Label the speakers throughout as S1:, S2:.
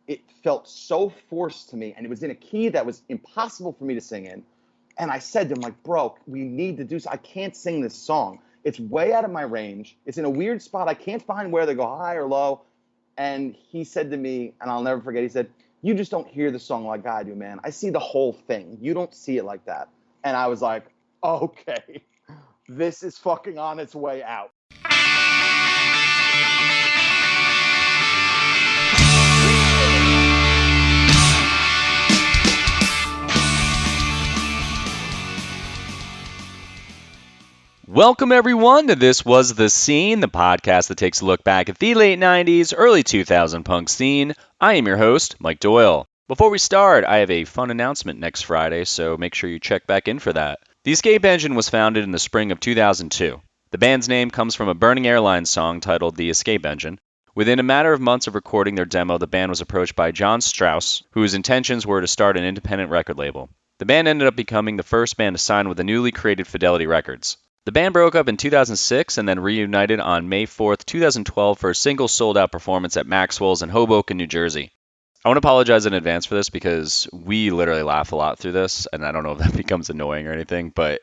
S1: it felt so forced to me, and it was in a key that was impossible for me to sing in. And I said to him, like, bro, we need to do so. I can't sing this song. It's way out of my range. It's in a weird spot. I can't find where they go high or low. And he said to me, and I'll never forget, he said, you just don't hear the song like I do, man. I see the whole thing. You don't see it like that. And I was like, okay, this is fucking on its way out.
S2: Welcome, everyone, to This Was The Scene, the podcast that takes a look back at the late 90s, early 2000 punk scene. I am your host, Mike Doyle. Before we start, I have a fun announcement next Friday, so make sure you check back in for that. The Escape Engine was founded in the spring of 2002. The band's name comes from a Burning Airlines song titled The Escape Engine. Within a matter of months of recording their demo, the band was approached by Jon Strauss, whose intentions were to start an independent record label. The band ended up becoming the first band to sign with the newly created Fidelity Records. The band broke up in 2006 and then reunited on May 4th, 2012 for a single sold-out performance at Maxwell's in Hoboken, New Jersey. I want to apologize in advance for this because we literally laugh a lot through this, and I don't know if that becomes annoying or anything, but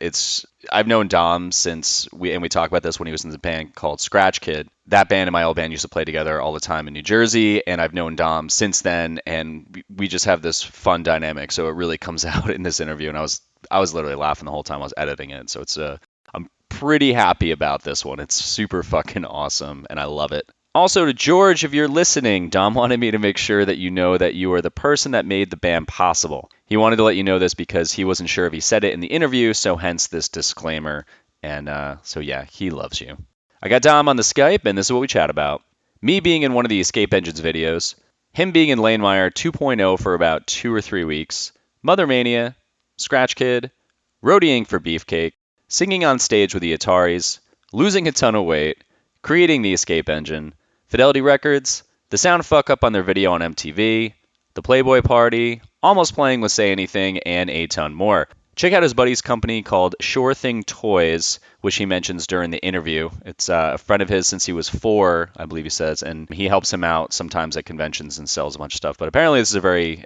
S2: I've known Dom since we talked about this when he was in the band called Scratch Kid. That band and my old band used to play together all the time in New Jersey, and I've known Dom since then, and we just have this fun dynamic, so it really comes out in this interview, and I was literally laughing the whole time I was editing it, so I'm pretty happy about this one. It's super fucking awesome, and I love it. Also, to George, if you're listening, Dom wanted me to make sure that you know that you are the person that made the band possible. He wanted to let you know this because he wasn't sure if he said it in the interview, so hence this disclaimer. And so yeah, he loves you. I got Dom on the Skype, and this is what we chat about. Me being in one of the Escape Engines videos, him being in Lanemeyer 2.0 for about 2 or 3 weeks, Mothermania, Scratch Kid, roadieing for Beefcake, singing on stage with the Ataris, losing a ton of weight, creating the Escape Engine, Fidelity Records, the sound fuck up on their video on MTV, the Playboy party, almost playing with Say Anything, and a ton more. Check out his buddy's company called Sure Thing Toys, which he mentions during the interview. It's a friend of his since he was 4, I believe he says, and he helps him out sometimes at conventions and sells a bunch of stuff. But apparently this is a very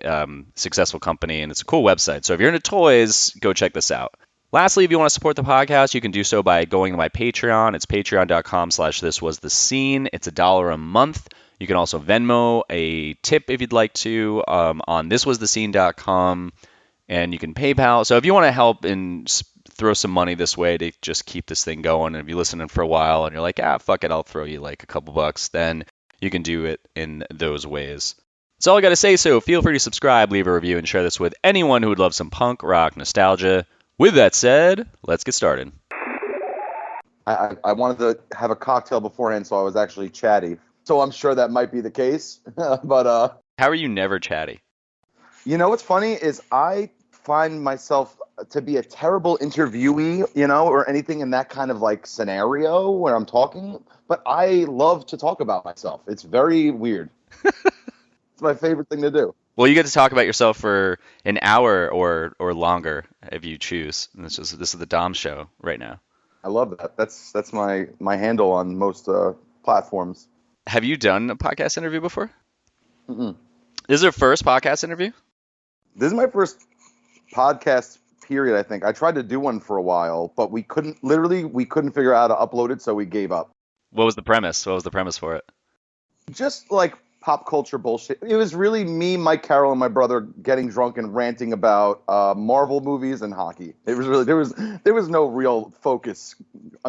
S2: successful company, and it's a cool website. So if you're into toys, go check this out. Lastly, if you want to support the podcast, you can do so by going to my Patreon. It's patreon.com/thiswasthescene. It's $1 a month. You can also Venmo a tip if you'd like to on thiswasthescene.com, and you can PayPal. So if you want to help and throw some money this way to just keep this thing going, and if you're listening for a while and you're like, fuck it, I'll throw you like a couple bucks, then you can do it in those ways. That's all I got to say, so feel free to subscribe, leave a review, and share this with anyone who would love some punk rock nostalgia. With that said, let's get started.
S1: I wanted to have a cocktail beforehand, so I was actually chatty. So I'm sure that might be the case. But
S2: how are you never chatty?
S1: You know what's funny is I find myself to be a terrible interviewee, or anything in that kind of like scenario where I'm talking. But I love to talk about myself. It's very weird. It's my favorite thing to do.
S2: Well, you get to talk about yourself for an hour or longer if you choose. And this is the Dom show right now.
S1: I love that. That's my handle on most platforms.
S2: Have you done a podcast interview before?
S1: Mm-mm.
S2: This is your first podcast interview?
S1: This is my first podcast period, I think. I tried to do one for a while, but we couldn't figure out how to upload it, so we gave up.
S2: What was the premise? What was the premise for it?
S1: Just like pop culture bullshit. It was really me, Mike Carroll, and my brother getting drunk and ranting about Marvel movies and hockey. It was really there was no real focus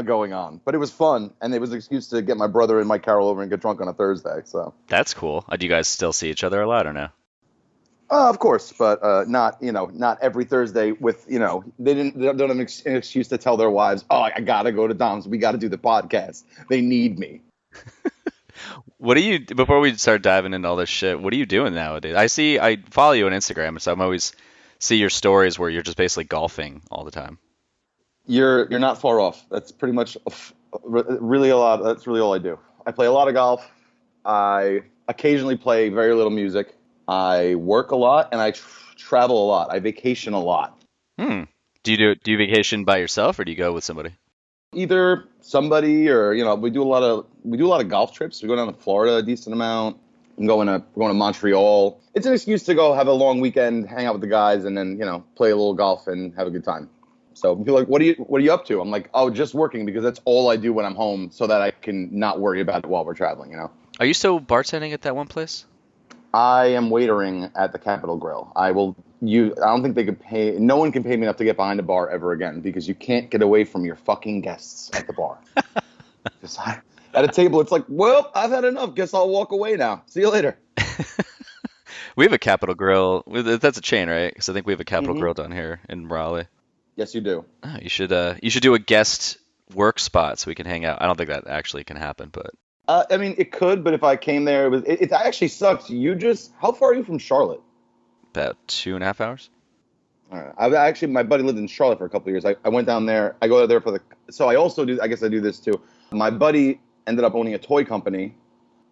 S1: going on, but it was fun, and it was an excuse to get my brother and Mike Carroll over and get drunk on a Thursday. So that's
S2: cool. Do you guys still see each other a lot or no?
S1: Of course, but not every Thursday. With they don't have an excuse to tell their wives, "Oh, I gotta go to Dom's. We got to do the podcast. They need me."
S2: Before we start diving into all this shit, what are you doing nowadays? I follow you on Instagram, so I'm always see your stories where you're just basically golfing all the time.
S1: You're not far off. That's pretty much really a lot. That's really all I do. I play a lot of golf. I occasionally play very little music. I work a lot, and I travel a lot. I vacation a lot.
S2: Do you vacation by yourself, or do you go with somebody?
S1: Either somebody or we do a lot of golf trips. We go down to Florida a decent amount. We're going to Montreal. It's an excuse to go have a long weekend, hang out with the guys, and then play a little golf and have a good time. So people are like, what are you up to? I'm like, oh, just working, because that's all I do when I'm home, so that I can not worry about it while we're traveling.
S2: Are you still bartending at that one place?
S1: I am waitering at the Capitol Grill. I don't think they could pay. No one can pay me enough to get behind a bar ever again, because you can't get away from your fucking guests at the bar. Just at a table, it's like, well, I've had enough. Guess I'll walk away now. See you later.
S2: We have a Capitol Grill. That's a chain, right? Because I think we have a Capitol Grill down here in Raleigh.
S1: Yes, you do.
S2: Oh, you should do a guest work spot so we can hang out. I don't think that actually can happen, but
S1: I mean, it could, but if I came there, it actually sucks. How far are you from Charlotte?
S2: about 2.5 hours.
S1: All right. My buddy lived in Charlotte for a couple of years. I went down there. I go there so I also do, I guess I do this too. My buddy ended up owning a toy company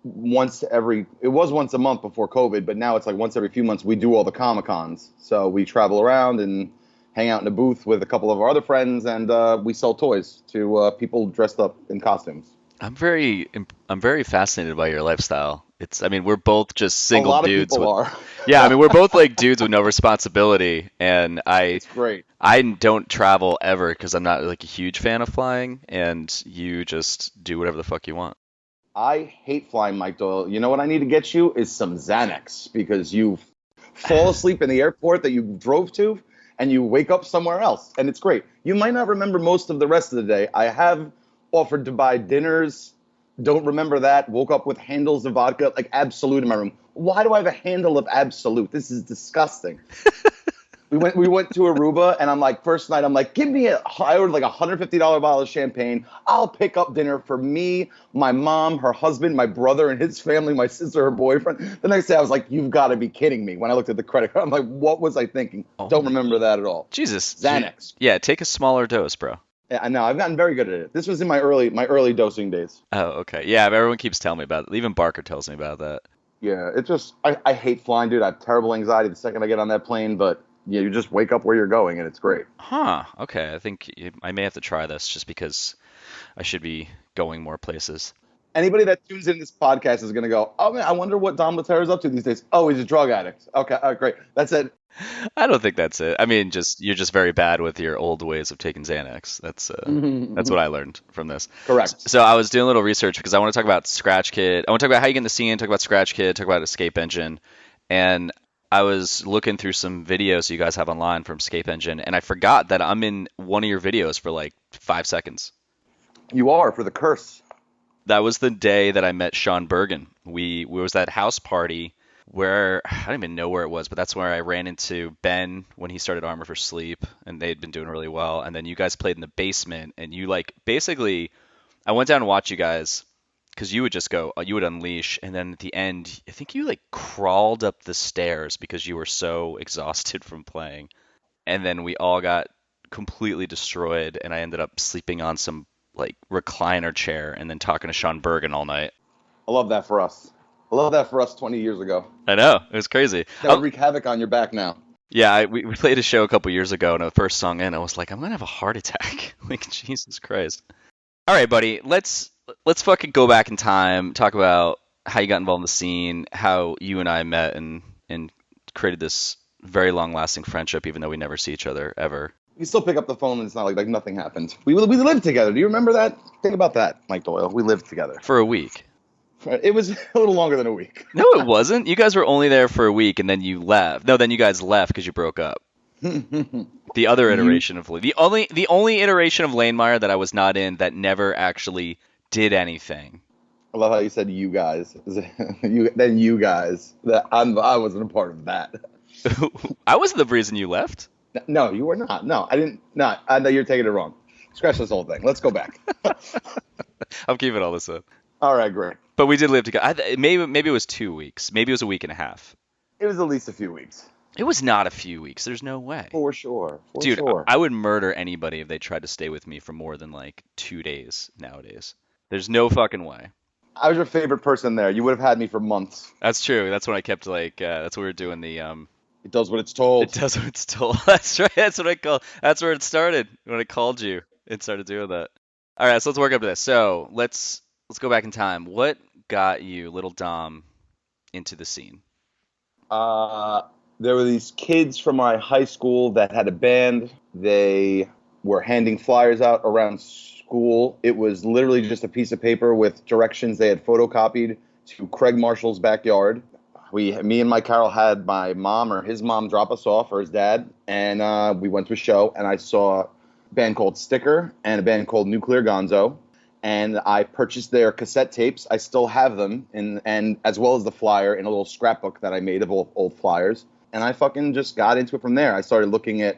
S1: it was once a month before COVID, but now it's like once every few months we do all the Comic-Cons. So we travel around and hang out in a booth with a couple of our other friends, and we sell toys to people dressed up in costumes.
S2: I'm very fascinated by your lifestyle. We're both just single
S1: a lot
S2: dudes.
S1: Of people are.
S2: Yeah, we're both like dudes with no responsibility, and
S1: It's great.
S2: I don't travel ever because I'm not like a huge fan of flying, and you just do whatever the fuck you want.
S1: I hate flying, Mike Doyle. You know what I need to get you is some Xanax, because you fall asleep in the airport that you drove to, and you wake up somewhere else, and it's great. You might not remember most of the rest of the day. I have offered to buy dinners, don't remember that, woke up with handles of vodka, like Absolute in my room. Why do I have a handle of Absolute? This is disgusting. We went to Aruba, and I'm like, first night, I'm like, I ordered like $150 bottle of champagne. I'll pick up dinner for me, my mom, her husband, my brother and his family, my sister, her boyfriend. The next day, I was like, you've got to be kidding me. When I looked at the credit card, I'm like, what was I thinking? Don't remember that at all.
S2: Jesus.
S1: Xanax.
S2: Yeah, take a smaller dose, bro.
S1: Yeah, I know. I've gotten very good at it. This was in my early dosing days.
S2: Oh, okay. Yeah, everyone keeps telling me about it. Even Barker tells me about that.
S1: Yeah, it's just, I hate flying, dude. I have terrible anxiety the second I get on that plane, but yeah, you just wake up where you're going, and it's great.
S2: Huh. Okay. I think I may have to try this just because I should be going more places.
S1: Anybody that tunes in this podcast is going to go, oh, man, I wonder what Dom Lettera is up to these days. Oh, he's a drug addict. Okay, all right, great. That's it.
S2: I don't think that's it. You're just very bad with your old ways of taking Xanax. That's what I learned from this.
S1: Correct.
S2: So I was doing a little research because I want to talk about Scratch Kid. I want to talk about how you get in the scene, talk about Scratch Kid, talk about Escape Engine. And I was looking through some videos you guys have online from Escape Engine, and I forgot that I'm in one of your videos for like 5 seconds.
S1: You are, for the curse.
S2: That was the day that I met Sean Bergen. We was at house party where I don't even know where it was, but that's where I ran into Ben when he started Armor for Sleep, and they'd been doing really well. And then you guys played in the basement, and you basically, I went down and watched you guys because you would just go, you would unleash, and then at the end, I think you crawled up the stairs because you were so exhausted from playing, and then we all got completely destroyed, and I ended up sleeping on some recliner chair and then talking to Sean Bergen all night.
S1: I love that for us. 20 years ago.
S2: I know, it was crazy.
S1: That would wreak havoc on your back now.
S2: Yeah, we played a show a couple years ago, and the first song in, I was like, I'm gonna have a heart attack. Jesus Christ. All right, buddy, let's fucking go back in time, talk about how you got involved in the scene, how you and I met and created this very long-lasting friendship, even though we never see each other ever.
S1: You still pick up the phone, and it's not like nothing happened. We lived together. Do you remember that? Think about that, Mike Doyle. We lived together.
S2: For a week.
S1: It was a little longer than a week.
S2: No, it wasn't. You guys were only there for a week, and then you left. No, then you guys left because you broke up. The other iteration of the only iteration of Lanemeyer that I was not in that never actually did anything.
S1: I love how you said "you guys." You guys. I wasn't a part of that.
S2: I wasn't the reason you left.
S1: No, you were not. No, I didn't. No, I know you're taking it wrong. Scratch this whole thing. Let's go back.
S2: I'm keeping all this up.
S1: All right, great.
S2: But we did live together. Maybe it was 2 weeks. Maybe it was a week and a half.
S1: It was at least a few weeks.
S2: It was not a few weeks. There's no way.
S1: For sure.
S2: Dude, I would murder anybody if they tried to stay with me for more than 2 days nowadays. There's no fucking way.
S1: I was your favorite person there. You would have had me for months.
S2: That's true. That's when I kept that's what we were doing the
S1: It does what it's told.
S2: It does what it's told. That's right. That's where it started when I called you and started doing that. All right, so let's work up to this. So let's go back in time. What got you, little Dom, into the scene?
S1: There were these kids from my high school that had a band. They were handing flyers out around school. It was literally just a piece of paper with directions they had photocopied to Craig Marshall's backyard. Me and Mike Carroll had my mom or his mom drop us off, or his dad, and we went to a show, and I saw a band called Sticker and a band called Nuclear Gonzo, and I purchased their cassette tapes. I still have them, and as well as the flyer in a little scrapbook that I made of old flyers, and I fucking just got into it from there. I started looking at,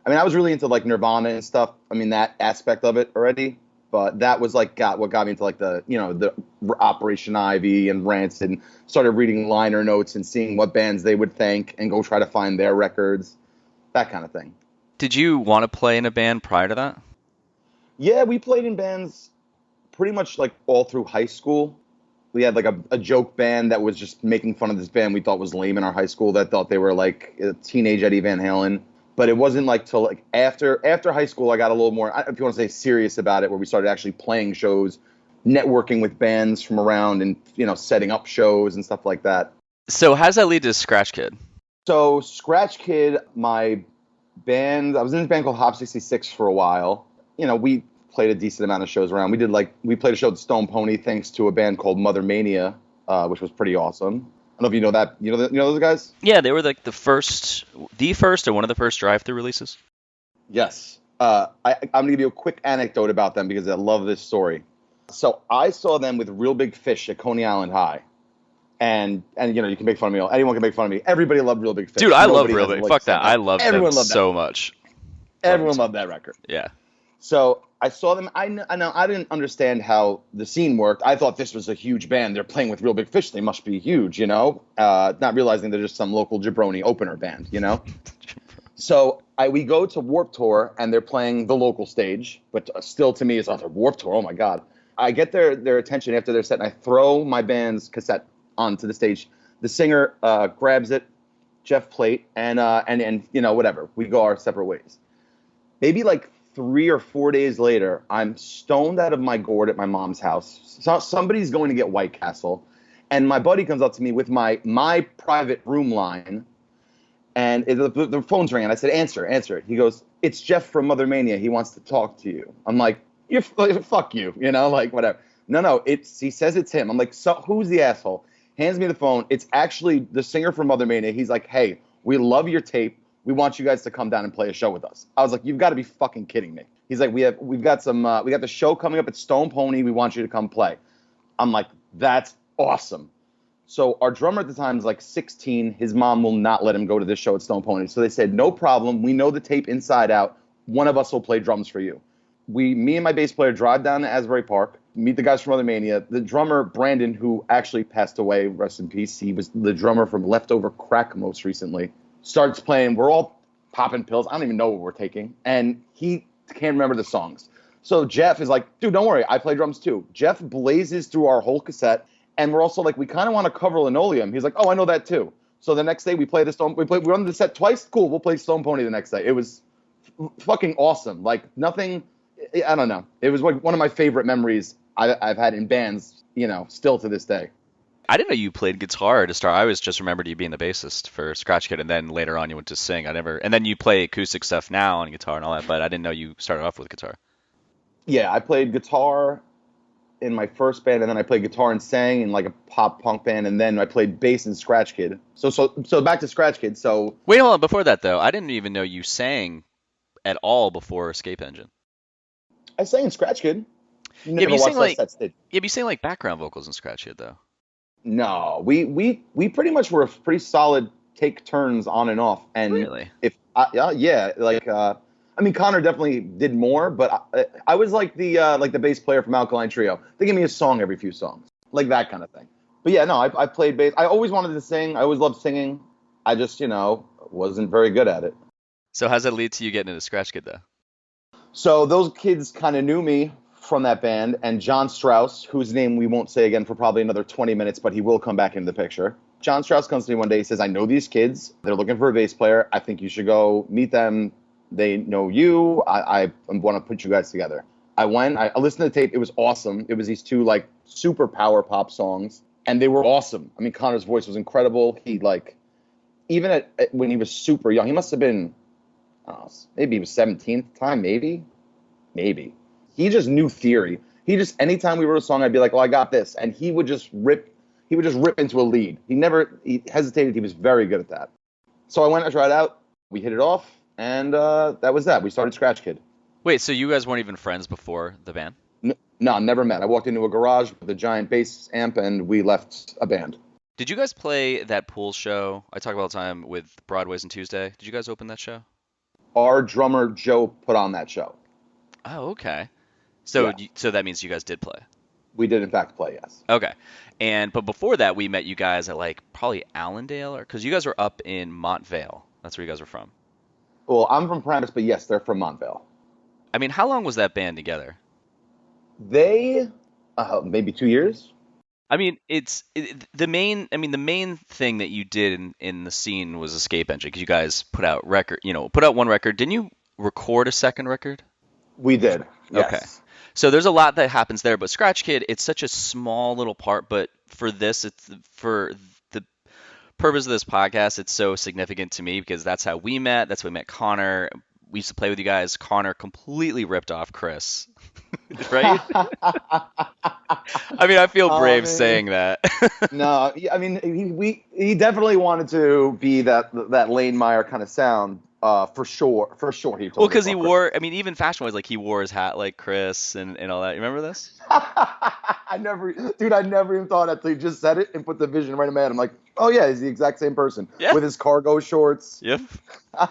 S1: I was really into like Nirvana and stuff, that aspect of it already. But that was like what got me into like the Operation Ivy and Rancid, and started reading liner notes and seeing what bands they would thank and go try to find their records, that kind of thing.
S2: Did you want to play in a band prior to that?
S1: Yeah, we played in bands pretty much like all through high school. We had like a joke band that was just making fun of this band we thought was lame in our high school that thought they were like a teenage Eddie Van Halen. But it wasn't like till like after high school I got a little more, if you want to say, serious about it, where we started actually playing shows, networking with bands from around, and setting up shows and stuff like that.
S2: So how does that lead to Scratch Kid?
S1: So Scratch Kid, my band, I was in this band called Hop 66 for a while. We played a decent amount of shows around. We played a show at Stone Pony thanks to a band called Mothermania, which was pretty awesome. I don't know if you know that. You know those guys?
S2: Yeah, they were like the first or one of the first drive-through releases.
S1: Yes. I'm going to give you a quick anecdote about them because I love this story. So I saw them with Real Big Fish at Coney Island High. And you can make fun of me. Anyone can make fun of me. Everybody loved Real Big Fish.
S2: Dude, I love Real Big. Fuck that. I love them so much.
S1: Everyone loved that record.
S2: Yeah.
S1: So I saw them. I know I didn't understand how the scene worked. I thought this was a huge band. They're playing with Real Big Fish. They must be huge, not realizing they're just some local jabroni opener band, So we go to Warped Tour, and they're playing the local stage, but still to me it's like Warped Tour. Oh my God. I get their attention after their set, and I throw my band's cassette onto the stage. The singer grabs it, Jeff Plate, and whatever. We go our separate ways. Maybe like 3 or 4 days later, I'm stoned out of my gourd at my mom's house. So somebody's going to get White Castle, and my buddy comes up to me with my private room line, and the phone's ringing. I said, answer it. He goes, it's Jeff from Mothermania. He wants to talk to you. I'm like, fuck you, like whatever. No, he says it's him. I'm like, so who's the asshole? Hands me the phone. It's actually the singer from Mothermania. He's like, hey, we love your tape. We want you guys to come down and play a show with us. I was like, you've got to be fucking kidding me. He's like, we got the show coming up at Stone Pony. We want you to come play. I'm like, that's awesome. So our drummer at the time is like 16. His mom will not let him go to this show at Stone Pony. So they said, no problem. We know the tape inside out. One of us will play drums for you. Me and my bass player drive down to Asbury Park, meet the guys from Mothermania. The drummer, Brandon, who actually passed away, rest in peace. He was the drummer from Leftover Crack most recently. Starts playing. We're all popping pills. I don't even know what we're taking. And he can't remember the songs. So Jeff is like, dude, don't worry. I play drums too. Jeff blazes through our whole cassette. And we're also like, we kind of want to cover Linoleum. He's like, oh, I know that too. So the next day we run the set twice. Cool. We'll play Stone Pony the next day. It was fucking awesome. Like nothing, I don't know. It was like one of my favorite memories I've had in bands, still to this day.
S2: I didn't know you played guitar to start. I always just remembered you being the bassist for Scratch Kid, and then later on you went to sing. And then you play acoustic stuff now on guitar and all that, but I didn't know you started off with guitar.
S1: Yeah, I played guitar in my first band, and then I played guitar and sang in like a pop punk band, and then I played bass in Scratch Kid. So back to Scratch Kid. So
S2: wait, hold on. Before that though, I didn't even know you sang at all before Escape Engine.
S1: I sang in Scratch Kid.
S2: Yeah, but you sang like background vocals in Scratch Kid though.
S1: No, we pretty much were a pretty solid take turns on and off. And
S2: really?
S1: Connor definitely did more, but I was like the bass player from Alkaline Trio. They give me a song every few songs, like that kind of thing. But yeah, no, I played bass. I always wanted to sing. I always loved singing. I just, wasn't very good at it.
S2: So how's that lead to you getting into Scratch Kid though?
S1: So those kids kind of knew me from that band, and Jon Strauss, whose name we won't say again for probably another 20 minutes, but he will come back into the picture. Jon Strauss comes to me one day. He says, I know these kids. They're looking for a bass player. I think you should go meet them. They know you. I want to put you guys together. I went. I listened to the tape. It was awesome. It was these two like super power pop songs. and they were awesome. I mean, Connor's voice was incredible. He like, even when he was super young, he must have been, I don't know, maybe he was 17 at the time, maybe. He just knew theory. He just, anytime we wrote a song, I'd be like, oh, I got this. And he would just rip into a lead. He hesitated. He was very good at that. So I went and tried it out. We hit it off, and that was that. We started Scratch Kid.
S2: Wait, so you guys weren't even friends before the band?
S1: No, never met. I walked into a garage with a giant bass amp, and we left a band.
S2: Did you guys play that pool show I talk about all the time with Broadway's and Tuesday? Did you guys open that show?
S1: Our drummer, Joe, put on that show.
S2: Oh, okay. So
S1: Yeah.
S2: so that means you guys did play.
S1: We did, in fact, play, yes.
S2: Okay. But before that, we met you guys at like probably Allendale, or because you guys were up in Montvale. That's where you guys were from.
S1: Well, I'm from Paramus, but yes, they're from Montvale.
S2: I mean, how long was that band together?
S1: They, maybe 2 years.
S2: I mean, the main thing that you did in the scene was Escape Engine, because you guys put out one record. Didn't you record a second record?
S1: We did, yes.
S2: Okay. So there's a lot that happens there, but Scratch Kid, it's such a small little part, but for the purpose of this podcast, it's so significant to me because that's how we met. That's how we met Connor. We used to play with you guys. Connor completely ripped off Chris, right? I mean, I feel brave saying that.
S1: No, I mean, he definitely wanted to be that Lanemeyer kind of sound. For sure, he told.
S2: Well, because he wore, I mean, even fashion-wise, like he wore his hat like Chris and all that. You remember this?
S1: I never even thought until you just said it and put the vision right in my head. I'm like, oh yeah, he's the exact same person with his cargo shorts.
S2: Yep. I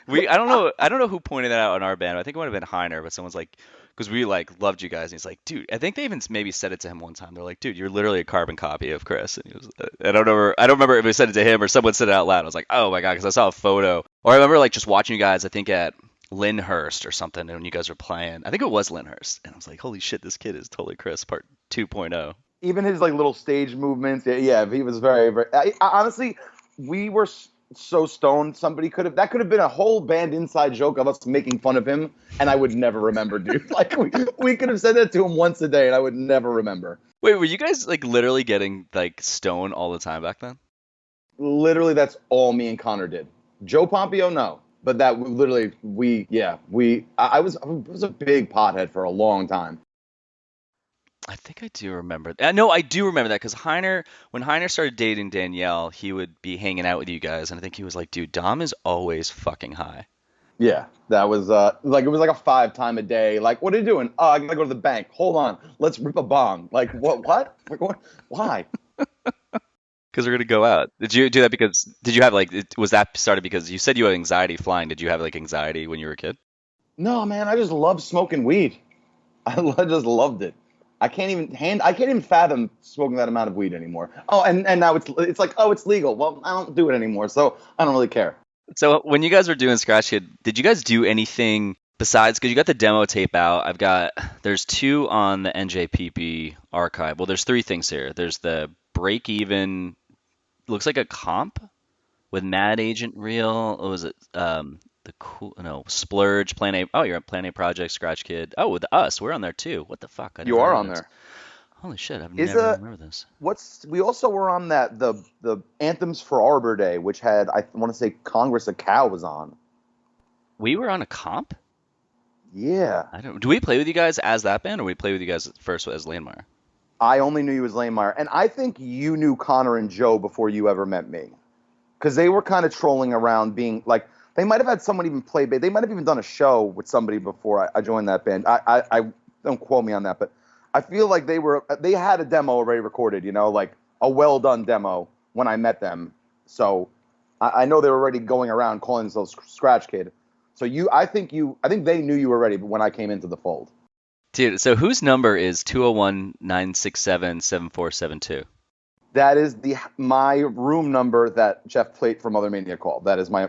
S2: don't know who pointed that out in our band. I think it might have been Heiner, but someone's like, because we like loved you guys, and he's like, dude, I think they even maybe said it to him one time. They're like, dude, you're literally a carbon copy of Chris. And he was, I don't remember if they said it to him or someone said it out loud. I was like, oh my god, because I saw a photo, or I remember like just watching you guys. I think at Lyndhurst or something, and when you guys were playing, I think it was Lyndhurst, and I was like, holy shit, this kid is totally Chris, part 2.0.
S1: Even his like little stage movements, yeah, he was very, very. Honestly, we were so stoned. That could have been a whole band inside joke of us making fun of him, and I would never remember, dude. Like we could have said that to him once a day, and I would never remember.
S2: Wait, were you guys like literally getting like stoned all the time back then?
S1: Literally, that's all me and Connor did. Joe Pompeo, no. But that literally, I was a big pothead for a long time.
S2: I think I do remember. No, I do remember that because when Heiner started dating Danielle, he would be hanging out with you guys, and I think he was like, dude, Dom is always fucking high.
S1: Yeah, that was it was like a 5 time a day. Like, what are you doing? Oh, I gotta go to the bank. Hold on, let's rip a bong. Like, what? Like, why?
S2: Because we're gonna go out. Did you do that because you have was that started because you said you had anxiety flying? Did you have like anxiety when you were a kid?
S1: No, man, I just love smoking weed. I just loved it. I can't even fathom smoking that amount of weed anymore. Oh, and now it's like, oh, it's legal. Well, I don't do it anymore, so I don't really care.
S2: So when you guys were doing Scratch Kid, did you guys do anything besides, because you got the demo tape out? There's 2 on the NJPP archive. Well, there's 3 things here. There's the Break Even, looks like a comp with Mad Agent Reel. What was it? Splurge, Plan A. Oh, you're at Plan A Project, Scratch Kid. Oh, with us, we're on there too. What the fuck?
S1: You are on there.
S2: Holy shit, I've never remember this.
S1: We also were on that the Anthems for Arbor Day, which had, I want to say, Congress of Cow was on.
S2: We were on a comp?
S1: Yeah.
S2: Do we play with you guys as that band, or we play with you guys first as Lanemeyer?
S1: I only knew you as Lanemeyer, and I think you knew Connor and Joe before you ever met me, because they were kind of trolling around, being like. They might have had someone even play bass. They might have even done a show with somebody before I joined that band. I don't quote me on that, but I feel like they had a demo already recorded, like a well done demo when I met them. So I know they were already going around calling themselves Scratch Kid. So I think they knew you already when I came into the fold.
S2: Dude, so whose number is 201-967-7472?
S1: That is my room number that Jeff Plate from Mothermania called. That is my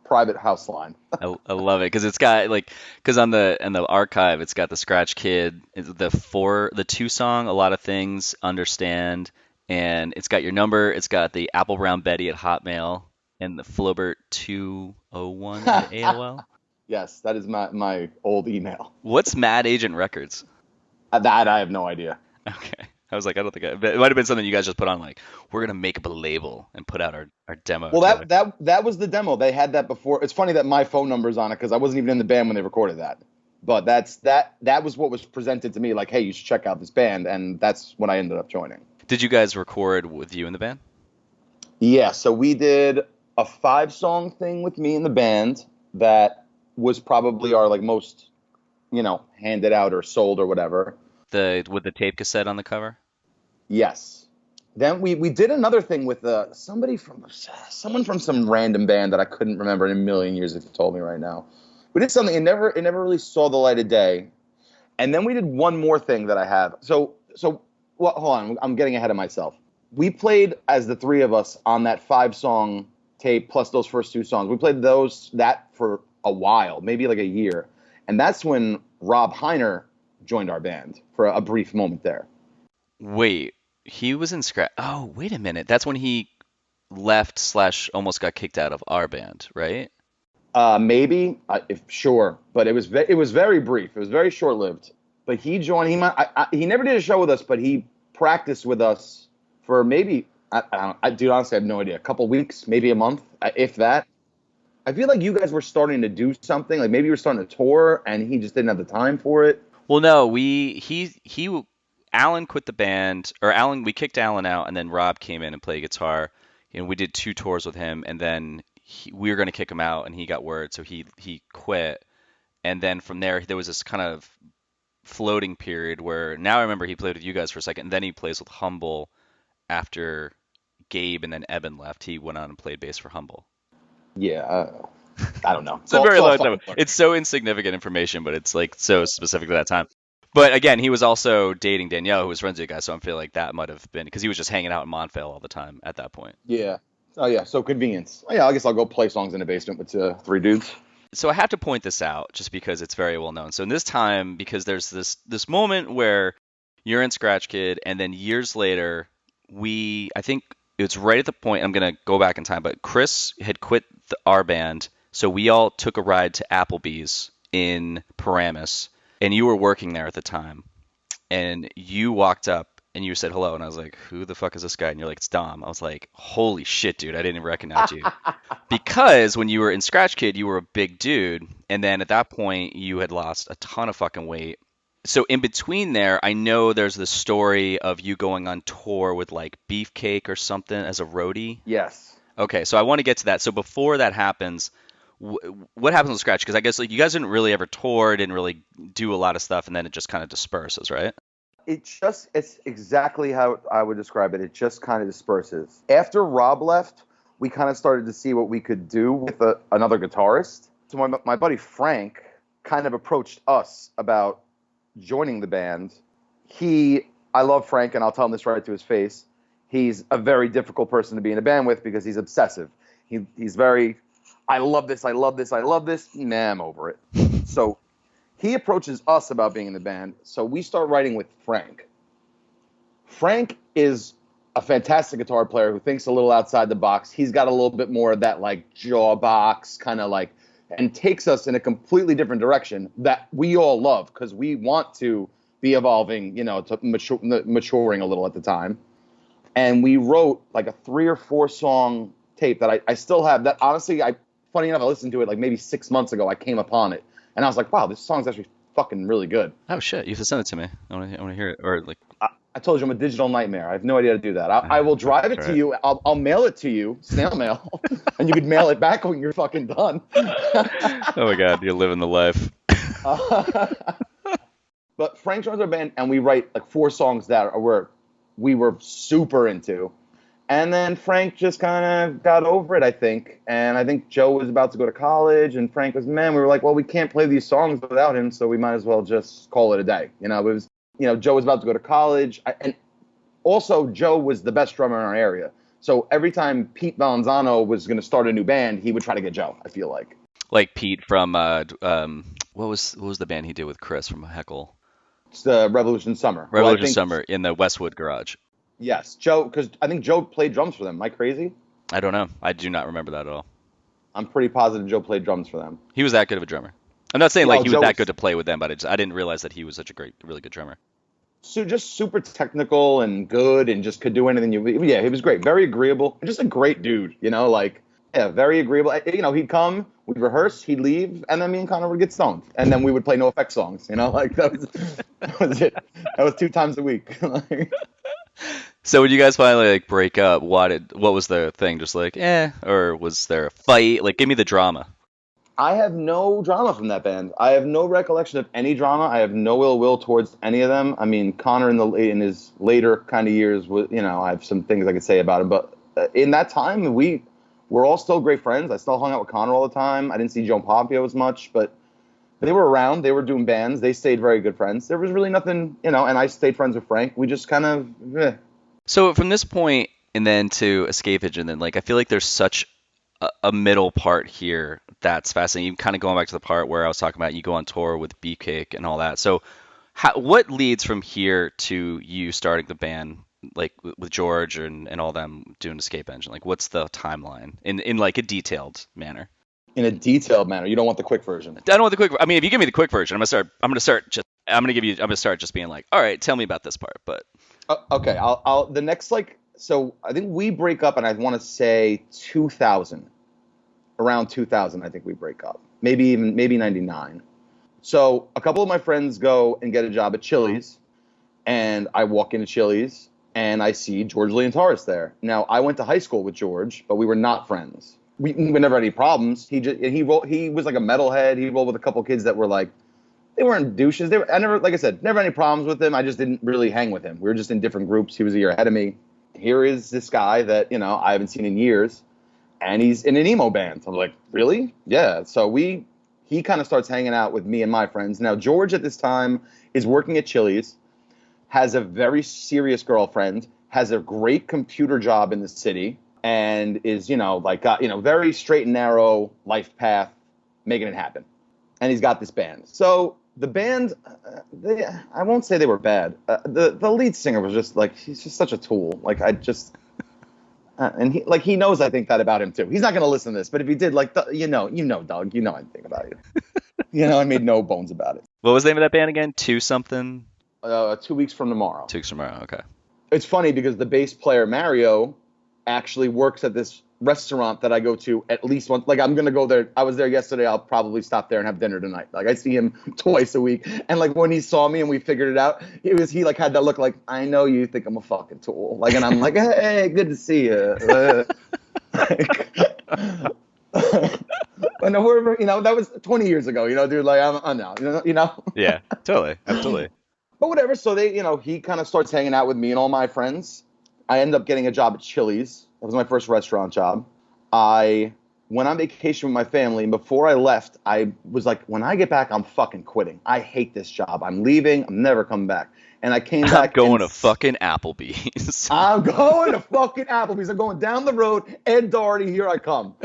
S1: private house line.
S2: I love it because it's got because on the archive it's got the Scratch Kid, the 2 song, A Lot of Things, Understand, and it's got your number. It's got the Apple Brown Betty at Hotmail and the Flobert 201 at AOL.
S1: Yes, that is my old email.
S2: What's Mad Agent Records?
S1: That I have no idea.
S2: Okay. I was like, I don't think it might have been something you guys just put on, like, we're gonna make up a label and put out our demo
S1: Well,
S2: together.
S1: that was the demo. They had that before. It's funny that my phone number's on it because I wasn't even in the band when they recorded that. But that was what was presented to me, like, hey, you should check out this band, and that's when I ended up joining.
S2: Did you guys record with you in the band?
S1: Yeah, so we did a 5-song thing with me in the band that was probably our like most, handed out or sold or whatever.
S2: With the tape cassette on the cover?
S1: Yes. Then we did another thing with someone from some random band that I couldn't remember in a million years if you told me right now. We did something, it never really saw the light of day. And then we did one more thing that I have. So well, hold on, I'm getting ahead of myself. We played as the three of us on that 5-song tape plus those first 2 songs. We played that for a while, maybe like a year. And that's when Rob Heiner joined our band for a brief moment there.
S2: Wait, he was in Scratch. Oh, wait a minute. That's when he left / almost got kicked out of our band, right?
S1: Maybe, sure, but it was very brief. It was very short lived. But he joined. He never did a show with us, but he practiced with us for maybe dude, honestly, I have no idea. A couple weeks, maybe a month, if that. I feel like you guys were starting to do something. Like maybe you were starting to tour, and he just didn't have the time for it.
S2: Well, no, Alan quit the band, or we kicked Alan out, and then Rob came in and played guitar. We did 2 tours with him, and then we were going to kick him out, and he got word, so he quit. And then from there was this kind of floating period where now I remember he played with you guys for a second, and then he plays with Humble after Gabe and then Eben left. He went on and played bass for Humble.
S1: Yeah, I don't know.
S2: It's a very long time. It's so insignificant information, but it's like so specific to that time. But again, he was also dating Danielle, who was friends with you guys, so I feel like that might have been because he was just hanging out in Montvale all the time at that point.
S1: Yeah. Oh yeah, so convenience. Oh, yeah, I guess I'll go play songs in the basement with 3 dudes.
S2: So I have to point this out just because it's very well known. So in this time, because there's this moment where you're in Scratch Kid, and then years later, I think it's right at the point, I'm going to go back in time, but Chris had quit our band, so we all took a ride to Applebee's in Paramus, and you were working there at the time, and you walked up, and you said hello, and I was like, who the fuck is this guy? And you're like, it's Dom. I was like, holy shit, dude, I didn't recognize you. Because when you were in Scratch Kid, you were a big dude, and then at that point, you had lost a ton of fucking weight. So in between there, I know there's the story of you going on tour with like Beefcake or something as a roadie.
S1: Yes.
S2: Okay, so I want to get to that. So before that happens, what happens with Scratch? Because I guess like you guys didn't really ever tour, didn't really do a lot of stuff, and then it just kind of disperses, right?
S1: It's exactly how I would describe it. It just kind of disperses. After Rob left, we kind of started to see what we could do with another guitarist. So my buddy Frank kind of approached us about joining the band. I love Frank, and I'll tell him this right to his face. He's a very difficult person to be in a band with because he's obsessive. He's very, I love this, I love this, I love this. Nah, I'm over it. So he approaches us about being in the band, so we start writing with Frank. Frank is a fantastic guitar player who thinks a little outside the box. He's got a little bit more of that like jaw box kind of like, and takes us in a completely different direction that we all love because we want to be evolving, to maturing a little at the time. And we wrote like a 3 or 4 song tape that I still have. That honestly, funny enough, I listened to it like maybe 6 months ago. I came upon it. And I was like, wow, this song's actually fucking really good.
S2: Oh, shit. You have to send it to me. I want to hear it. Or like,
S1: I told you I'm a digital nightmare. I have no idea how to do that. I will drive it to you. I'll mail it to you, snail mail, and you can mail it back when you're fucking done.
S2: Oh, my God. You're living the life.
S1: But Frank joins our band, and we write like 4 songs that we were super into. And then Frank just kind of got over it, I think. And I think Joe was about to go to college, and Frank was, we were like, well, we can't play these songs without him, so we might as well just call it a day. It was, Joe was about to go to college. And also, Joe was the best drummer in our area. So every time Pete Valanzano was going to start a new band, he would try to get Joe, I feel like.
S2: Like Pete from, what was the band he did with Chris from Heckle?
S1: It's the Revolution Summer.
S2: Revolution Summer in the Westwood garage.
S1: Yes, Joe, because I think Joe played drums for them. Am I crazy?
S2: I don't know. I do not remember that at all.
S1: I'm pretty positive Joe played drums for them.
S2: He was that good of a drummer. I'm not saying like he was that good to play with them, but I didn't realize that he was such a really good drummer.
S1: So just super technical and good and just could do anything yeah, he was great. Very agreeable. And just a great dude, like, yeah, very agreeable. He'd come, we'd rehearse, he'd leave, and then me and Connor would get stoned. And then we would play No Effects songs, like that was it. That was 2 times a week.
S2: So when you guys finally like break up, what was the thing? Just like, or was there a fight? Like, give me the drama.
S1: I have no drama from that band. I have no recollection of any drama. I have no ill will towards any of them. I mean, Connor in his later kind of years, I have some things I could say about him. But in that time, we're all still great friends. I still hung out with Connor all the time. I didn't see Joan Pompeo as much, but they were around. They were doing bands. They stayed very good friends. There was really nothing, and I stayed friends with Frank. We just kind of.
S2: So from this point and then to Escapage, and then like I feel like there's such a middle part here that's fascinating. You kind of going back to the part where I was talking about you go on tour with Beefcake and all that. So what leads from here to you starting the band, like with George and all them doing Escape Engine? Like, what's the timeline in like a detailed manner?
S1: In a detailed manner. You don't want the quick version.
S2: I don't want the quick. I mean, if you give me the quick version, I'm gonna start just being like, all right, tell me about this part. But
S1: okay, I'll the next so I think we break up, and I want to say 2000, around 2000. I think we break up, maybe 99. So a couple of my friends go and get a job at Chili's, and I walk into Chili's and I see George Lee and Ataris there. Now I went to high school with George, but we were not friends. We never had any problems. He was like a metalhead. He rolled with a couple kids that were like, they weren't douches. I never, like I said, never had any problems with him. I just didn't really hang with him. We were just in different groups. He was a year ahead of me. Here is this guy that, I haven't seen in years, and he's in an emo band. I'm like, really? Yeah. So he kind of starts hanging out with me and my friends. Now, George at this time is working at Chili's, has a very serious girlfriend, has a great computer job in the city, and is, got, very straight and narrow life path, making it happen. And he's got this band. So the band, I won't say they were bad. The lead singer was just he's just such a tool. And he knows I think that about him too. He's not going to listen to this, but if he did, Doug, Doug, I think about you. I made no bones about it.
S2: What was the name of that band again? 2 something?
S1: 2 weeks from tomorrow.
S2: 2 weeks from tomorrow, okay.
S1: It's funny because the bass player, Mario, actually works at this restaurant that I go to at least once. I'm going to go there. I was there yesterday. I'll probably stop there and have dinner tonight. I see him twice a week. And when he saw me and we figured it out, he had that look like, I know you think I'm a fucking tool. And I'm like, hey, good to see you. But no, that was 20 years ago, dude, I'm now,
S2: Yeah, totally. Absolutely.
S1: But whatever. So he kind of starts hanging out with me and all my friends. I end up getting a job at Chili's. That was my first restaurant job. I went on vacation with my family, and before I left, I was like, when I get back, I'm fucking quitting. I hate this job. I'm leaving. I'm never coming back. And I came back.
S2: I'm going to fucking Applebee's.
S1: I'm going to fucking Applebee's. I'm going down the road. Ed Doherty, here I come.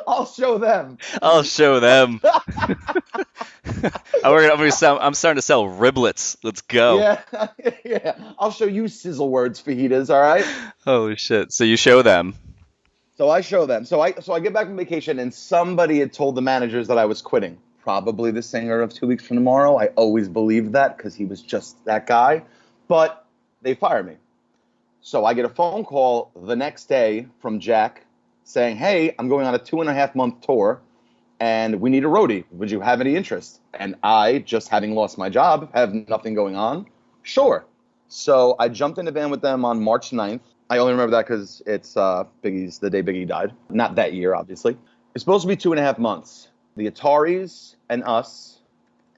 S1: I'll show them.
S2: I'm starting to sell riblets. Let's go.
S1: Yeah. I'll show you sizzle words, fajitas. All right.
S2: Holy shit! So you show them.
S1: So I show them. So I get back from vacation, and somebody had told the managers that I was quitting. Probably the singer of 2 weeks from tomorrow. I always believed that because he was just that guy. But they fired me. So I get a phone call the next day from Jack saying, hey, I'm going on a 2.5-month tour, and we need a roadie. Would you have any interest? And I, just having lost my job, have nothing going on. Sure. So I jumped in the band with them on March 9th. I only remember that because it's the day Biggie died. Not that year, obviously. It's supposed to be 2.5 months. The Ataris and us,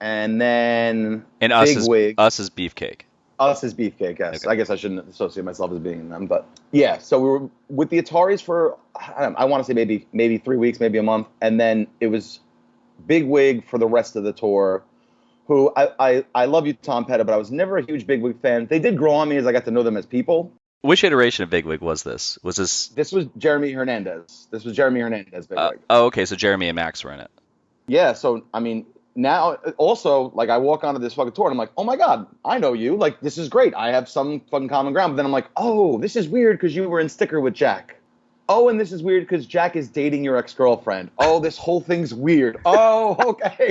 S1: and then Bigwig.
S2: Us is Beefcake.
S1: Us is Beefcake, yes.
S2: Okay.
S1: I guess I shouldn't associate myself as being in them, but yeah. So we were with the Ataris for, I want to say maybe 3 weeks, maybe a month, and then it was Bigwig for the rest of the tour, who I love you, Tom Petty, but I was never a huge Bigwig fan. They did grow on me as I got to know them as people.
S2: Which iteration of Bigwig was this?
S1: This was Jeremy Hernandez. Bigwig.
S2: Okay, so Jeremy and Max were in it.
S1: Yeah, so, I mean, now, also, I walk onto this fucking tour, and I'm like, oh my God, I know you. This is great. I have some fucking common ground. But then I'm like, oh, this is weird because you were in Sticker with Jack. Oh, and this is weird because Jack is dating your ex-girlfriend. Oh, this whole thing's weird. Oh, okay.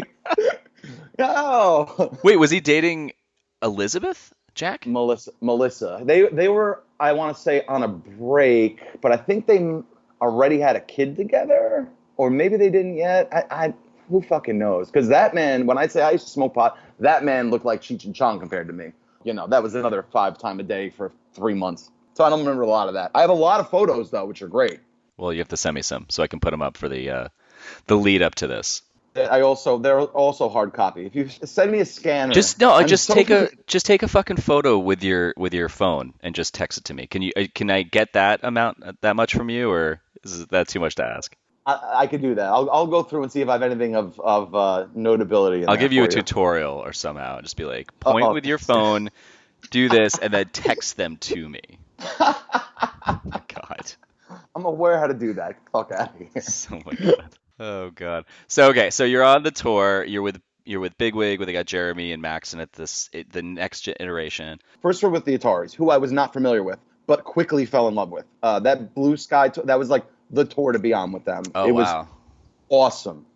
S1: Oh,
S2: Wait, was he dating Elizabeth? Jack?
S1: Melissa. They were, I want to say, on a break, but I think they already had a kid together, or maybe they didn't yet. I who fucking knows? Because that man, when I say I used to smoke pot, that man looked like Cheech and Chong compared to me. That was another 5 times a day for 3 months. So I don't remember a lot of that. I have a lot of photos though, which are great.
S2: Well, you have to send me some so I can put them up for the lead up to this.
S1: They're also hard copy. If you send me a scanner,
S2: Just take a fucking photo with your phone and just text it to me. Can I get that amount that much from you, or is that too much to ask?
S1: I could do that. I'll go through and see if I have anything of notability.
S2: I'll give you a tutorial or somehow. Just be like, point with your phone, do this, and then text them to me. Oh my God.
S1: I'm aware how to do that. Fuck out of here.
S2: Oh my God. Oh God. So okay, so you're on the tour. You're with Bigwig, where they got Jeremy and Maxon at the next iteration.
S1: First were with the Ataris, who I was not familiar with, but quickly fell in love with. That Blue Sky tour, that was like the tour to be on with them.
S2: Oh,
S1: it was
S2: wow.
S1: awesome.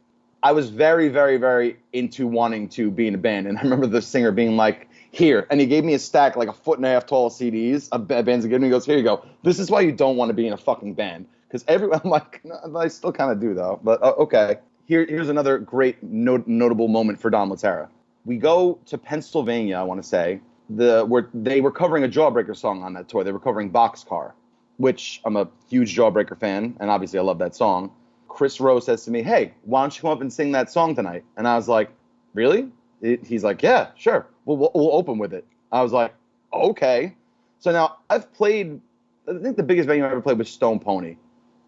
S1: I was very, very, very into wanting to be in a band, and I remember the singer being like, "Here," and he gave me a stack, like 1.5 foot tall CDs of bands that give me. He goes, "Here you go. This is why you don't want to be in a fucking band." Because everyone, I'm like, no, I still kind of do though. But okay. Here's another great notable moment for Dom Lettera. We go to Pennsylvania, I want to say, where they were covering a Jawbreaker song on that tour. They were covering Boxcar, which I'm a huge Jawbreaker fan, and obviously I love that song. Chris Rowe says to me, "Hey, why don't you come up and sing that song tonight?" And I was like, "Really?" He's like, "Yeah, sure. We'll open with it." I was like, "Okay." So now I've played, I think the biggest venue I ever played was Stone Pony.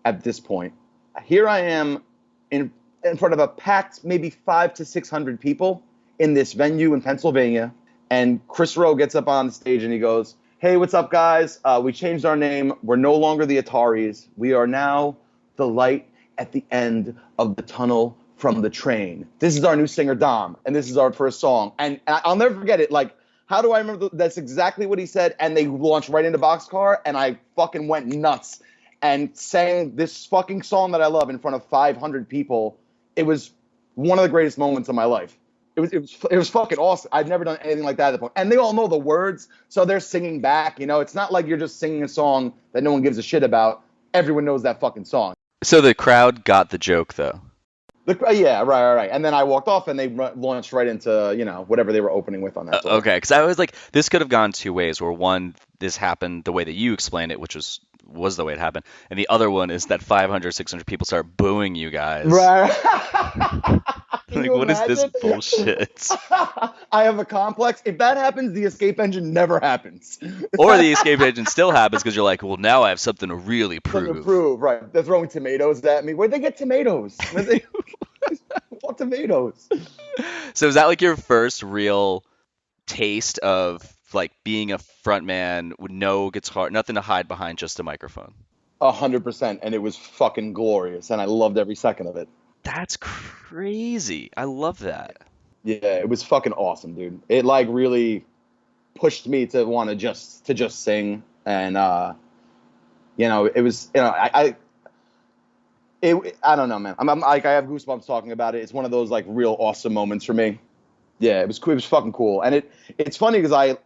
S1: At this point, here I am in front of a packed, maybe 500 to 600 people in this venue in Pennsylvania, and Chris Rowe gets up on the stage and he goes, "Hey, what's up, guys? We changed our name. We're no longer the Ataris. We are now the light at the end of the tunnel from the train. This is our new singer, Dom, and this is our first song." And I'll never forget it. Like, how do I remember? That's exactly what he said. And they launched right into Boxcar, and I fucking went nuts and sang this fucking song that I love in front of 500 people. It was one of the greatest moments of my life. It was fucking awesome. I'd never done anything like that at the point. And they all know the words, so they're singing back. It's not like you're just singing a song that no one gives a shit about. Everyone knows that fucking song.
S2: So the crowd got the joke, though.
S1: Yeah, right. And then I walked off, and they launched right into whatever they were opening with on that tour.
S2: Okay, because I was like, this could have gone two ways. Where one, this happened the way that you explained it, which was the way it happened, and the other one is that 500, 600 people start booing you guys.
S1: Right.
S2: Like, what is this bullshit?
S1: I have a complex. If that happens, the escape engine never happens.
S2: Or the escape engine still happens because you're like, well, now I have something to really prove.
S1: Right. They're throwing tomatoes at me. Where'd they get tomatoes? What tomatoes?
S2: So is that like your first real taste of like being a front man with no guitar, nothing to hide behind, just a microphone?
S1: 100%, and it was fucking glorious, and I loved every second of it.
S2: That's crazy. I love that.
S1: Yeah, it was fucking awesome, dude. It like really pushed me to want to just sing, and it was I don't know, man. I'm like, I have goosebumps talking about it. It's one of those like real awesome moments for me. Yeah, it was cool. It was fucking cool, and it's funny because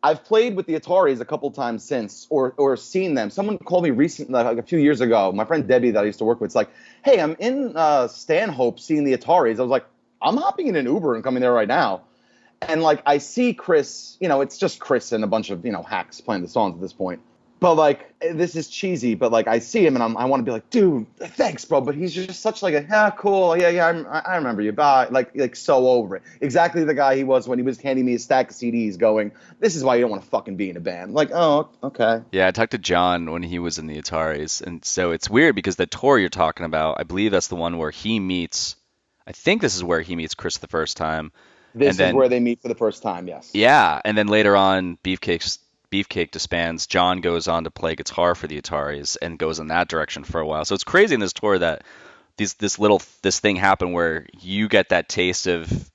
S1: I've played with the Ataris a couple times since, or seen them. Someone called me recently, like a few years ago. My friend Debbie that I used to work with, it's like, "Hey, I'm in Stanhope seeing the Ataris." I was like, "I'm hopping in an Uber and coming there right now." And like, I see Chris, it's just Chris and a bunch of hacks playing the songs at this point. But like, this is cheesy, but like, I see him and I want to be like, "Dude, thanks, bro." But he's just such like cool, yeah, I remember you, bye. Like so over it. Exactly the guy he was when he was handing me a stack of CDs, going, "This is why you don't want to fucking be in a band." Like, oh, okay.
S2: Yeah, I talked to John when he was in the Ataris, and so it's weird because the tour you're talking about, I believe that's the one where he meets. I think this is where he meets Chris the first time.
S1: This is where they meet for the first time, yes.
S2: Yeah, and then later on, Beefcake disbands. John goes on to play guitar for the Ataris and goes in that direction for a while. So it's crazy in this tour that this thing happened where you get that taste of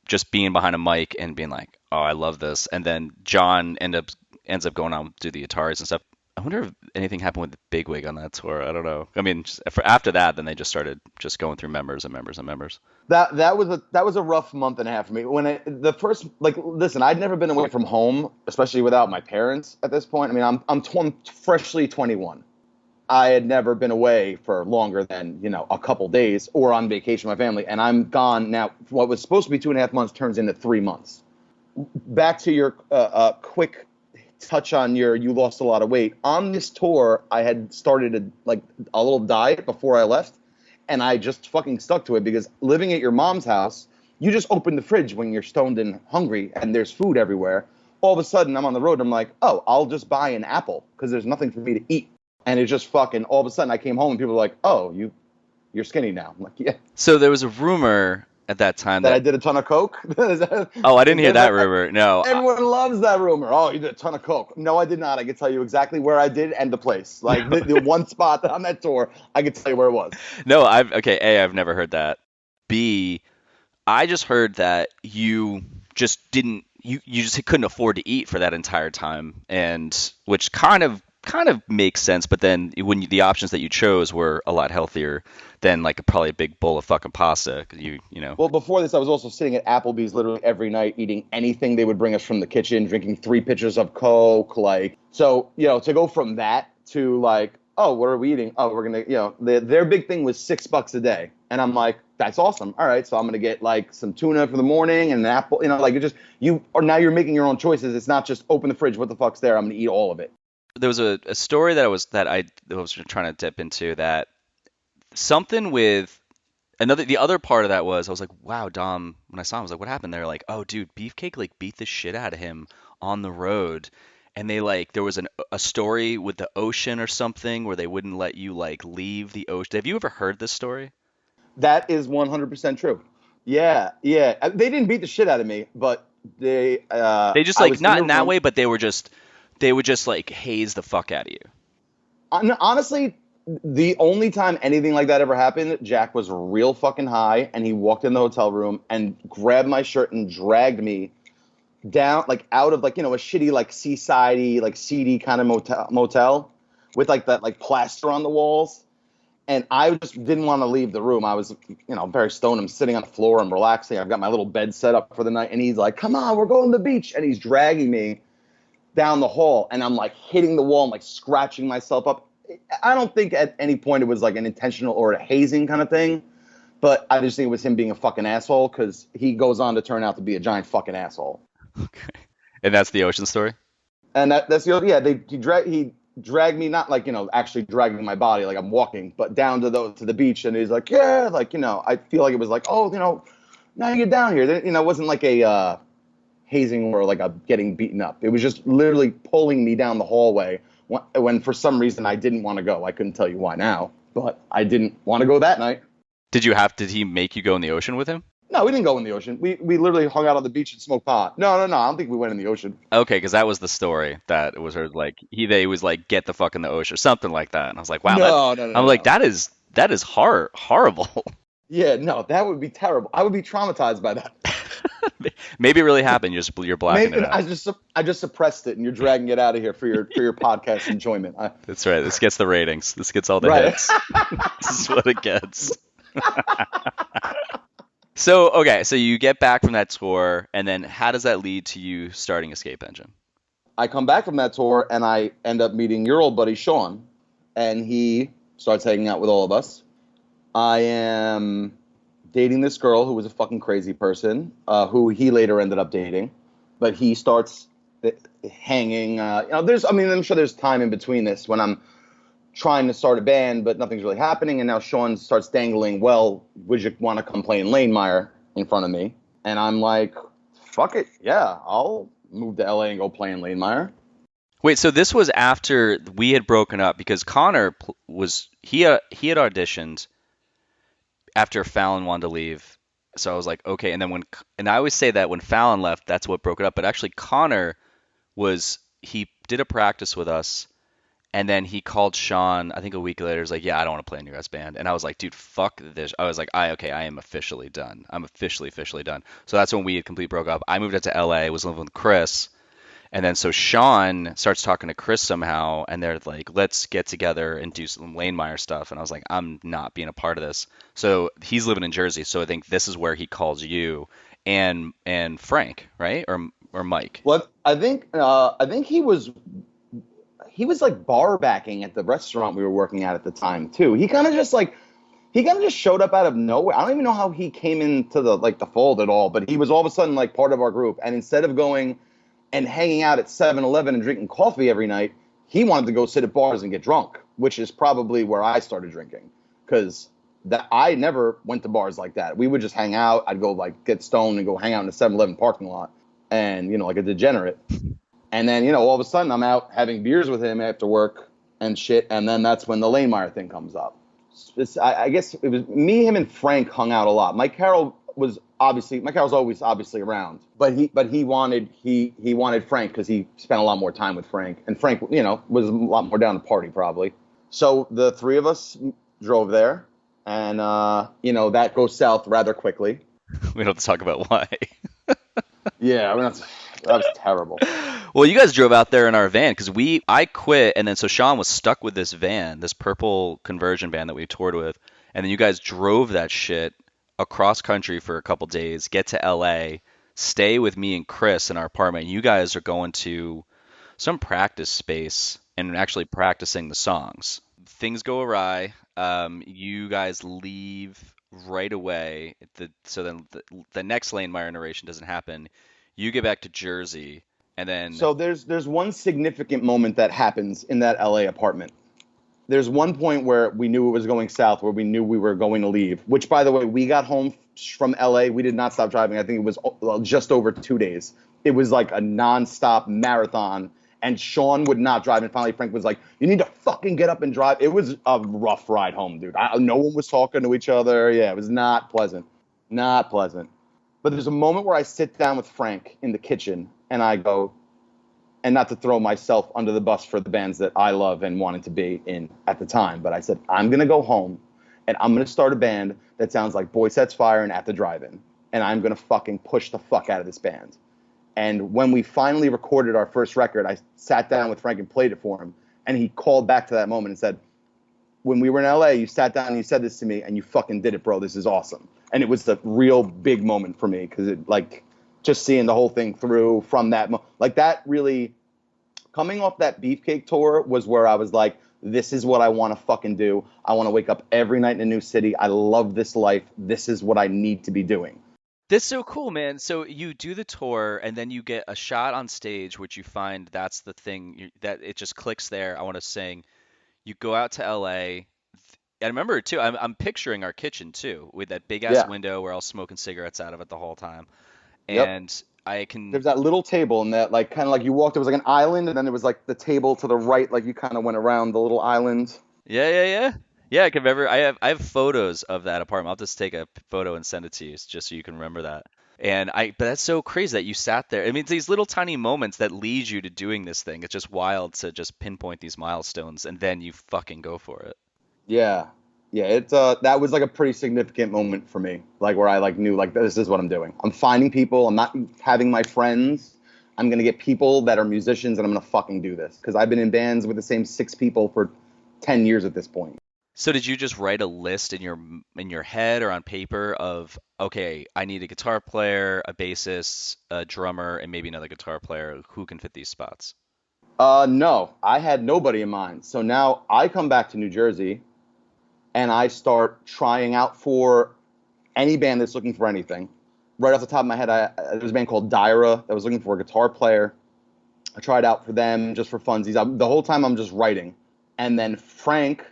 S2: just being behind a mic and being like, "Oh, I love this," and then John ends up going on to the Ataris and stuff. I wonder if anything happened with the Bigwig on that tour. I don't know. I mean, after that, then they just started just going through members and members and members.
S1: That was a rough month and a half for me. The first, like, listen, I'd never been away from home, especially without my parents at this point. I mean, I'm freshly 21. I had never been away for longer than, a couple days or on vacation with my family, and I'm gone now. What was supposed to be 2.5 months turns into 3 months. Back to your quick touch on you lost a lot of weight. On this tour, I had started a little diet before I left, and I just fucking stuck to it because living at your mom's house, you just open the fridge when you're stoned and hungry and there's food everywhere. All of a sudden, I'm on the road and I'm like, oh, I'll just buy an apple because there's nothing for me to eat. And it's just fucking, all of a sudden I came home and people were like, oh, you're skinny now. I'm like, yeah.
S2: So there was a rumor at that time
S1: that I did a ton of coke.
S2: Oh, I didn't hear that rumor. No.
S1: Everyone loves that rumor. Oh, you did a ton of coke. No, I did not. I can tell you exactly where I did and the place. Like the one spot on that tour, I can tell you where it was.
S2: No, I've never heard that. B, I just heard that you just didn't, you just couldn't afford to eat for that entire time, and which kind of makes sense. But then the options that you chose were a lot healthier than like probably a big bowl of fucking pasta. Cause you know.
S1: Well, before this, I was also sitting at Applebee's literally every night, eating anything they would bring us from the kitchen, drinking 3 pitchers of Coke. So to go from that to like, oh, what are we eating? Oh, we're gonna, their big thing was $6 a day, and I'm like, that's awesome. All right, so I'm gonna get like some tuna for the morning and an apple. Now you're making your own choices. It's not just open the fridge. What the fuck's there? I'm gonna eat all of it.
S2: There was a story that I was trying to dip into, that something with the other part of that was, I was like, wow, Dom, when I saw him, I was like, what happened there? Like, oh, dude, Beefcake like beat the shit out of him on the road. And they there was a story with the ocean or something where they wouldn't let you like leave the ocean. Have you ever heard this story?
S1: That is 100% true. Yeah. They didn't beat the shit out of me, but they
S2: just like, not in that way, but they would just like haze the fuck out of you.
S1: Honestly, the only time anything like that ever happened, Jack was real fucking high, and he walked in the hotel room and grabbed my shirt and dragged me down, like out of like, a shitty, like seaside-y, like seedy kind of motel with like that like plaster on the walls. And I just didn't want to leave the room. I was, very stoned. I'm sitting on the floor. I'm relaxing. I've got my little bed set up for the night. And he's like, come on, we're going to the beach. And he's dragging me down the hall. And I'm like hitting the wall and like scratching myself up. I don't think at any point it was like an intentional or a hazing kind of thing. But I just think it was him being a fucking asshole, because he goes on to turn out to be a giant fucking asshole.
S2: Okay. And that's the ocean story?
S1: And that's he dragged me, not like, actually dragging my body like I'm walking, but down to the beach. And he's like, yeah, like, I feel like it was like, oh, now you get down here. It wasn't like a hazing or like a getting beaten up. It was just literally pulling me down the hallway when for some reason I didn't want to go. I couldn't tell you why now, but I didn't want to go that night.
S2: Did he make you go in the ocean with him?
S1: No, we didn't go in the ocean. We literally hung out on the beach and smoked pot. No. I don't think we went in the ocean.
S2: Okay, because that was the story that it was heard, like they was like, get the fuck in the ocean or something like that. And I was like, wow. No. I'm like, that is horrible. Yeah, no, that would be terrible. I would be traumatized by that. Maybe it really happened. You're blacking it out.
S1: I just suppressed it, and you're dragging it out of here for your podcast enjoyment.
S2: That's right. This gets the ratings. This gets all the hits. This is what it gets. So you get back from that tour, and then how does that lead to you starting Escape Engine?
S1: I come back from that tour, and I end up meeting your old buddy Sean, and he starts hanging out with all of us. I am dating this girl who was a fucking crazy person, who he later ended up dating, but he starts hanging. I'm sure there's time in between this when I'm trying to start a band, but nothing's really happening. And now Sean starts dangling, well, would you want to come play in Lanemeyer in front of me? And I'm like, fuck it. Yeah, I'll move to LA and go play in Lanemeyer.
S2: Wait, so this was after we had broken up, because Connor he had auditioned after Fallon wanted to leave. So I was like, okay. And then and I always say that when Fallon left, that's what broke it up. But actually Connor he did a practice with us. And then he called Sean, I think a week later. He's like, yeah, I don't want to play in your guys' band. And I was like, dude, fuck this. I was like, I am officially done. I'm officially done. So that's when we had completely broke up. I moved out to LA, was living with Chris. And then so Sean starts talking to Chris somehow, and they're like, let's get together and do some Lanemeyer stuff. And I was like, I'm not being a part of this. So he's living in Jersey, so I think this is where he calls you and Frank, right? Or Mike.
S1: Well, I think he was like bar backing at the restaurant we were working at the time too. He kind of just showed up out of nowhere. I don't even know how he came into the fold at all, but he was all of a sudden like part of our group. And instead of going and hanging out at 7-Eleven and drinking coffee every night, he wanted to go sit at bars and get drunk, which is probably where I started drinking, because that I never went to bars like that. We would just hang out. I'd go like get stoned and go hang out in the 7-Eleven parking lot, and like a degenerate. And then all of a sudden I'm out having beers with him after work and shit, and then that's when the Lanemeyer thing comes up. I guess it was me, him, and Frank hung out a lot. Mike Carroll's always obviously around, but he wanted Frank because he spent a lot more time with Frank, and Frank was a lot more down to party probably. So the three of us drove there, and that goes south rather quickly.
S2: We don't have to talk about why.
S1: Yeah, I mean, that was terrible.
S2: Well, you guys drove out there in our van because I quit, and then so Sean was stuck with this van, this purple conversion van that we toured with, and then you guys drove that shit across country for a couple days, get to LA, stay with me and Chris in our apartment. You guys are going to some practice space and actually practicing the songs. Things go awry. You guys leave right away. So then the next Lanemeyer narration doesn't happen. You get back to Jersey. And then
S1: So there's one significant moment that happens in that LA apartment. There's one point where we knew it was going south, where we knew we were going to leave, which, by the way, we got home from LA. We did not stop driving. I think it was just over 2 days. It was like a nonstop marathon, and Sean would not drive. And finally, Frank was like, you need to fucking get up and drive. It was a rough ride home, dude. No one was talking to each other. Yeah, it was not pleasant. Not pleasant. But there's a moment where I sit down with Frank in the kitchen, and I go, and not to throw myself under the bus for the bands that I love and wanted to be in at the time, but I said, I'm going to go home and I'm going to start a band that sounds like Boy Sets Fire and At the Drive-In. And I'm going to fucking push the fuck out of this band. And when we finally recorded our first record, I sat down with Frank and played it for him. And he called back to that moment and said, when we were in LA, you sat down and you said this to me and you fucking did it, bro. This is awesome. And it was a real big moment for me, because it just seeing the whole thing through from that that really, coming off that Beefcake tour was where I was like, this is what I want to fucking do. I want to wake up every night in a new city. I love this life. This is what I need to be doing.
S2: That's so cool, man. So you do the tour, and then you get a shot on stage, which you find that's the thing that it just clicks there. I want to sing. You go out to LA. I remember too. I'm picturing our kitchen too, with that big ass window where I was smoking cigarettes out of it the whole time. And I can.
S1: There's that little table, and that kind of you walked. It was like an island, and then there was the table to the right. You kind of went around the little island.
S2: Yeah. I can remember. I have photos of that apartment. I'll just take a photo and send it to you, just so you can remember that. But that's so crazy that you sat there. I mean, it's these little tiny moments that lead you to doing this thing. It's just wild to just pinpoint these milestones, and then you fucking go for it.
S1: Yeah. It's that was a pretty significant moment for me. Where I knew this is what I'm doing. I'm finding people. I'm not having my friends. I'm gonna get people that are musicians, and I'm gonna fucking do this, because I've been in bands with the same 6 people for 10 years at this point.
S2: So did you just write a list in your head or on paper of, okay, I need a guitar player, a bassist, a drummer, and maybe another guitar player who can fit these spots?
S1: No, I had nobody in mind. So now I come back to New Jersey, and I start trying out for any band that's looking for anything. Right off the top of my head, there's a band called Lyttera that was looking for a guitar player. I tried out for them just for funsies. The whole time I'm just writing. And then Frank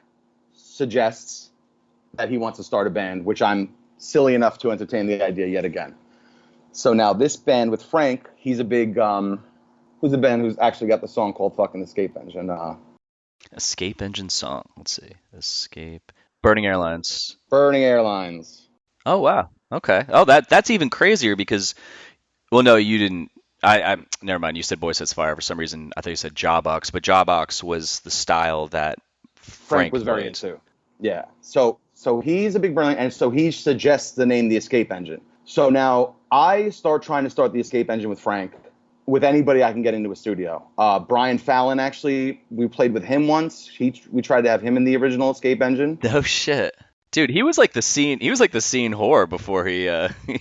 S1: suggests that he wants to start a band, which I'm silly enough to entertain the idea yet again. So now this band with Frank, he's a big, who's a band who's actually got the song called fucking Escape Engine.
S2: Escape Engine song. Let's see. Escape. Burning Airlines.
S1: Burning Airlines.
S2: Oh, wow. Okay. Oh, that's even crazier because, well, no, you didn't. I never mind. You said Boy Sets Fire for some reason. I thought you said Jawbox, but Jawbox was the style that Frank
S1: was very into. Yeah. So he's a big Burning, and so he suggests the name The Escape Engine. So now I start trying to start The Escape Engine with Frank, with anybody I can get into a studio. Brian Fallon, actually, we played with him once. We tried to have him in the original Escape Engine.
S2: No shit. Dude, he was like the scene whore before he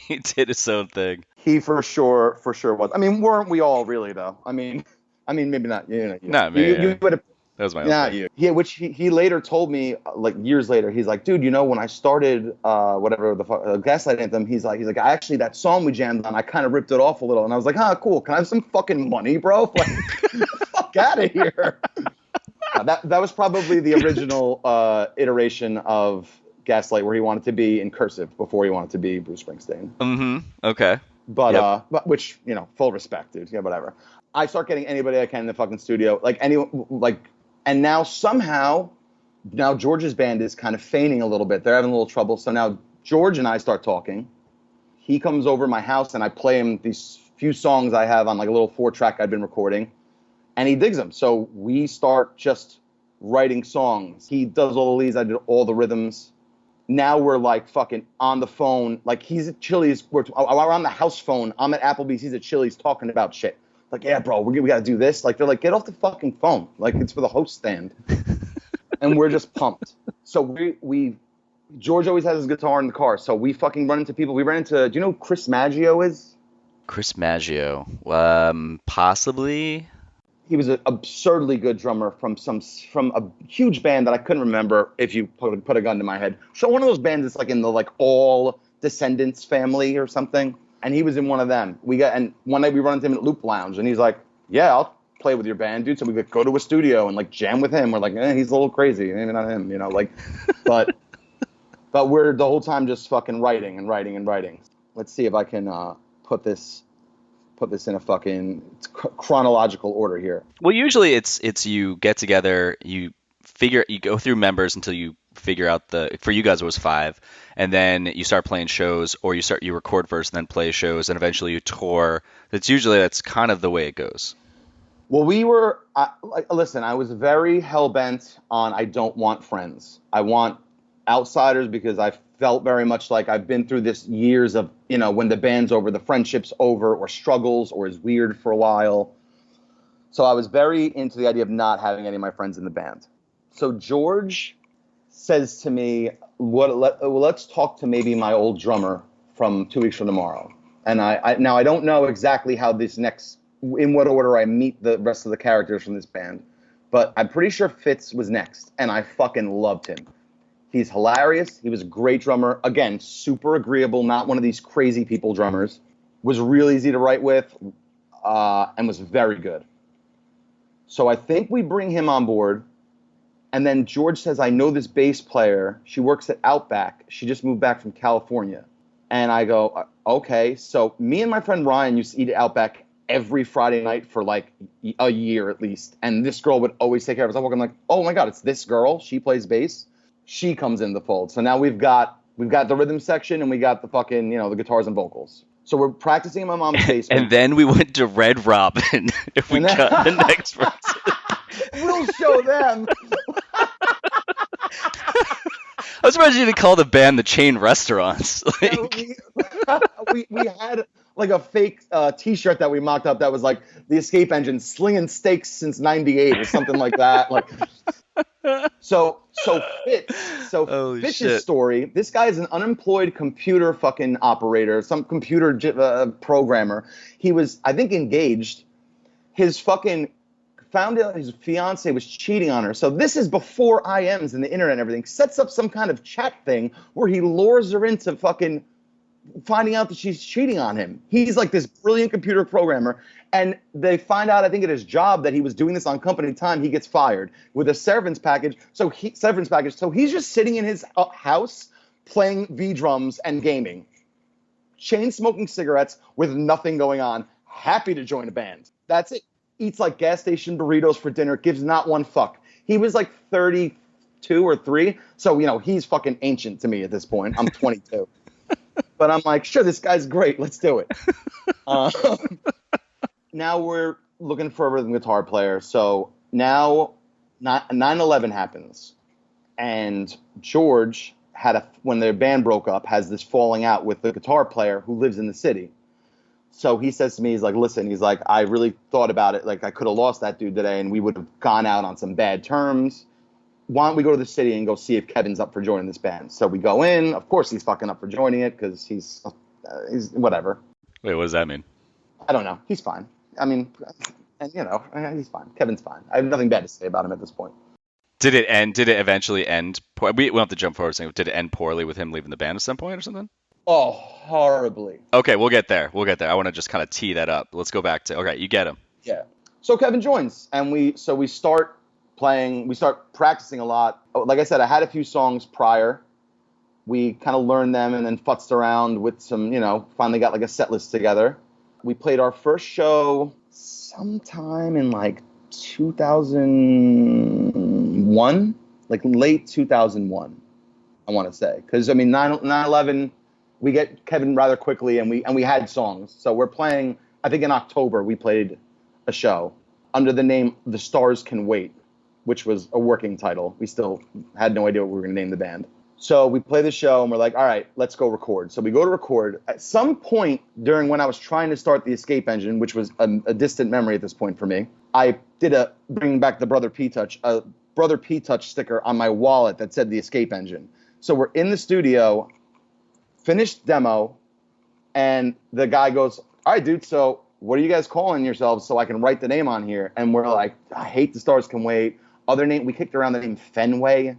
S2: he did his own thing.
S1: He for sure was. I mean, weren't we all really though? I mean, maybe not.
S2: Not me.
S1: You would have.
S2: That was my own
S1: Not
S2: thing.
S1: you. Yeah, which he later told me, like years later, he's like, dude, when I started whatever the Gaslight Anthem, he's like, actually that song we jammed on, I kind of ripped it off a little, and I was like, cool. Can I have some fucking money, bro? Like, get the fuck out of here. That was probably the original iteration of Gaslight, where he wanted to be in cursive before he wanted to be Bruce Springsteen.
S2: Mm-hmm. Okay.
S1: But which, full respect, dude. Yeah, whatever. I start getting anybody I can in the fucking studio, and now somehow, George's band is kind of feigning a little bit. They're having a little trouble. So now George and I start talking. He comes over to my house and I play him these few songs I have on like a little 4-track I've been recording, and he digs them. So we start just writing songs. He does all the leads. I did all the rhythms. Now we're like fucking on the phone. Like he's at Chili's. We're on the house phone. I'm at Applebee's. He's at Chili's talking about shit. Like, yeah, bro, we got to do this. Like, they're like, get off the fucking phone. Like, it's for the host stand. And we're just pumped. So George always has his guitar in the car. So we fucking run into people. We ran into, do you know who Chris Maggio is?
S2: Chris Maggio. Possibly.
S1: He was an absurdly good drummer from a huge band that I couldn't remember if you put a gun to my head. So one of those bands that's like in the like All Descendants family or something. And he was in one of them. And one night we run into him at Loop Lounge, and he's like, "Yeah, I'll play with your band, dude." So we could go to a studio and like jam with him. We're like, he's a little crazy, maybe not him, but we're the whole time just fucking writing and writing and writing. Let's see if I can put this in a fucking chronological order here.
S2: Well, usually it's you get together, you go through members until you figure out for you guys it was 5, and then you start playing shows, or you record first and then play shows, and eventually you tour. That's kind of the way it goes.
S1: Well, listen, I was very hell-bent on I don't want friends. I want outsiders, because I felt very much like I've been through this years of, when the band's over, the friendship's over, or struggles, or is weird for a while. So I was very into the idea of not having any of my friends in the band. So George says to me, let's talk to maybe my old drummer from 2 weeks from tomorrow. And I don't know exactly how in what order I meet the rest of the characters from this band, but I'm pretty sure Fitz was next, and I fucking loved him. He's hilarious. He was a great drummer. Again, super agreeable, not one of these crazy people drummers. Was real easy to write with, and was very good. So I think we bring him on board. And then George says, I know this bass player. She works at Outback. She just moved back from California. And I go, okay. So me and my friend Ryan used to eat at Outback every Friday night for like a year at least. And this girl would always take care of us. I'm like, oh my God, it's this girl. She plays bass. She comes in the fold. So now we've got the rhythm section, and we got the fucking, the guitars and vocals. So we're practicing in my mom's basement.
S2: And then we went to Red Robin if we got the next person.
S1: We'll show them.
S2: I was surprised you didn't call the band the Chain Restaurants.
S1: We had like a fake T-shirt that we mocked up that was like the Escape Engine slinging steaks since '98 or something like that. Like, so Fitz's story. This guy is an unemployed computer fucking operator, some computer programmer. He was, I think, engaged. His fucking found out his fiance was cheating on her. So this is before IMs and the internet and everything. Sets up some kind of chat thing where he lures her into fucking finding out that she's cheating on him. He's like this brilliant computer programmer, and they find out, I think, at his job that he was doing this on company time. He gets fired with a severance package. So he's just sitting in his house playing V drums and gaming, chain smoking cigarettes with nothing going on. Happy to join a band. That's it. Eats like gas station burritos for dinner. Gives not one fuck. He was like 32 or 3. So, he's fucking ancient to me at this point. I'm 22. But I'm like, sure, this guy's great. Let's do it. Now we're looking for a rhythm guitar player. So now 9/11 happens. And George when their band broke up, has this falling out with the guitar player who lives in the city. So he says to me, he's like, listen, he's like, I really thought about it. Like, I could have lost that dude today and we would have gone out on some bad terms. Why don't we go to the city and go see if Kevin's up for joining this band? So we go in. Of course, he's fucking up for joining it because he's whatever.
S2: Wait, what does that mean?
S1: I don't know. He's fine. I mean, and he's fine. Kevin's fine. I have nothing bad to say about him at this point.
S2: Did it eventually end? We won't have to jump forward. Did it end poorly with him leaving the band at some point or something?
S1: Oh, horribly.
S2: Okay, we'll get there. I want to just kind of tee that up. Let's go back to, okay, you get him.
S1: Yeah. So Kevin joins, and we start playing, we start practicing a lot. Like I said, I had a few songs prior. We kind of learned them and then futzed around with some, finally got like a set list together. We played our first show sometime in like 2001, like late 2001, I want to say. Because, 9/11, we get Kevin rather quickly, and we had songs. So we're playing, I think in October, we played a show under the name The Stars Can Wait, which was a working title. We still had no idea what we were going to name the band. So we play the show, and we're like, all right, let's go record. So we go to record. At some point during when I was trying to start the Escape Engine, which was a distant memory at this point for me, I did bringing back the Brother P Touch sticker on my wallet that said the Escape Engine. So we're in the studio, finished demo, and the guy goes, all right, dude, so what are you guys calling yourselves so I can write the name on here? And we're like, I hate The Stars Can Wait. Other name, we kicked around the name Fenway,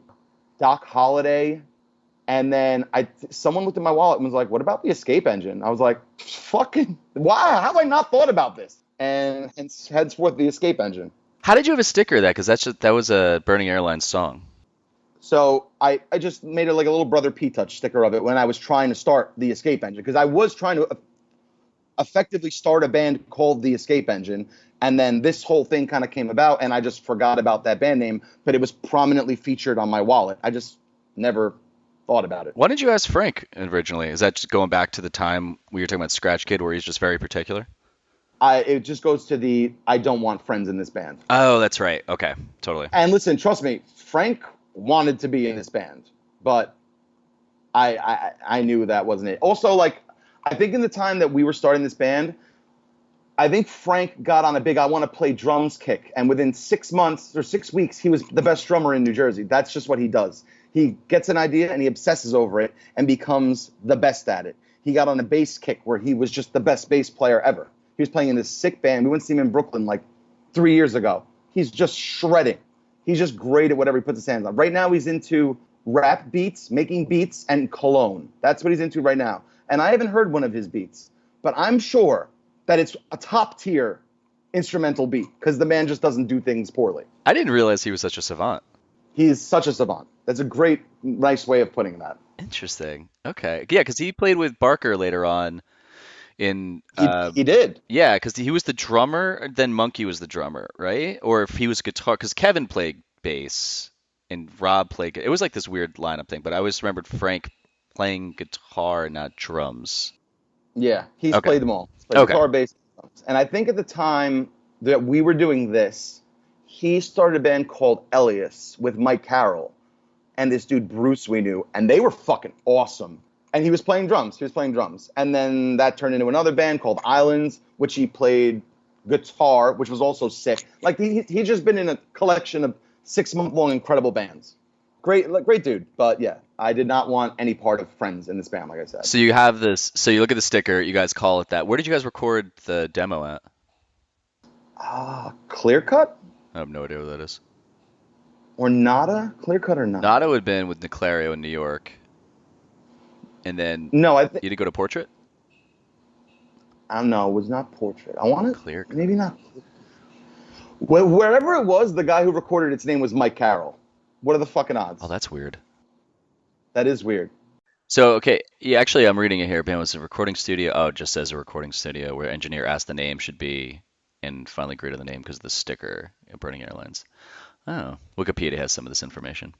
S1: Doc Holliday. And then someone looked at my wallet and was like, what about the Escape Engine? I was like, fucking, why? How have I not thought about this? And henceforth, the Escape Engine.
S2: How did you have a sticker of that? Because that was a Burning Airlines song.
S1: So I just made it like a little Brother P Touch sticker of it when I was trying to start the Escape Engine. Because I was trying to effectively start a band called the Escape Engine. And then this whole thing kind of came about, and I just forgot about that band name. But it was prominently featured on my wallet. I just never thought about it.
S2: Why did you ask Frank originally? Is that just going back to the time we were talking about Scratch Kid where he's just very particular?
S1: It just goes to I don't want friends in this band.
S2: Oh, that's right. Okay, totally.
S1: And listen, trust me, Frank wanted to be in this band, but I knew that wasn't it. Also, like, I think in the time that we were starting this band, I think Frank got on a big I want to play drums kick, and within 6 months or 6 weeks, he was the best drummer in New Jersey. That's just what he does. He gets an idea and he obsesses over it and becomes the best at it. He got on a bass kick where he was just the best bass player ever. He was playing in this sick band. We went to see him in Brooklyn like 3 years ago. He's just shredding. He's just great at whatever he puts his hands on. Right now he's into rap beats, making beats, and cologne. That's what he's into right now. And I haven't heard one of his beats, but I'm sure that it's a top tier instrumental beat because the man just doesn't do things poorly.
S2: I didn't realize he was such a savant.
S1: He's such a savant. That's a great, nice way of putting that.
S2: Interesting. Okay. Yeah, because he played with Barker later on. He
S1: did.
S2: Yeah, because he was the drummer, then Monkey was the drummer, right? Or if he was guitar, because Kevin played bass and Rob played. It was like this weird lineup thing, but I always remembered Frank playing guitar, not drums.
S1: Yeah, he's played them all. He's played guitar, bass, and drums. And I think at the time that we were doing this, he started a band called Elias with Mike Carroll and this dude Bruce we knew, and they were fucking awesome. And he was playing drums. And then that turned into another band called Islands, which he played guitar, which was also sick. Like, he's just been in a collection of 6-month-long incredible bands. Great dude. But, yeah, I did not want any part of friends in this band, like I said.
S2: So you have this. So you look at the sticker. You guys call it that. Where did you guys record the demo at?
S1: Clear Cut?
S2: I have no idea what that is.
S1: Or Nada? Clear Cut or Nada?
S2: Nada would have been with Niclario in New York. And then
S1: you
S2: did go to Portrait?
S1: I don't know. It was not Portrait. I want to
S2: Clear.
S1: Maybe not. Wherever it was, the guy who recorded its name was Mike Carroll. What are the fucking odds?
S2: Oh, that's weird.
S1: That is weird.
S2: So, okay. Yeah, actually, I'm reading it here. Ben was a recording studio. Oh, it just says a recording studio where engineer asked the name should be and finally agreed on the name because of the sticker at Burning Airlines. Oh, Wikipedia has some of this information.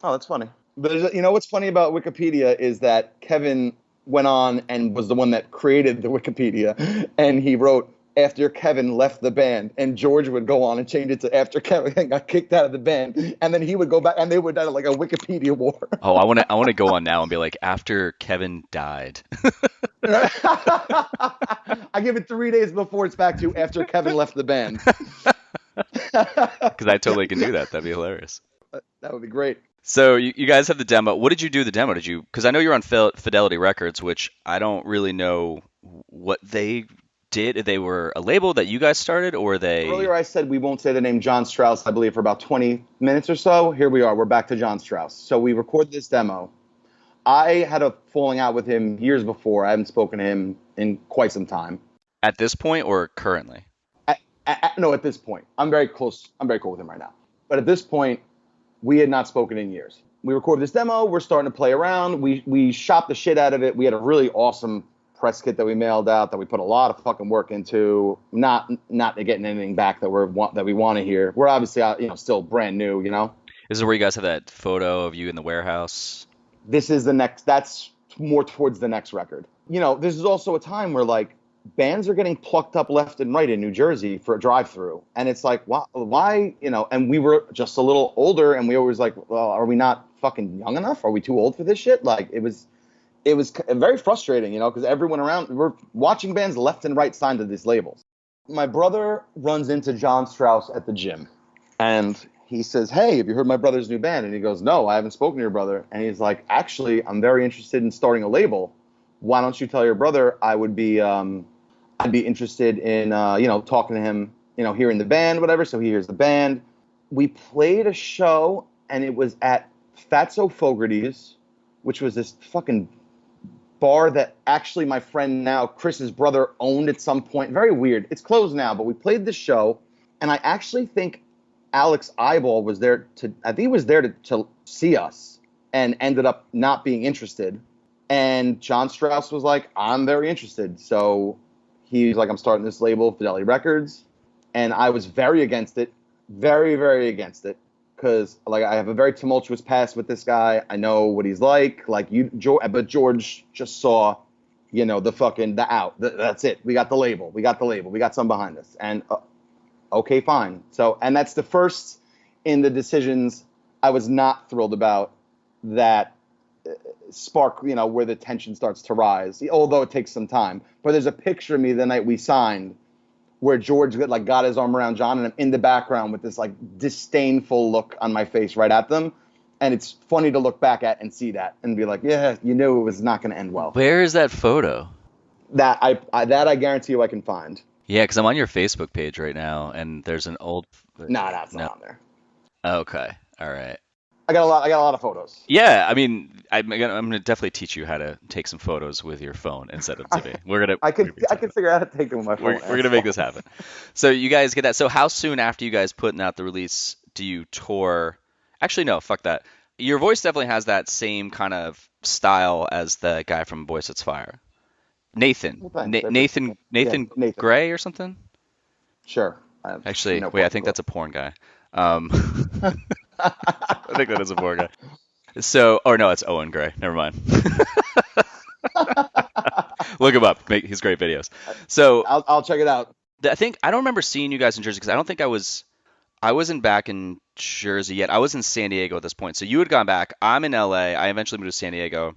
S1: Oh, that's funny. But what's funny about Wikipedia is that Kevin went on and was the one that created the Wikipedia, and he wrote, after Kevin left the band, and George would go on and change it to after Kevin got kicked out of the band, and then he would go back, and they would have like a Wikipedia war.
S2: Oh, I want to go on now and be like, after Kevin died.
S1: I give it 3 days before it's back to after Kevin left the band.
S2: Because I totally can do that. That'd be hilarious.
S1: That would be great.
S2: So you guys have the demo. What did you do the demo? Because I know you're on Fidelity Records, which I don't really know what they did. They were a label that you guys started, or they...
S1: Earlier I said we won't say the name Jon Strauss, I believe, for about 20 minutes or so. Here we are. We're back to Jon Strauss. So we recorded this demo. I had a falling out with him years before. I haven't spoken to him in quite some time.
S2: At this point or currently?
S1: No, at this point. I'm very close. I'm very cool with him right now. But at this point, we had not spoken in years. We recorded this demo. We're starting to play around. We shopped the shit out of it. We had a really awesome press kit that we mailed out that we put a lot of fucking work into. Not getting anything back that we want to hear. We're obviously still brand new.
S2: This is where you guys have that photo of you in the warehouse.
S1: This is the next. That's more towards the next record. This is also a time where like bands are getting plucked up left and right in New Jersey for a drive-through, and it's like, why? And we were just a little older, and we always like, well, are we not fucking young enough? Are we too old for this shit? Like it was very frustrating, because everyone around, we're watching bands left and right signed to these labels. My brother runs into Jon Strauss at the gym, and he says, "Hey, have you heard my brother's new band?" And he goes, "No, I haven't spoken to your brother." And he's like, "Actually, I'm very interested in starting a label. Why don't you tell your brother I'd be interested in, talking to him, hearing the band, whatever." So he hears the band. We played a show, and it was at Fatso Fogarty's, which was this fucking bar that actually my friend now, Chris's brother, owned at some point. Very weird. It's closed now, but we played the show, and I actually think Alex Eyeball was there to see us, and ended up not being interested. And Jon Strauss was like, "I'm very interested." So he was like, "I'm starting this label, Fidelity Records." And I was very against it. Very, very against it. Because like I have a very tumultuous past with this guy. I know what he's like. But George just saw, the out. That's it. We got the label. We got something behind us. And okay, fine. So, and that's the first in the decisions I was not thrilled about that spark, where the tension starts to rise, although it takes some time. But there's a picture of me the night we signed where George got his arm around John, and I'm in the background with this like disdainful look on my face right at them. And it's funny to look back at and see that and be like, yeah, you knew it was not going to end well.
S2: Where is that photo?
S1: That I guarantee you I can find.
S2: Yeah, because I'm on your Facebook page right now, and there's an old...
S1: No, it's not on there.
S2: Okay, all right.
S1: I got a lot of photos.
S2: Yeah, I mean, I'm gonna definitely teach you how to take some photos with your phone instead of TV.
S1: I can figure out how to take them with my phone.
S2: We're gonna make this happen. So you guys get that. So how soon after you guys putting out the release do you tour? Actually, no, fuck that. Your voice definitely has that same kind of style as the guy from Boy Sets Fire, Nathan.
S1: Well,
S2: Nathan Gray or something.
S1: Sure.
S2: Actually, wait, I think that's a porn guy. I think that is a porn guy. So, or no, it's Owen Gray. Never mind. Look him up. He's great videos. So
S1: I'll check it out.
S2: I don't remember seeing you guys in Jersey because I don't think I wasn't back in Jersey yet. I was in San Diego at this point. So you had gone back. I'm in LA. I eventually moved to San Diego,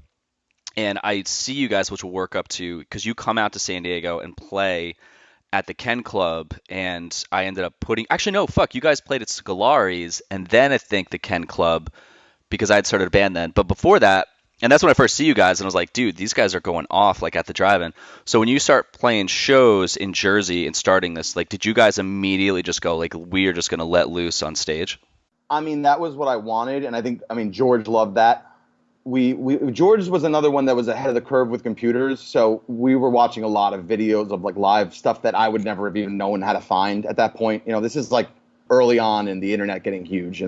S2: and I see you guys, which will work up to because you come out to San Diego and play at the Ken Club, and I ended up you guys played at Scolari's, and then I think the Ken Club, because I had started a band then. But before that, and that's when I first see you guys, and I was like, dude, these guys are going off, like, at the drive-in. So when you start playing shows in Jersey and starting this, like, did you guys immediately just go, like, we are just going to let loose on stage?
S1: I mean, that was what I wanted, and I think, George loved that. George was another one that was ahead of the curve with computers, so we were watching a lot of videos of like live stuff that I would never have even known how to find at that point. This is like early on in the internet getting huge.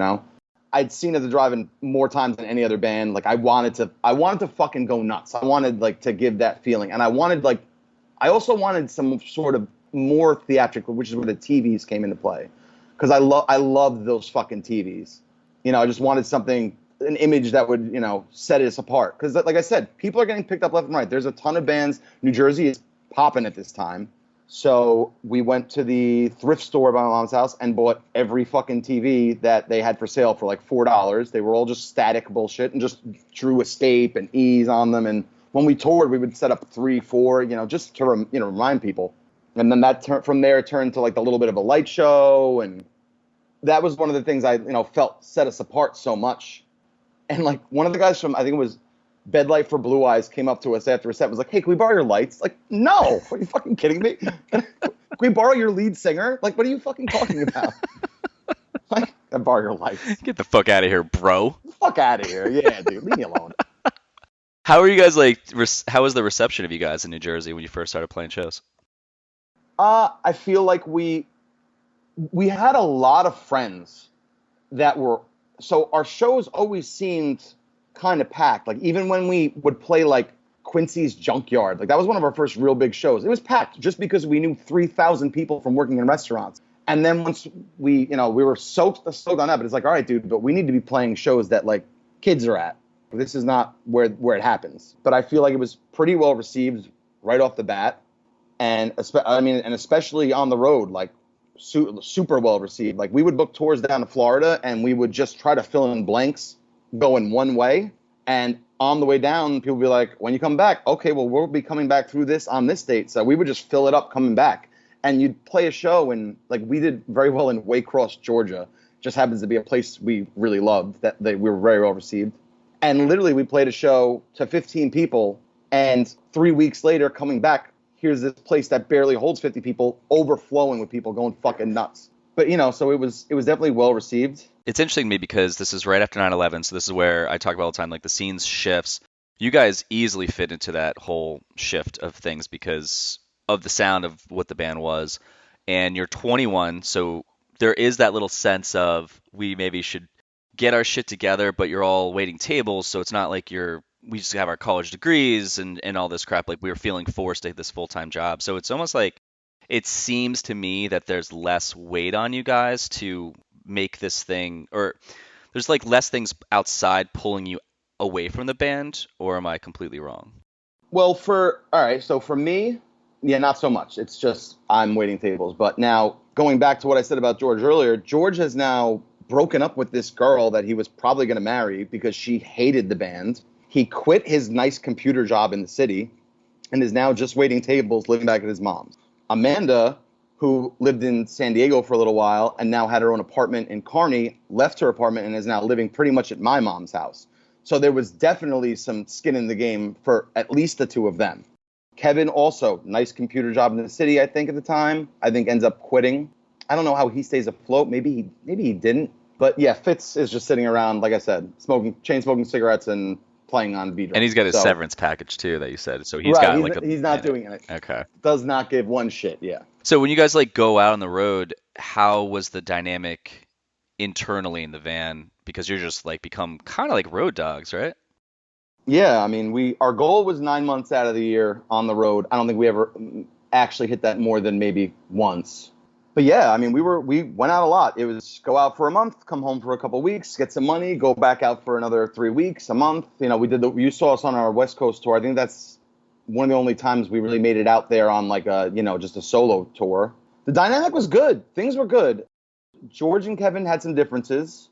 S1: I'd seen at the drive-in more times than any other band. Like I wanted to fucking go nuts. I wanted like to give that feeling, and I also wanted some sort of more theatrical, which is where the TVs came into play, because I loved those fucking TVs. I just wanted something. An image that would, set us apart. Because, like I said, people are getting picked up left and right. There's a ton of bands. New Jersey is popping at this time. So we went to the thrift store by my mom's house and bought every fucking TV that they had for sale for like $4. They were all just static bullshit and just drew Escape and Ease on them. And when we toured, we would set up 3, 4, just to remind people. And then from there turned to like a little bit of a light show, and that was one of the things I felt set us apart so much. And like one of the guys from, I think it was Bed Light for Blue Eyes, came up to us after a set, was like, "Hey, can we borrow your lights?" Like, no, are you fucking kidding me? Can we borrow your lead singer? Like, what are you fucking talking about? Like, I borrow your lights.
S2: Get the fuck out of here, bro.
S1: Fuck out of here. Yeah, dude, leave me alone.
S2: How are you guys like? How was the reception of you guys in New Jersey when you first started playing shows?
S1: I feel like we had a lot of friends that were, so our shows always seemed kind of packed. Like even when we would play like Quincy's Junkyard, like that was one of our first real big shows. It was packed just because we knew 3,000 people from working in restaurants. And then once we were stoked on that, but it's like, all right, dude, but we need to be playing shows that like kids are at. This is not where it happens. But I feel like it was pretty well received right off the bat. And especially on the road, like super well received. Like we would book tours down to Florida and we would just try to fill in blanks going one way. And on the way down, people would be like, when you come back, okay, well, we'll be coming back through this on this date. So we would just fill it up coming back. And you'd play a show, and like we did very well in Waycross, Georgia. Just happens to be a place we really loved, that we were very well received. And literally we played a show to 15 people, and 3 weeks later coming back, here's this place that barely holds 50 people overflowing with people going fucking nuts. But, so it was definitely well received.
S2: It's interesting to me because this is right after 9/11, so this is where I talk about all the time, like the scenes shifts. You guys easily fit into that whole shift of things because of the sound of what the band was. And you're 21, so there is that little sense of we maybe should get our shit together, but you're all waiting tables, so it's not like we just have our college degrees and all this crap. Like we were feeling forced to take this full-time job. So it's almost like it seems to me that there's less weight on you guys to make this thing, or there's like less things outside pulling you away from the band, or am I completely wrong?
S1: Well, so for me, yeah, not so much. It's just I'm waiting tables. But now going back to what I said about George earlier, George has now broken up with this girl that he was probably going to marry because she hated the band. He quit his nice computer job in the city and is now just waiting tables, living back at his mom's. Amanda, who lived in San Diego for a little while and now had her own apartment in Kearney, left her apartment and is now living pretty much at my mom's house. So there was definitely some skin in the game for at least the two of them. Kevin also, nice computer job in the city, I think, at the time. I think ends up quitting. I don't know how he stays afloat. Maybe he didn't. But yeah, Fitz is just sitting around, like I said, chain smoking cigarettes and playing on B-Drum.
S2: And he's got his severance package too that you said. So he's got
S1: he's not doing it.
S2: Okay.
S1: Does not give one shit, yeah.
S2: So when you guys like go out on the road, how was the dynamic internally in the van? Because you're just like become kind of like road dogs, right?
S1: Yeah, I mean, our goal was 9 months out of the year on the road. I don't think we ever actually hit that more than maybe once. But yeah, I mean, we went out a lot. It was go out for a month, come home for a couple of weeks, get some money, go back out for another 3 weeks, a month. You saw us on our West Coast tour. I think that's one of the only times we really made it out there on like just a solo tour. The dynamic was good. Things were good. George and Kevin had some differences.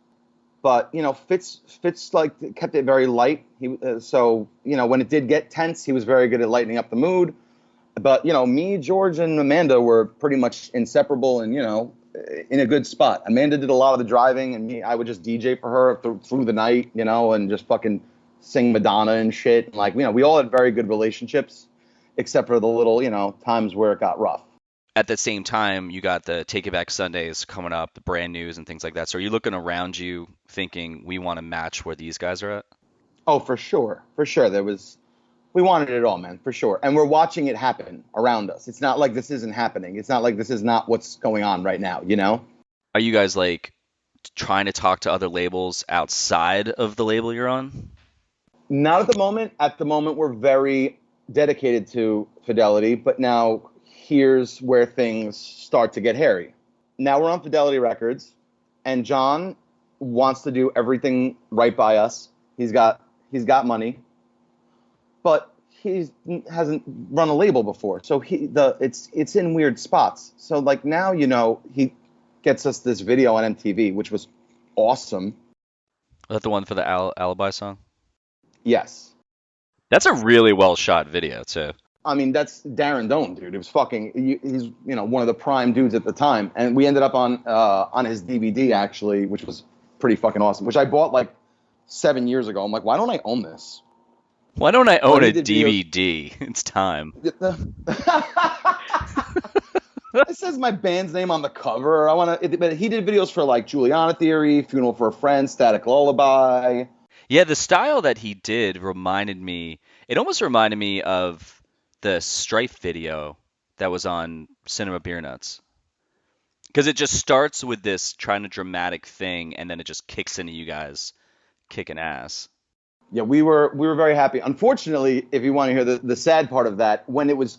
S1: But, Fitz like kept it very light. So when it did get tense, he was very good at lightening up the mood. But, me, George, and Amanda were pretty much inseparable and, in a good spot. Amanda did a lot of the driving, and I would just DJ for her through the night, and just fucking sing Madonna and shit. And, like, we all had very good relationships, except for the little, times where it got rough.
S2: At the same time, you got the Take It Back Sundays coming up, the brand news and things like that. So are you looking around you thinking we want to match where these guys are at?
S1: Oh, for sure. For sure. We wanted it all, man, for sure. And we're watching it happen around us. It's not like this isn't happening. It's not like this is not what's going on right now, Are
S2: you guys like trying to talk to other labels outside of the label you're on?
S1: Not at the moment. At the moment, we're very dedicated to Fidelity, but now here's where things start to get hairy. Now we're on Fidelity Records, and Jon wants to do everything right by us. He's got money, but he hasn't run a label before, so it's in weird spots. So like now, he gets us this video on MTV, which was awesome.
S2: Was that the one for the Alibi song?
S1: Yes.
S2: That's a really well shot video too.
S1: I mean, that's Darren Doan, dude. It was fucking. He's one of the prime dudes at the time, and we ended up on his DVD actually, which was pretty fucking awesome. Which I bought like 7 years ago. I'm like, why don't I own this?
S2: Why don't I own a DVD? It's time.
S1: It says my band's name on the cover. But he did videos for like Juliana Theory, Funeral for a Friend, Static Lullaby.
S2: Yeah, the style that he did reminded me. It almost reminded me of the Strife video that was on Cinema Beer Nuts. Because it just starts with this trying to dramatic thing, and then it just kicks into you guys kicking ass.
S1: Yeah, we were very happy. Unfortunately, if you want to hear the sad part of that, when it was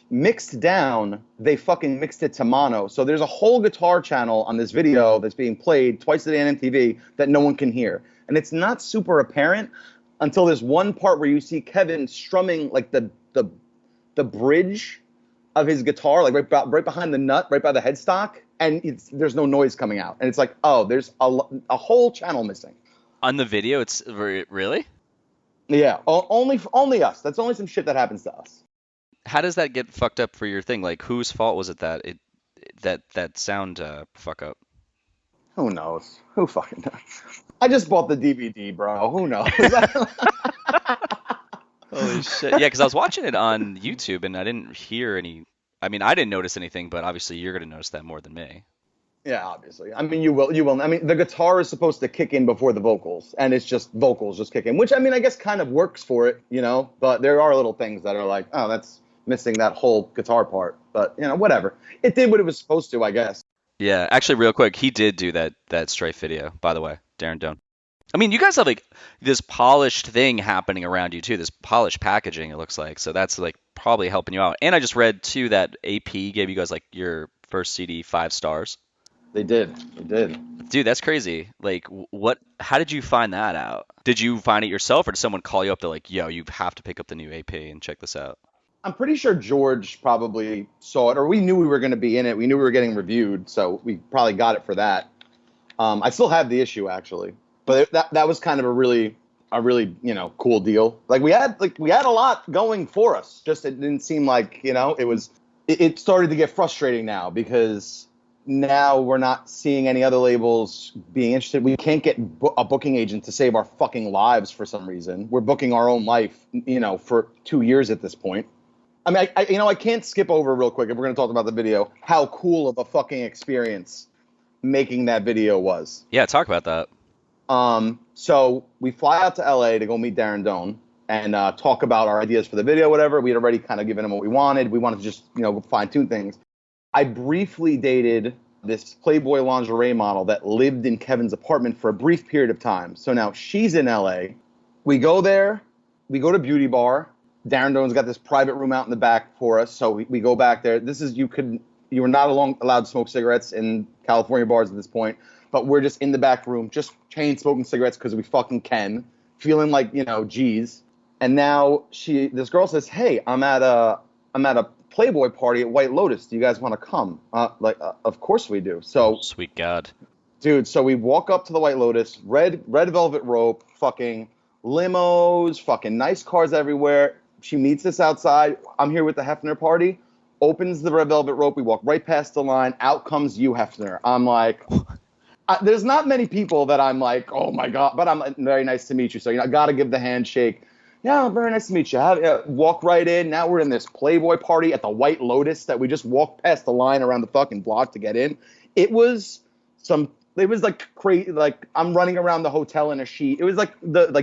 S1: mixed down, they fucking mixed it to mono. So there's a whole guitar channel on this video that's being played twice a day on MTV that no one can hear. And it's not super apparent until there's one part where you see Kevin strumming like the bridge of his guitar, like right behind the nut, right by the headstock, and there's no noise coming out. And it's like, oh, there's a whole channel missing.
S2: On the video, it's really? Yeah,
S1: only us. That's only some shit that happens to us.
S2: How does that get fucked up for your thing? Like, whose fault was it that sound fuck up?
S1: Who knows? Who fucking knows? I just bought the DVD, bro. Who knows?
S2: Holy shit! Yeah, because I was watching it on YouTube and I didn't hear any. I mean, I didn't notice anything, but obviously you're gonna notice that more than me.
S1: Yeah, obviously. I mean, you will. I mean, the guitar is supposed to kick in before the vocals, and it's just vocals just kick in, which I mean, I guess kind of works for it, But there are little things that are like, oh, that's missing that whole guitar part. But whatever. It did what it was supposed to, I guess.
S2: Yeah, actually, real quick, he did do that Strife video, by the way, Darren Doan. I mean, you guys have like this polished thing happening around you too, this polished packaging, it looks like. So that's like probably helping you out. And I just read too that AP gave you guys like your first CD 5 stars.
S1: They did.
S2: Dude, that's crazy. Like, how did you find that out? Did you find it yourself, or did someone call you up to like, yo, you have to pick up the new AP and check this out?
S1: I'm pretty sure George probably saw it, or we knew we were going to be in it. We knew we were getting reviewed, so we probably got it for that. I still have the issue actually, but that was kind of a really cool deal. Like we had a lot going for us. Just it didn't seem like it started to get frustrating now because now we're not seeing any other labels being interested. We can't get a booking agent to save our fucking lives for some reason. We're booking our own life, for 2 years at this point. I mean, I can't skip over real quick if we're going to talk about the video, how cool of a fucking experience making that video was.
S2: Yeah, talk about that.
S1: So we fly out to LA to go meet Darren Doan and talk about our ideas for the video, whatever. We had already kind of given him what we wanted. We wanted to just, fine tune things. I briefly dated this Playboy lingerie model that lived in Kevin's apartment for a brief period of time. So now she's in LA. We go there. We go to Beauty Bar. Darren Doan's got this private room out in the back for us. So we go back there. You were not allowed to smoke cigarettes in California bars at this point. But we're just in the back room, just chain smoking cigarettes because we fucking can. Feeling like, geez. And now this girl says, hey, I'm at a Playboy party at White Lotus. Do you guys want to come? Of course we do. So
S2: sweet God,
S1: dude. So we walk up to the White Lotus, red velvet rope, fucking limos, fucking nice cars everywhere. She meets us outside. I'm here with the Hefner party. Opens the red velvet rope. We walk right past the line. Out comes you, Hefner. I'm like, there's not many people that I'm like, oh my God. But I'm very nice to meet you. So I got to give the handshake. Yeah, very nice to meet you. Walk right in. Now we're in this Playboy party at the White Lotus that we just walked past the line around the fucking block to get in. It was like crazy. Like I'm running around the hotel in a sheet. It was like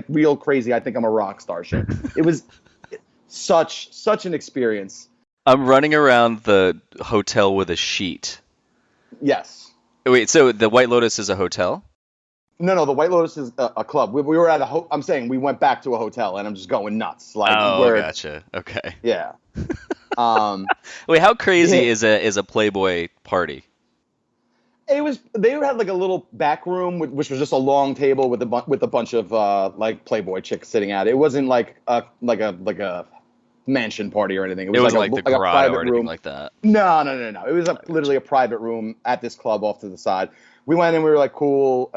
S1: real crazy. I think I'm a rock star shit. It was such an experience.
S2: I'm running around the hotel with a sheet.
S1: Yes.
S2: Wait, so the White Lotus is a hotel?
S1: No, the White Lotus is a club. We were at I'm saying we went back to a hotel, and I'm just going nuts. Like,
S2: gotcha. Okay.
S1: Yeah.
S2: Wait, how crazy is a Playboy party?
S1: They had like a little back room, which was just a long table with a bunch of like Playboy chicks sitting at it. It wasn't like a mansion party or anything. It was
S2: wasn't
S1: like
S2: like the
S1: a
S2: grotto
S1: private
S2: or anything
S1: room.
S2: like that.
S1: No. It was literally a private room at this club off to the side. We went in, we were like, cool,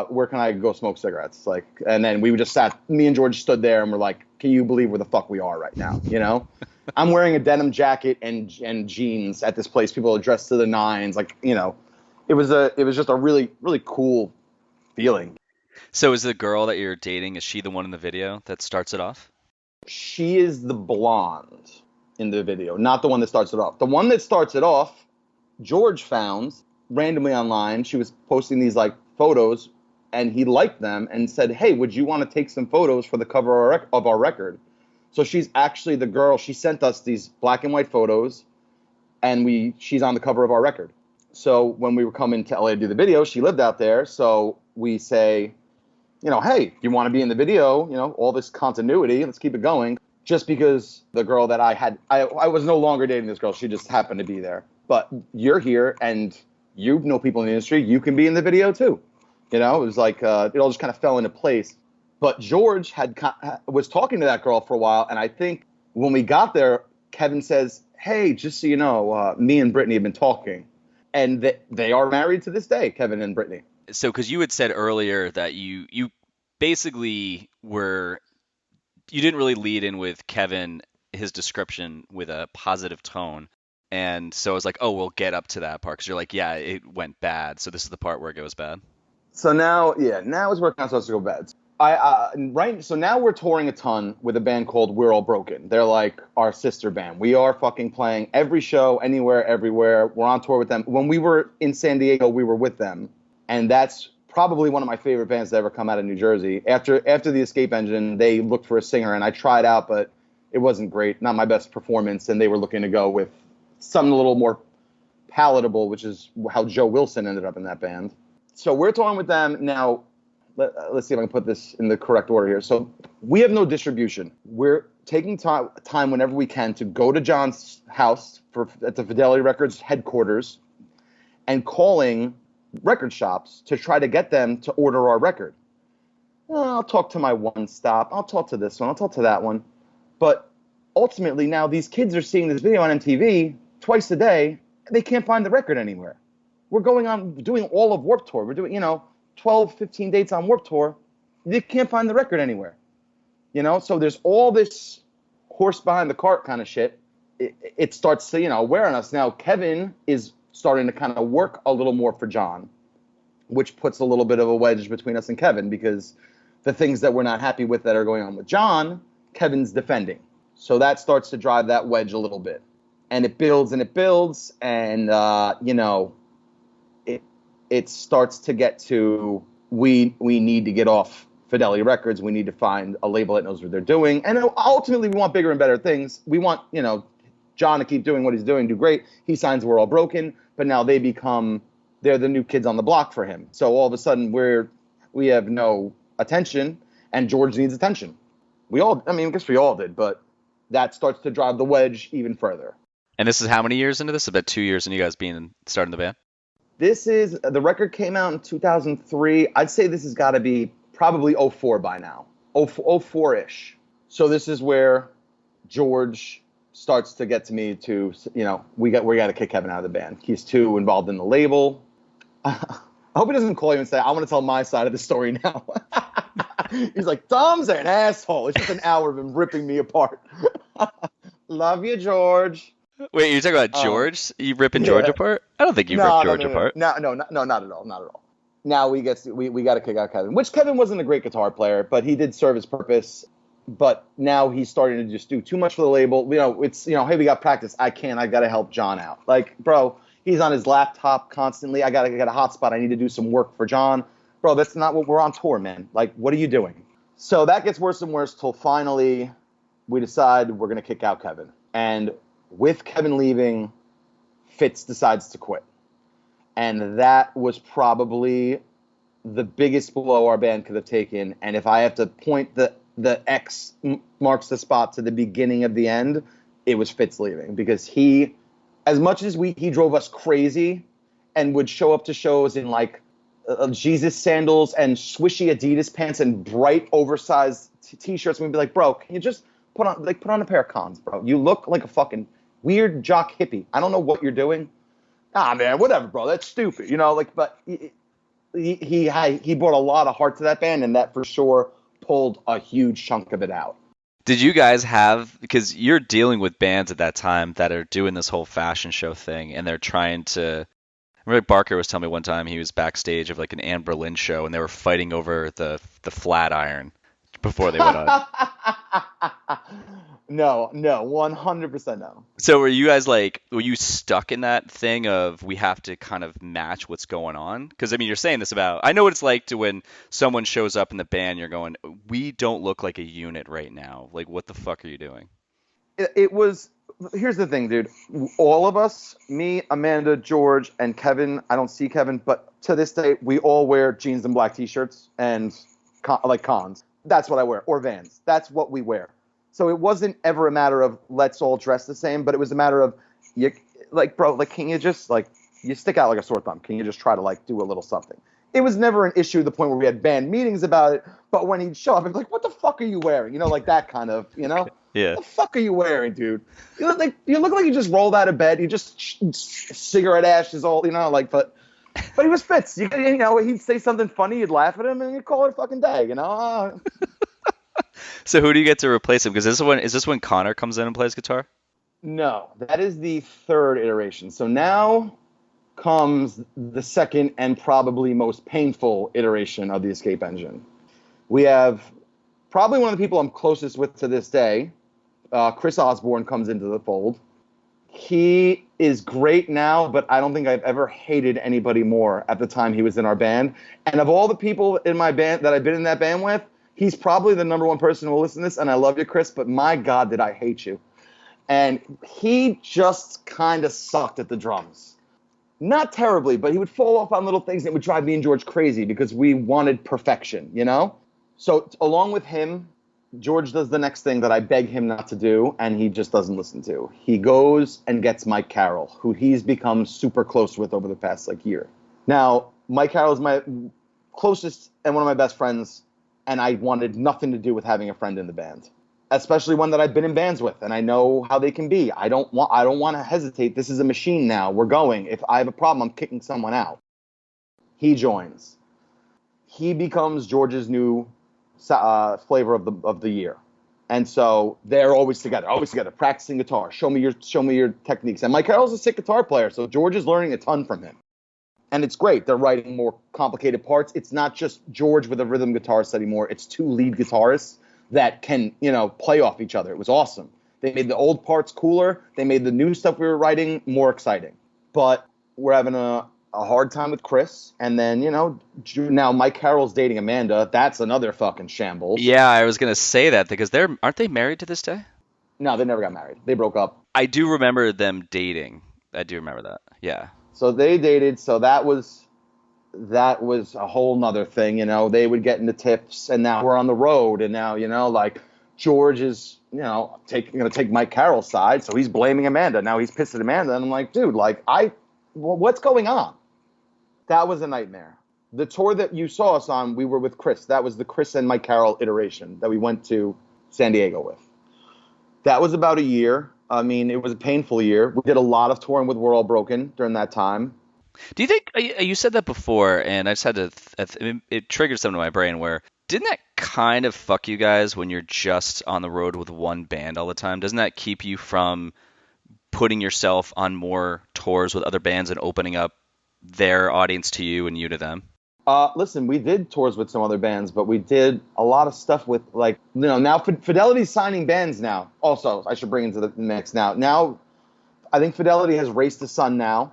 S1: where can I go smoke cigarettes? Like, and then we just me and George stood there and we're like, can you believe where the fuck we are right now? You know? I'm wearing a denim jacket and jeans at this place. People are dressed to the nines. Like, you know, it was just a really, really cool feeling.
S2: So is the girl that you're dating, is she the one in the video that starts it off?
S1: She is the blonde in the video, not the one that starts it off. The one that starts it off, George found randomly online. She was posting these like photos and he liked them and said, hey, would you want to take some photos for the cover of our record? So she's actually the girl. She sent us these black and white photos and she's on the cover of our record. So when we were coming to LA to do the video, she lived out there. So we say, you know, hey, you want to be in the video? You know, all this continuity, let's keep it going. Just because the girl that I was no longer dating this girl. She just happened to be there. But you're here and you know people in the industry. You can be in the video too. You know, it was like it all just kind of fell into place. But George was talking to that girl for a while. And I think when we got there, Kevin says, hey, just so you know, me and Brittany have been talking. And they are married to this day, Kevin and Brittany.
S2: So, because you had said earlier that you basically you didn't really lead in with Kevin, his description with a positive tone. And so I was like, oh, we'll get up to that part. Because you're like, yeah, it went bad. So this is the part where it goes bad.
S1: So now it's working out supposed to go bad. So now we're touring a ton with a band called We're All Broken. They're like our sister band. We are fucking playing every show, anywhere, everywhere. We're on tour with them. When we were in San Diego, we were with them. And that's probably one of my favorite bands to ever come out of New Jersey. After the Escape Engine, they looked for a singer, and I tried out, but it wasn't great. Not my best performance, and they were looking to go with something a little more palatable, which is how Joe Wilson ended up in that band. So we're touring with them. Now, let's see if I can put this in the correct order here. So we have no distribution. We're taking time whenever we can to go to Jon's house at the Fidelity Records headquarters and calling record shops to try to get them to order our record. I'll talk to my one stop. I'll talk to this one. I'll talk to that one. But ultimately now these kids are seeing this video on MTV twice a day. They can't find the record anywhere. We're doing all of Warped Tour. We're doing, 12, 15 dates on Warped Tour. They can't find the record anywhere. So there's all this horse behind the cart kind of shit. It starts to, wear on us. Now, Kevin is starting to kind of work a little more for Jon, which puts a little bit of a wedge between us and Kevin because the things that we're not happy with that are going on with Jon, Kevin's defending. So that starts to drive that wedge a little bit. And it builds and it builds. And, it starts to get to we need to get off Fidelity Records. We need to find a label that knows what they're doing. And ultimately, we want bigger and better things. We want, Jon to keep doing what he's doing, do great. He signs We're All Broken, but now they're the new kids on the block for him. So all of a sudden, we have no attention, and George needs attention. I guess we all did, but that starts to drive the wedge even further.
S2: And this is how many years into this? About 2 years into you guys starting the band?
S1: The record came out in 2003. I'd say this has got to be probably 04 by now, 04-ish. So this is where George starts to get to me to, we got to kick Kevin out of the band. He's too involved in the label. I hope he doesn't call you and say, I want to tell my side of the story now. He's like, Dom's an asshole. It's just an hour of him ripping me apart. Love you, George.
S2: Wait, you're talking about George? You ripping George apart? I don't think you ripped George apart.
S1: No, not at all. Now we got to kick out Kevin, which Kevin wasn't a great guitar player, but he did serve his purpose. But now he's starting to just do too much for the label. It's hey, we got practice. I got to help Jon out. Like, bro, he's on his laptop constantly. I got a hotspot. I need to do some work for Jon. Bro, that's not what we're on tour, man. Like, what are you doing? So that gets worse and worse till finally we decide we're going to kick out Kevin. And with Kevin leaving, Fitz decides to quit. And that was probably the biggest blow our band could have taken. And if I have to point the X marks the spot to the beginning of the end, it was Fitz leaving. Because he, as much as he drove us crazy and would show up to shows in like Jesus sandals and swishy Adidas pants and bright oversized t-shirts. And we'd be like, bro, can you just put on a pair of Cons, bro? You look like a fucking weird jock hippie. I don't know what you're doing. Ah, man, whatever, bro. That's stupid, But he brought a lot of heart to that band, and that for sure pulled a huge chunk of it out.
S2: Did you guys have, because you're dealing with bands at that time that are doing this whole fashion show thing, and they're trying to, I remember Barker was telling me one time he was backstage of like an Anne Boleyn show, and they were fighting over the flat iron before they went on.
S1: No, 100% no.
S2: So were you stuck in that thing of we have to kind of match what's going on? Because, I mean, you're saying this about, I know what it's like to when someone shows up in the band, you're going, we don't look like a unit right now. Like, what the fuck are you doing?
S1: It was, here's the thing, dude. All of us, me, Amanda, George, and Kevin, I don't see Kevin, but to this day, we all wear jeans and black t-shirts and Cons. That's what I wear, or Vans. That's what we wear. So it wasn't ever a matter of let's all dress the same, but it was a matter of, can you just, you stick out like a sore thumb. Can you just try to, do a little something? It was never an issue to the point where we had band meetings about it, but when he'd show up, I'd be like, what the fuck are you wearing? That kind of,
S2: Yeah.
S1: What the fuck are you wearing, dude? You look like you just rolled out of bed. You just cigarette ashes all, but he was Fitz. He'd say something funny, you'd laugh at him, and you'd call it a fucking day,
S2: So who do you get to replace him? Because is this when Connor comes in and plays guitar?
S1: No, that is the third iteration. So now comes the second and probably most painful iteration of the Escape Engine. We have probably one of the people I'm closest with to this day. Chris Osborne comes into the fold. He is great now, but I don't think I've ever hated anybody more at the time he was in our band. And of all the people in my band that I've been in that band with, he's probably the number one person who will listen to this, and I love you, Chris, but my God, did I hate you. And he just kind of sucked at the drums. Not terribly, but he would fall off on little things that would drive me and George crazy because we wanted perfection, So along with him, George does the next thing that I beg him not to do, and he just doesn't listen to. He goes and gets Mike Carroll, who he's become super close with over the past year. Now, Mike Carroll is my closest and one of my best friends, and I wanted nothing to do with having a friend in the band, especially one that I've been in bands with, and I know how they can be. I don't want to hesitate. This is a machine now. We're going. If I have a problem, I'm kicking someone out. He joins. He becomes George's new flavor of the year, and so they're always together, practicing guitar. Show me your techniques. And Mike Carroll's a sick guitar player, so George is learning a ton from him. And it's great. They're writing more complicated parts. It's not just George with a rhythm guitarist anymore. It's two lead guitarists that can, play off each other. It was awesome. They made the old parts cooler. They made the new stuff we were writing more exciting. But we're having a hard time with Chris. And then, now Mike Carroll's dating Amanda. That's another fucking shambles.
S2: Yeah, I was going to say that because aren't they married to this day?
S1: No, they never got married. They broke up.
S2: I do remember them dating. I do remember that. Yeah.
S1: So they dated, so that was a whole nother thing, They would get into tips, and now we're on the road, and now, George is, going to take Mike Carroll's side, so he's blaming Amanda. Now he's pissed at Amanda, and I'm like, dude, what's going on? That was a nightmare. The tour that you saw us on, we were with Chris. That was the Chris and Mike Carroll iteration that we went to San Diego with. That was about a year. I mean, it was a painful year. We did a lot of touring with We're All Broken during that time.
S2: Do you think, you said that before, and I just had to, it triggered something in my brain where, didn't that kind of fuck you guys when you're just on the road with one band all the time? Doesn't that keep you from putting yourself on more tours with other bands and opening up their audience to you and you to them?
S1: Listen, we did tours with some other bands, but we did a lot of stuff with now Fidelity's signing bands now. Also, I should bring into the mix now. Now, I think Fidelity has Race the Sun now.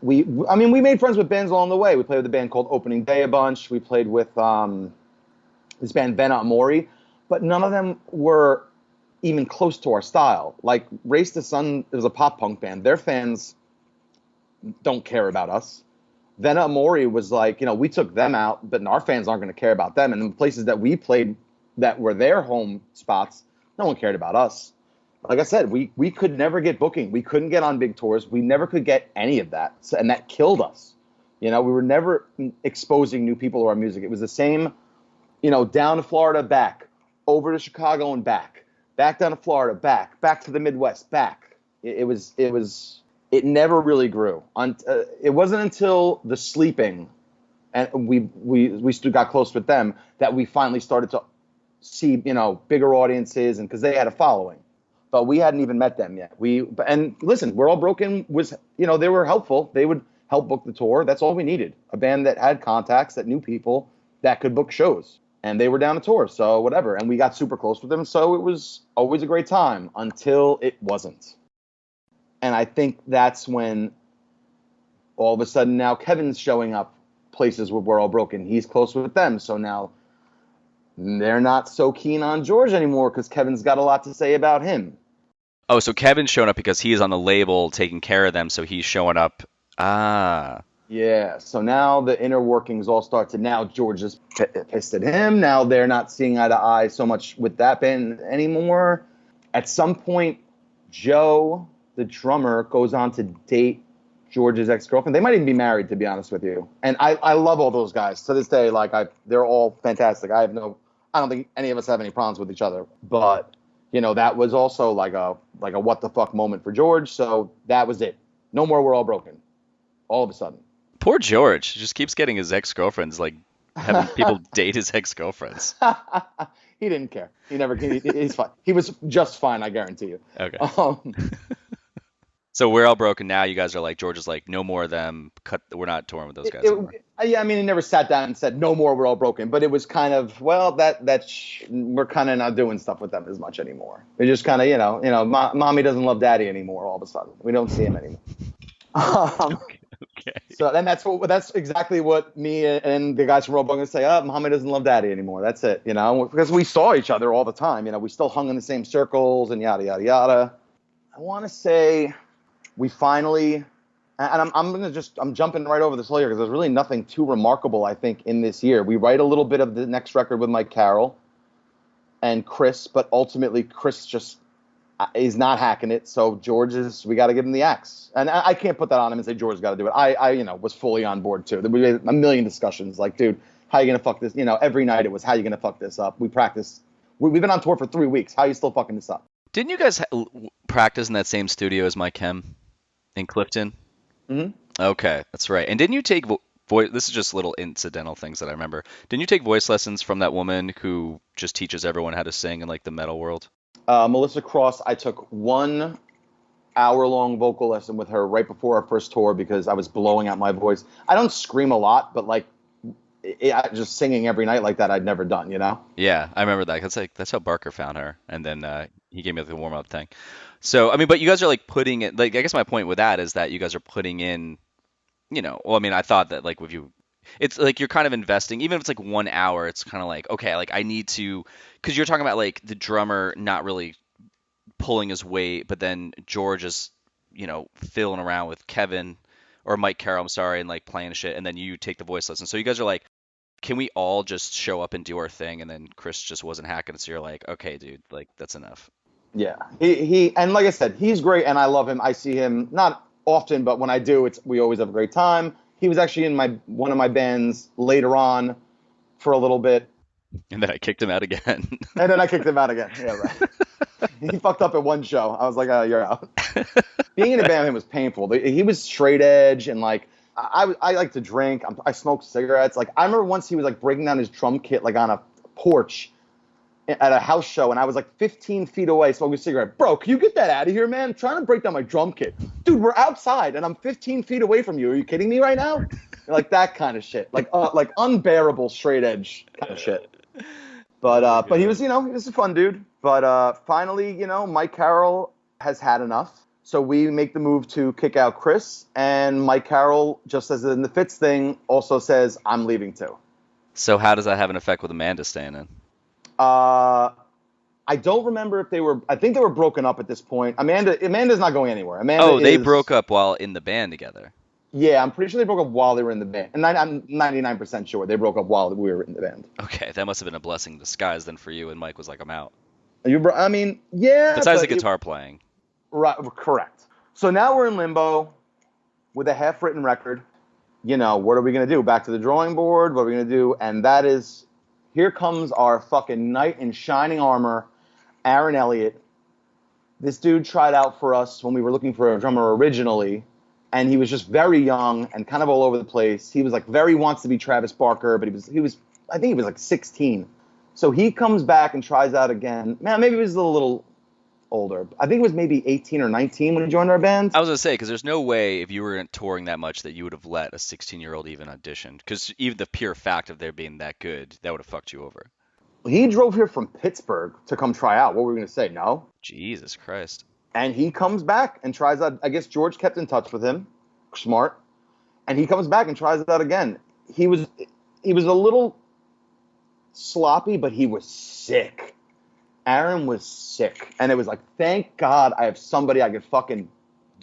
S1: We made friends with bands along the way. We played with a band called Opening Day a bunch. We played with this band Vena Amori, but none of them were even close to our style. Like Race the Sun is a pop punk band. Their fans don't care about us. Vena Amori was we took them out, but our fans aren't going to care about them. And the places that we played that were their home spots, no one cared about us. like I said, we could never get booking. We couldn't get on big tours. We never could get any of that. So, and that killed us. We were never exposing new people to our music. It was the same, down to Florida, back, over to Chicago and back down to Florida, back to the Midwest, back. It never really grew. It wasn't until The Sleeping, and we still got close with them, that we finally started to see, bigger audiences, and because they had a following. But we hadn't even met them yet. And listen, We're All Broken was, they were helpful. They would help book the tour. That's all we needed. A band that had contacts, that knew people, that could book shows. And they were down to tour, so whatever. And we got super close with them, so it was always a great time until it wasn't. And I think that's when all of a sudden now Kevin's showing up places where We're All Broken. He's close with them, so now they're not so keen on George anymore because Kevin's got a lot to say about him.
S2: Oh, so Kevin's showing up because he's on the label taking care of them, so he's showing up. Ah.
S1: Yeah, so now the inner workings all start to, now George is pissed at him. Now they're not seeing eye to eye so much with that band anymore. At some point, Joe, the drummer, goes on to date George's ex-girlfriend. They might even be married, to be honest with you. And I love all those guys. To this day, they're all fantastic. I don't think any of us have any problems with each other. But, that was also like a what the fuck moment for George. So that was it. No more We're All Broken. All of a sudden.
S2: Poor George. He just keeps getting his ex-girlfriends, having people date his ex-girlfriends.
S1: He didn't care. He's fine. He was just fine, I guarantee you.
S2: Okay. So We're All Broken now. You guys are George is no more of them. We're not touring with those guys anymore.
S1: Yeah, I mean, he never sat down and said, no more We're All Broken. But it was kind of, well, we're kind of not doing stuff with them as much anymore. They're just kind of, mommy doesn't love daddy anymore all of a sudden. We don't see him anymore.
S2: Okay.
S1: So then that's exactly what me and the guys from We're All Broken say. Oh, mommy doesn't love daddy anymore. That's it, because we saw each other all the time. We still hung in the same circles and yada, yada, yada. I want to say we finally, and I'm jumping right over this whole year because there's really nothing too remarkable, I think, in this year. We write a little bit of the next record with Mike Carroll and Chris, but ultimately Chris just is not hacking it. So we got to give him the axe. And I can't put that on him and say George's got to do it. I was fully on board too. We had a million discussions dude, how you going to fuck this? Every night it was, how you going to fuck this up? We practiced. We've been on tour for 3 weeks. How are you still fucking this up?
S2: Didn't you guys practice in that same studio as Mike Hem in Clifton?
S1: Mm-hmm.
S2: Okay, that's right. And didn't you take voice? This is just little incidental things that I remember. Didn't you take voice lessons from that woman who just teaches everyone how to sing in the metal world?
S1: Melissa Cross, I took 1 hour-long vocal lesson with her right before our first tour because I was blowing out my voice. I don't scream a lot, but just singing every night like that I'd never done,
S2: Yeah, I remember that. That's how Barker found her, and then he gave me the warm-up thing. So, I mean, but you guys are putting it, I guess my point with that is that you guys are putting in, well, I mean, I thought that with you, it's you're kind of investing, even if it's 1 hour, it's kind of okay, I need to, because you're talking about the drummer not really pulling his weight, but then George is, fiddling around with Kevin or Mike Carroll, I'm sorry, and playing shit, and then you take the voice lesson. So you guys are can we all just show up and do our thing? And then Chris just wasn't hacking it, so you're okay, dude, that's enough.
S1: Yeah, he and like I said, he's great, and I love him. I see him not often, but when I do, we always have a great time. He was actually in one of my bands later on for a little bit.
S2: And then I kicked him out again.
S1: Yeah, right. He fucked up at one show. I was like, oh, you're out. Being in a band with him was painful. He was straight edge, and I like to drink. I smoke cigarettes. I remember once he was breaking down his drum kit on a porch at a house show, and I was 15 feet away smoking a cigarette. Bro, can you get that out of here, man? I'm trying to break down my drum kit. Dude, we're outside, and I'm 15 feet away from you. Are you kidding me right now? That kind of shit. Unbearable straight edge kind of shit. But he was, he was a fun dude. But finally, Mike Carroll has had enough. So we make the move to kick out Chris, and Mike Carroll, just as in the Fitz thing, also says, I'm leaving too.
S2: So how does that have an effect with Amanda staying in?
S1: I don't remember if I think they were broken up at this point. Amanda's not going anywhere.
S2: They broke up while in the band together.
S1: Yeah, I'm pretty sure they broke up while they were in the band. And I'm 99% sure they broke up while we were in the band.
S2: Okay, that must have been a blessing in disguise then for you, and Mike was I'm out.
S1: I mean, yeah,
S2: Besides the
S1: but
S2: guitar playing.
S1: right, correct. So now we're in limbo with a half-written record. What are we going to do? Back to the drawing board? What are we going to do? And that is, here comes our fucking knight in shining armor, Aaron Elliott. This dude tried out for us when we were looking for a drummer originally, and he was just very young and kind of all over the place. He was like very wants to be Travis Barker, but he was I think he was like 16. So he comes back and tries out again. Man, maybe he was a little older. I think it was maybe 18 or 19 when he joined our band.
S2: I was gonna say, because there's no way if you were touring that much that you would have let a 16-year-old even audition. Because even the pure fact of their being that good, that would have fucked you over.
S1: He drove here from Pittsburgh to come try out. What were we going to say? No?
S2: Jesus Christ.
S1: And he comes back and tries out. I guess George kept in touch with him. Smart. And he comes back and tries it out again. He was a little sloppy, but he was sick. Aaron was sick. And it was like, thank God I have somebody I could fucking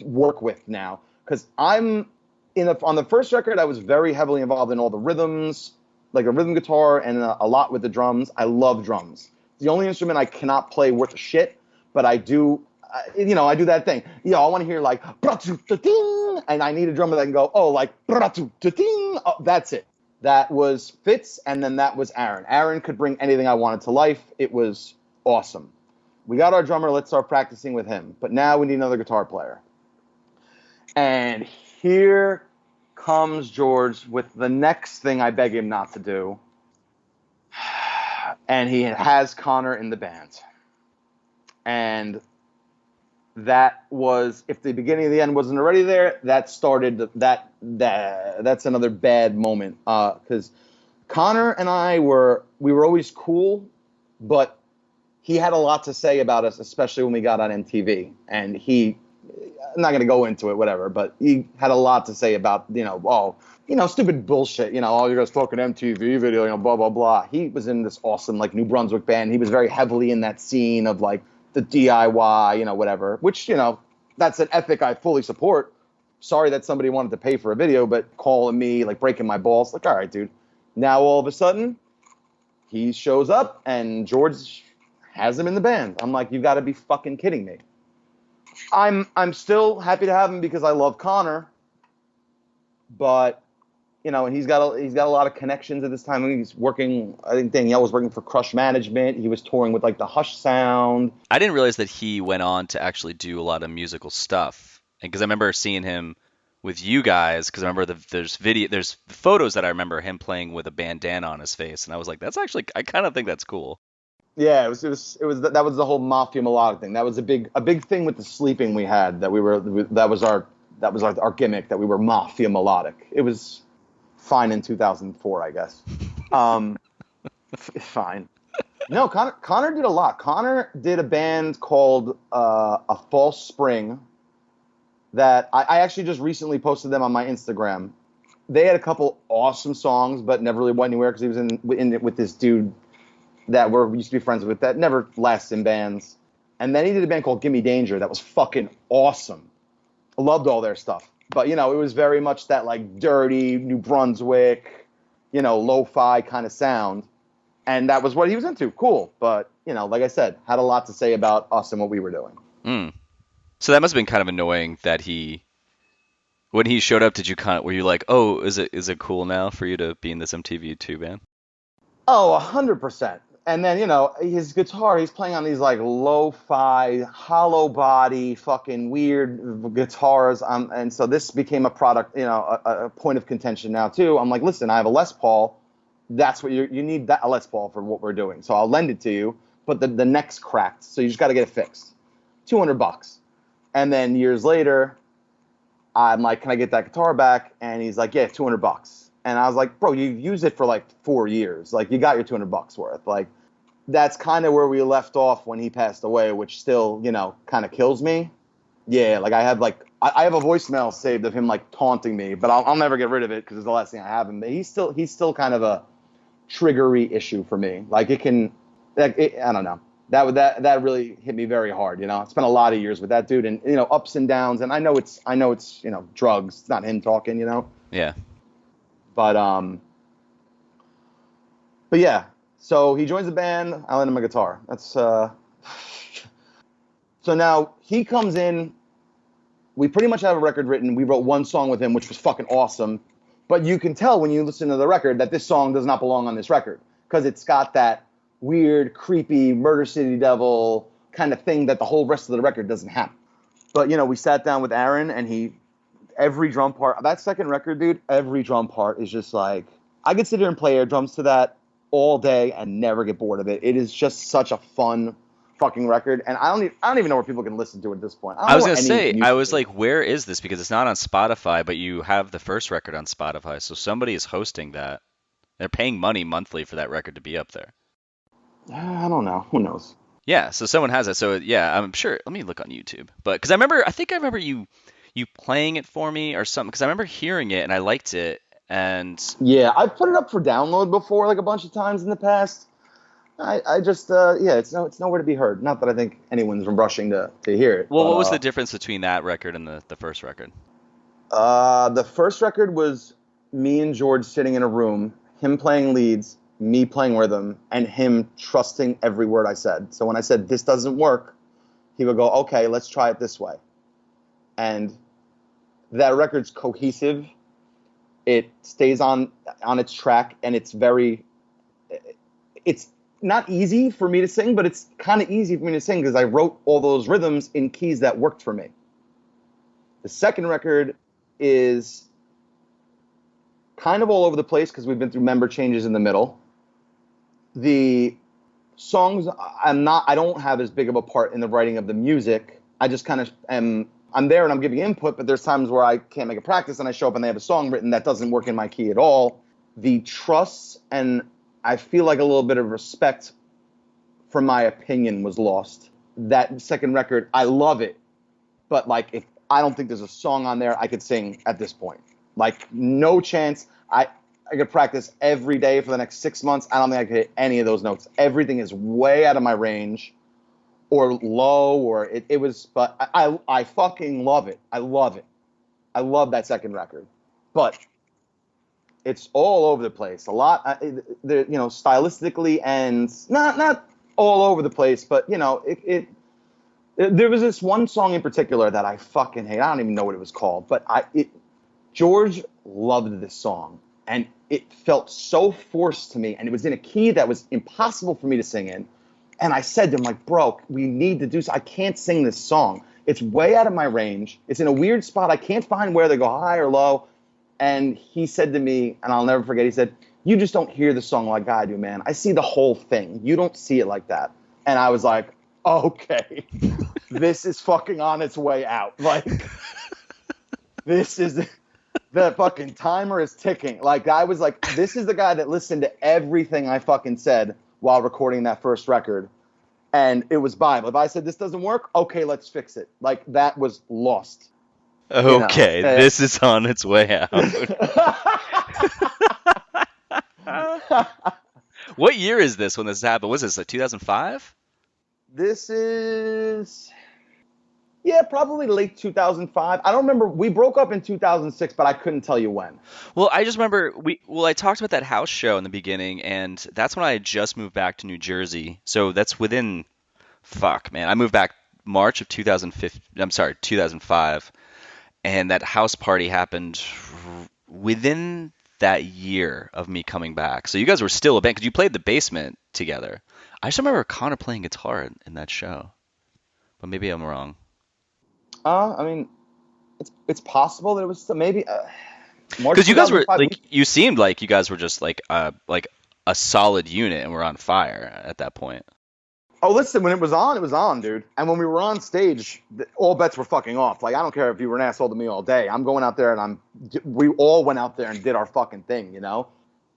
S1: work with now. Because on the first record, I was very heavily involved in all the rhythms, like a rhythm guitar and a lot with the drums. I love drums. It's the only instrument I cannot play worth a shit, but I do, I do that thing. I want to hear like, bra-tu-ta-ting, and I need a drummer that can go, oh, like, bra-tu-ta-ting. Oh, that's it. That was Fitz, and then that was Aaron. Aaron could bring anything I wanted to life. It was awesome. We got our drummer. Let's start practicing with him. But now we need another guitar player. And here comes George with the next thing I beg him not to do. And he has Connor in the band. And that was, if the beginning of the end wasn't already there, that started that's another bad moment. Because Connor and we were always cool, but he had a lot to say about us, especially when we got on MTV. And I'm not going to go into it, whatever, but he had a lot to say about, stupid bullshit, all you guys fucking MTV video, blah, blah, blah. He was in this awesome, like, New Brunswick band. He was very heavily in that scene of, like, the DIY, whatever, which, that's an ethic I fully support. Sorry that somebody wanted to pay for a video, but calling me, like, breaking my balls, like, all right, dude. Now, all of a sudden, he shows up, and George has him in the band. I'm like, you got to be fucking kidding me. I'm still happy to have him because I love Connor, but and he's got a lot of connections at this time. He's working. I think Danielle was working for Crush Management. He was touring with like the Hush Sound.
S2: I didn't realize that he went on to actually do a lot of musical stuff, and because I remember seeing him with you guys, because I remember there's photos that I remember him playing with a bandana on his face, and I was like, that's actually, I kind of think that's cool.
S1: Yeah, that was the whole Mafia melodic thing. That was a big thing with the sleeping we had. That was our gimmick, that we were Mafia melodic. It was fine in 2004, I guess. Fine. No, Connor did a lot. Connor did a band called A False Spring that I actually just recently posted them on my Instagram. They had a couple awesome songs, but never really went anywhere because he was in it with this dude that we used to be friends with that never lasts in bands. And then he did a band called Gimme Danger that was fucking awesome. I loved all their stuff. But, it was very much that, like, dirty New Brunswick, lo-fi kind of sound. And that was what he was into. Cool. But, like I said, had a lot to say about us and what we were doing.
S2: Mm. So that must have been kind of annoying that when he showed up, were you like, oh, is it cool now for you to be in this MTV2 band?
S1: Oh, 100%. And then, his guitar, he's playing on these, like, lo-fi, hollow body, fucking weird guitars. And so this became a product, a point of contention now, too. I'm like, listen, I have a Les Paul. That's what you need, a Les Paul for what we're doing. So I'll lend it to you. But the neck's cracked, so you just got to get it fixed. $200. And then years later, I'm like, can I get that guitar back? And he's like, yeah, $200. And I was like, bro, you've used it for like 4 years. Like, you got your $200 worth. Like, that's kind of where we left off when he passed away, which still, kind of kills me. Yeah, like I have a voicemail saved of him like taunting me, but I'll never get rid of it because it's the last thing I have him. But he's still kind of a triggery issue for me. Like I don't know. That really hit me very hard. I spent a lot of years with that dude, and ups and downs. And I know it's drugs. It's not him talking.
S2: Yeah.
S1: But yeah. So he joins the band. I lend him a guitar. That's So now he comes in. We pretty much have a record written. We wrote one song with him, which was fucking awesome. But you can tell when you listen to the record that this song does not belong on this record because it's got that weird, creepy Murder City Devil kind of thing that the whole rest of the record doesn't have. But, you know, we sat down with Aaron and every drum part, that second record, dude, every drum part is just like, I could sit here and play air drums to that all day and never get bored of it. It is just such a fun fucking record, and I don't even know where people can listen to it at this point.
S2: I was gonna say, I was like, where is this? Because it's not on Spotify, but you have the first record on Spotify, so somebody is hosting that. They're paying money monthly for that record to be up there.
S1: I don't know. Who knows?
S2: Yeah, so someone has it. So yeah, I'm sure. Let me look on YouTube. But because I think I remember you playing it for me or something. Because I remember hearing it and I liked it. And
S1: yeah, I've put it up for download before, like a bunch of times in the past. I just, it's nowhere to be heard. Not that I think anyone's rushing to hear it.
S2: Well, what was the difference between that record and the first record?
S1: The first record was me and George sitting in a room, him playing leads, me playing rhythm, and him trusting every word I said. So when I said, this doesn't work, he would go, okay, let's try it this way. And that record's cohesive. It stays on its track, and it's not easy for me to sing, but it's kind of easy for me to sing because I wrote all those rhythms in keys that worked for me. The second record is kind of all over the place because we've been through member changes in the middle. The songs, I don't have as big of a part in the writing of the music. I just kind of I'm there and I'm giving input, but there's times where I can't make a practice and I show up and they have a song written that doesn't work in my key at all. The trust and I feel like a little bit of respect for my opinion was lost. That second record, I love it, but like if I don't think there's a song on there I could sing at this point. Like no chance. I could practice every day for the next 6 months. I don't think I could hit any of those notes. Everything is way out of my range or low or it was, but I fucking love it. I love it. I love that second record, but it's all over the place. A lot, stylistically and not all over the place, but you know, there was this one song in particular that I fucking hate. I don't even know what it was called, but George loved this song, and it felt so forced to me, and it was in a key that was impossible for me to sing in. And I said to him, like, bro, we need to do so. I can't sing this song. It's way out of my range. It's in a weird spot. I can't find where they go high or low. And he said to me, and I'll never forget, he said, you just don't hear the song like I do, man. I see the whole thing. You don't see it like that. And I was like, okay, this is fucking on its way out. Like, this is, the fucking timer is ticking. Like, I was like, this is the guy that listened to everything I fucking said while recording that first record. And it was Bible. If I said this doesn't work, okay, let's fix it. Like, that was lost.
S2: Okay, this is on its way out. What year is this when this happened? Was this like 2005?
S1: This is, probably late 2005. I don't remember. We broke up in 2006, but I couldn't tell you when.
S2: Well, I just remember I talked about that house show in the beginning, and that's when I had just moved back to New Jersey. So that's within, I moved back March of 2005. And that house party happened within that year of me coming back. So you guys were still a band because you played the basement together. I just remember Connor playing guitar in that show, but maybe I'm wrong.
S1: I mean, it's possible that it was maybe
S2: because you guys were like, you seemed like you guys were just like a solid unit and were on fire at that point.
S1: Oh, listen, when it was on, dude. And when we were on stage, all bets were fucking off. Like, I don't care if you were an asshole to me all day. I'm going out there and we all went out there and did our fucking thing, you know?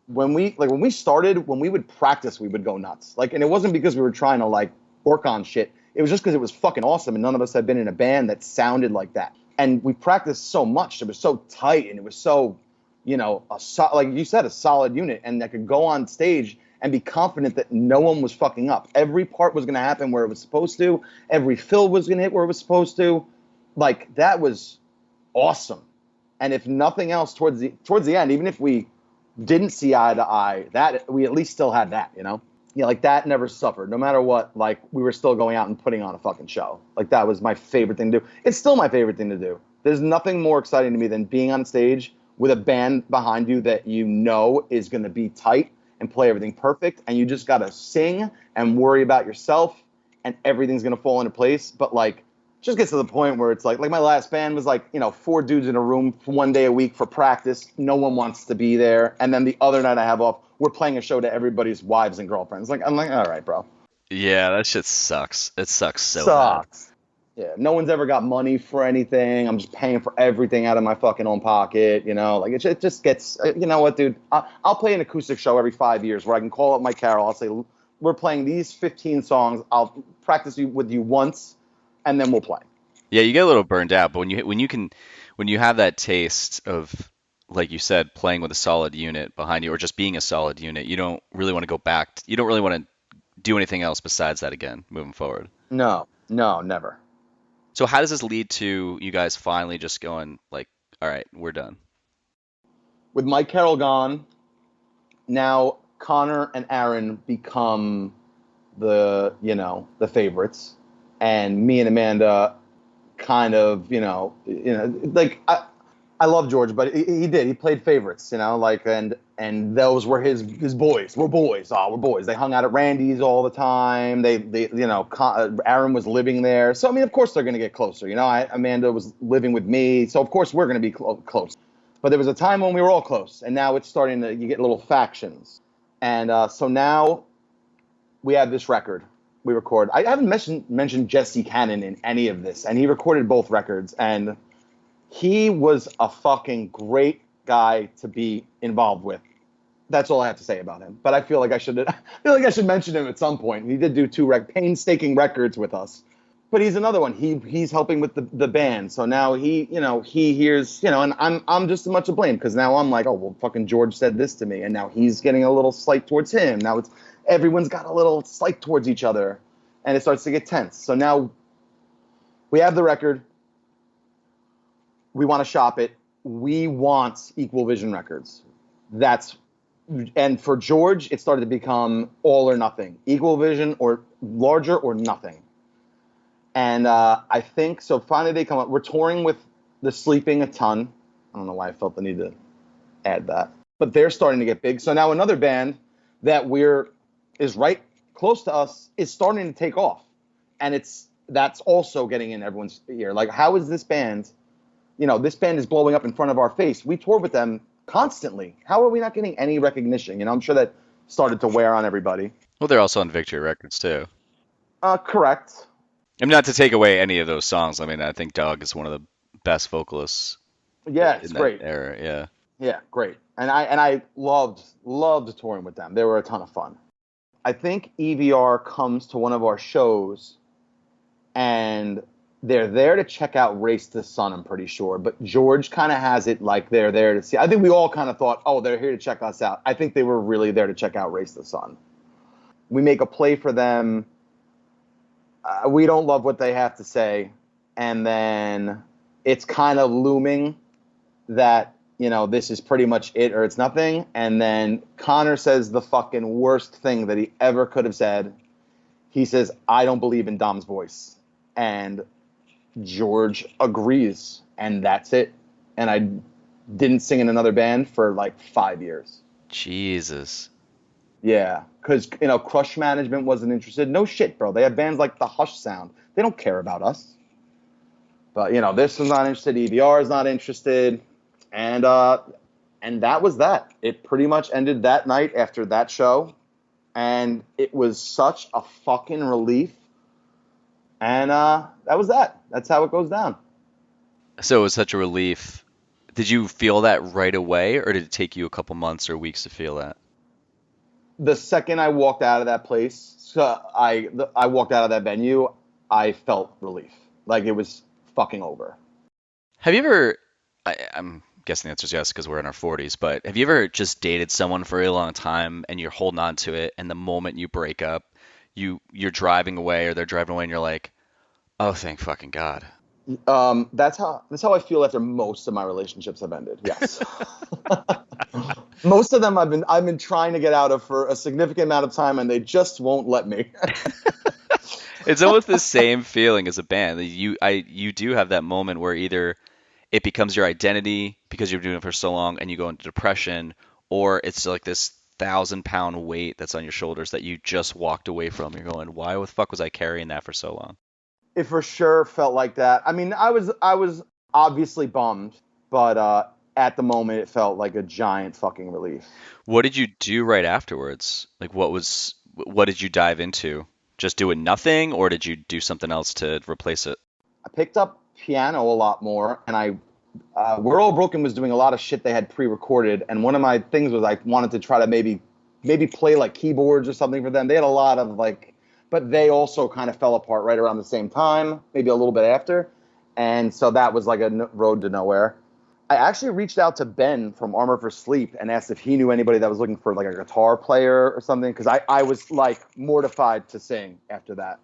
S1: When we started, when we would practice, we would go nuts. Like, and it wasn't because we were trying to like work on shit. It was just because it was fucking awesome. And none of us had been in a band that sounded like that. And we practiced so much. It was so tight and it was so, like you said, a solid unit. And that could go on stage and be confident that no one was fucking up. Every part was going to happen where it was supposed to. Every fill was going to hit where it was supposed to. Like, that was awesome. And if nothing else, towards the end, even if we didn't see eye to eye, that we at least still had that, you know? like that never suffered. No matter what, like we were still going out and putting on a fucking show. Like that was my favorite thing to do. It's still my favorite thing to do. There's nothing more exciting to me than being on stage with a band behind you that you know is going to be tight and play everything perfect, and you just got to sing and worry about yourself, and everything's going to fall into place. But like, just gets to the point where it's like my last band was like, 4 dudes in a room for 1 day a week for practice. No one wants to be there. And then the other night I have off, we're playing a show to everybody's wives and girlfriends. Like, I'm like, all right, bro.
S2: Yeah, that shit sucks. It sucks so
S1: Sucks. Yeah, no one's ever got money for anything. I'm just paying for everything out of my fucking own pocket, Like, it just gets, you know what, dude? I'll play an acoustic show every 5 years where I can call up Mike Carroll. I'll say, we're playing these 15 songs. I'll practice with you once, and then we'll play.
S2: Yeah, you get a little burned out, but when you have that taste of, like you said, playing with a solid unit behind you, or just being a solid unit, you don't really want to go back. You don't really want to do anything else besides that again, moving forward.
S1: No, never.
S2: So how does this lead to you guys finally just going like, all right, we're done?
S1: With Mike Carroll gone, now Connor and Aaron become the favorites, and me and Amanda kind of, like I love George, but he played favorites, and those were his boys. We're boys. We're boys. They hung out at Randy's all the time. Aaron was living there. So, I mean, of course they're going to get closer. Amanda was living with me. So, of course, we're going to be close. But there was a time when we were all close, and now it's starting to, you get little factions. And so now we have this record we record. I haven't mentioned Jesse Cannon in any of this, and he recorded both records, and he was a fucking great guy to be involved with. That's all I have to say about him. But I feel like I should mention him at some point. He did do 2 painstaking records with us. But he's another one. He's helping with the band. So now he hears, and I'm just as much to blame, because now I'm like, oh, well, fucking George said this to me, and now he's getting a little slight towards him. Now everyone's got a little slight towards each other, and it starts to get tense. So now we have the record. We want to shop it. We want Equal Vision Records. And for George, it started to become all or nothing. Equal Vision or larger or nothing. And I think, so finally they come up. We're touring with The Sleeping a ton. I don't know why I felt the need to add that. But they're starting to get big. So now another band that is right close to us is starting to take off. And that's also getting in everyone's ear. Like, how is this band, this band is blowing up in front of our face. We tour with them constantly. How are we not getting any recognition? I'm sure that started to wear on everybody.
S2: Well, they're also on Victory Records too.
S1: Correct.
S2: I mean, not to take away any of those songs. I mean, I think Doug is one of the best vocalists.
S1: Yeah, it's great.
S2: Era, yeah.
S1: Yeah, great. And I loved touring with them. They were a ton of fun. I think EVR comes to one of our shows, and they're there to check out Race to the Sun, I'm pretty sure. But George kind of has it like they're there to see. I think we all kind of thought, oh, they're here to check us out. I think they were really there to check out Race to the Sun. We make a play for them. We don't love what they have to say. And then it's kind of looming that, this is pretty much it or it's nothing. And then Connor says the fucking worst thing that he ever could have said. He says, I don't believe in Dom's voice. And George agrees. And that's it. And I didn't sing in another band for like 5 years.
S2: Jesus.
S1: Yeah, because, Crush Management wasn't interested. No shit, bro. They have bands like the Hush Sound. They don't care about us. But, this was not interested. EVR is not interested. And that was that. It pretty much ended that night after that show. And it was such a fucking relief. And that was that. That's how it goes down.
S2: So it was such a relief. Did you feel that right away, or did it take you a couple months or weeks to feel that?
S1: The second I walked out of that place, I walked out of that venue, I felt relief. Like it was fucking over.
S2: Have you ever, I'm guessing the answer is yes because we're in our 40s, but have you ever just dated someone for a really long time and you're holding on to it, and the moment you break up, you're driving away or they're driving away and you're like, oh, thank fucking God.
S1: That's how I feel after most of my relationships have ended. Yes. Most of them I've been trying to get out of for a significant amount of time, and they just won't let me.
S2: It's almost the same feeling as a band. You do have that moment where either it becomes your identity because you've been doing it for so long and you go into depression, or it's like this 1,000-pound weight that's on your shoulders that you just walked away from. You're going, why the fuck was I carrying that for so long?
S1: It for sure felt like that. I mean, I was obviously bummed, but at the moment it felt like a giant fucking relief.
S2: What did you do right afterwards? Like, what did you dive into? Just doing nothing, or did you do something else to replace it?
S1: I picked up piano a lot more, and We're All Broken was doing a lot of shit they had pre-recorded, and one of my things was I wanted to try to maybe play like keyboards or something for them. They had a lot of like, but they also kind of fell apart right around the same time, maybe a little bit after, and so that was like a road to nowhere. I actually reached out to Ben from Armor for Sleep and asked if he knew anybody that was looking for like a guitar player or something, because I was like mortified to sing after that.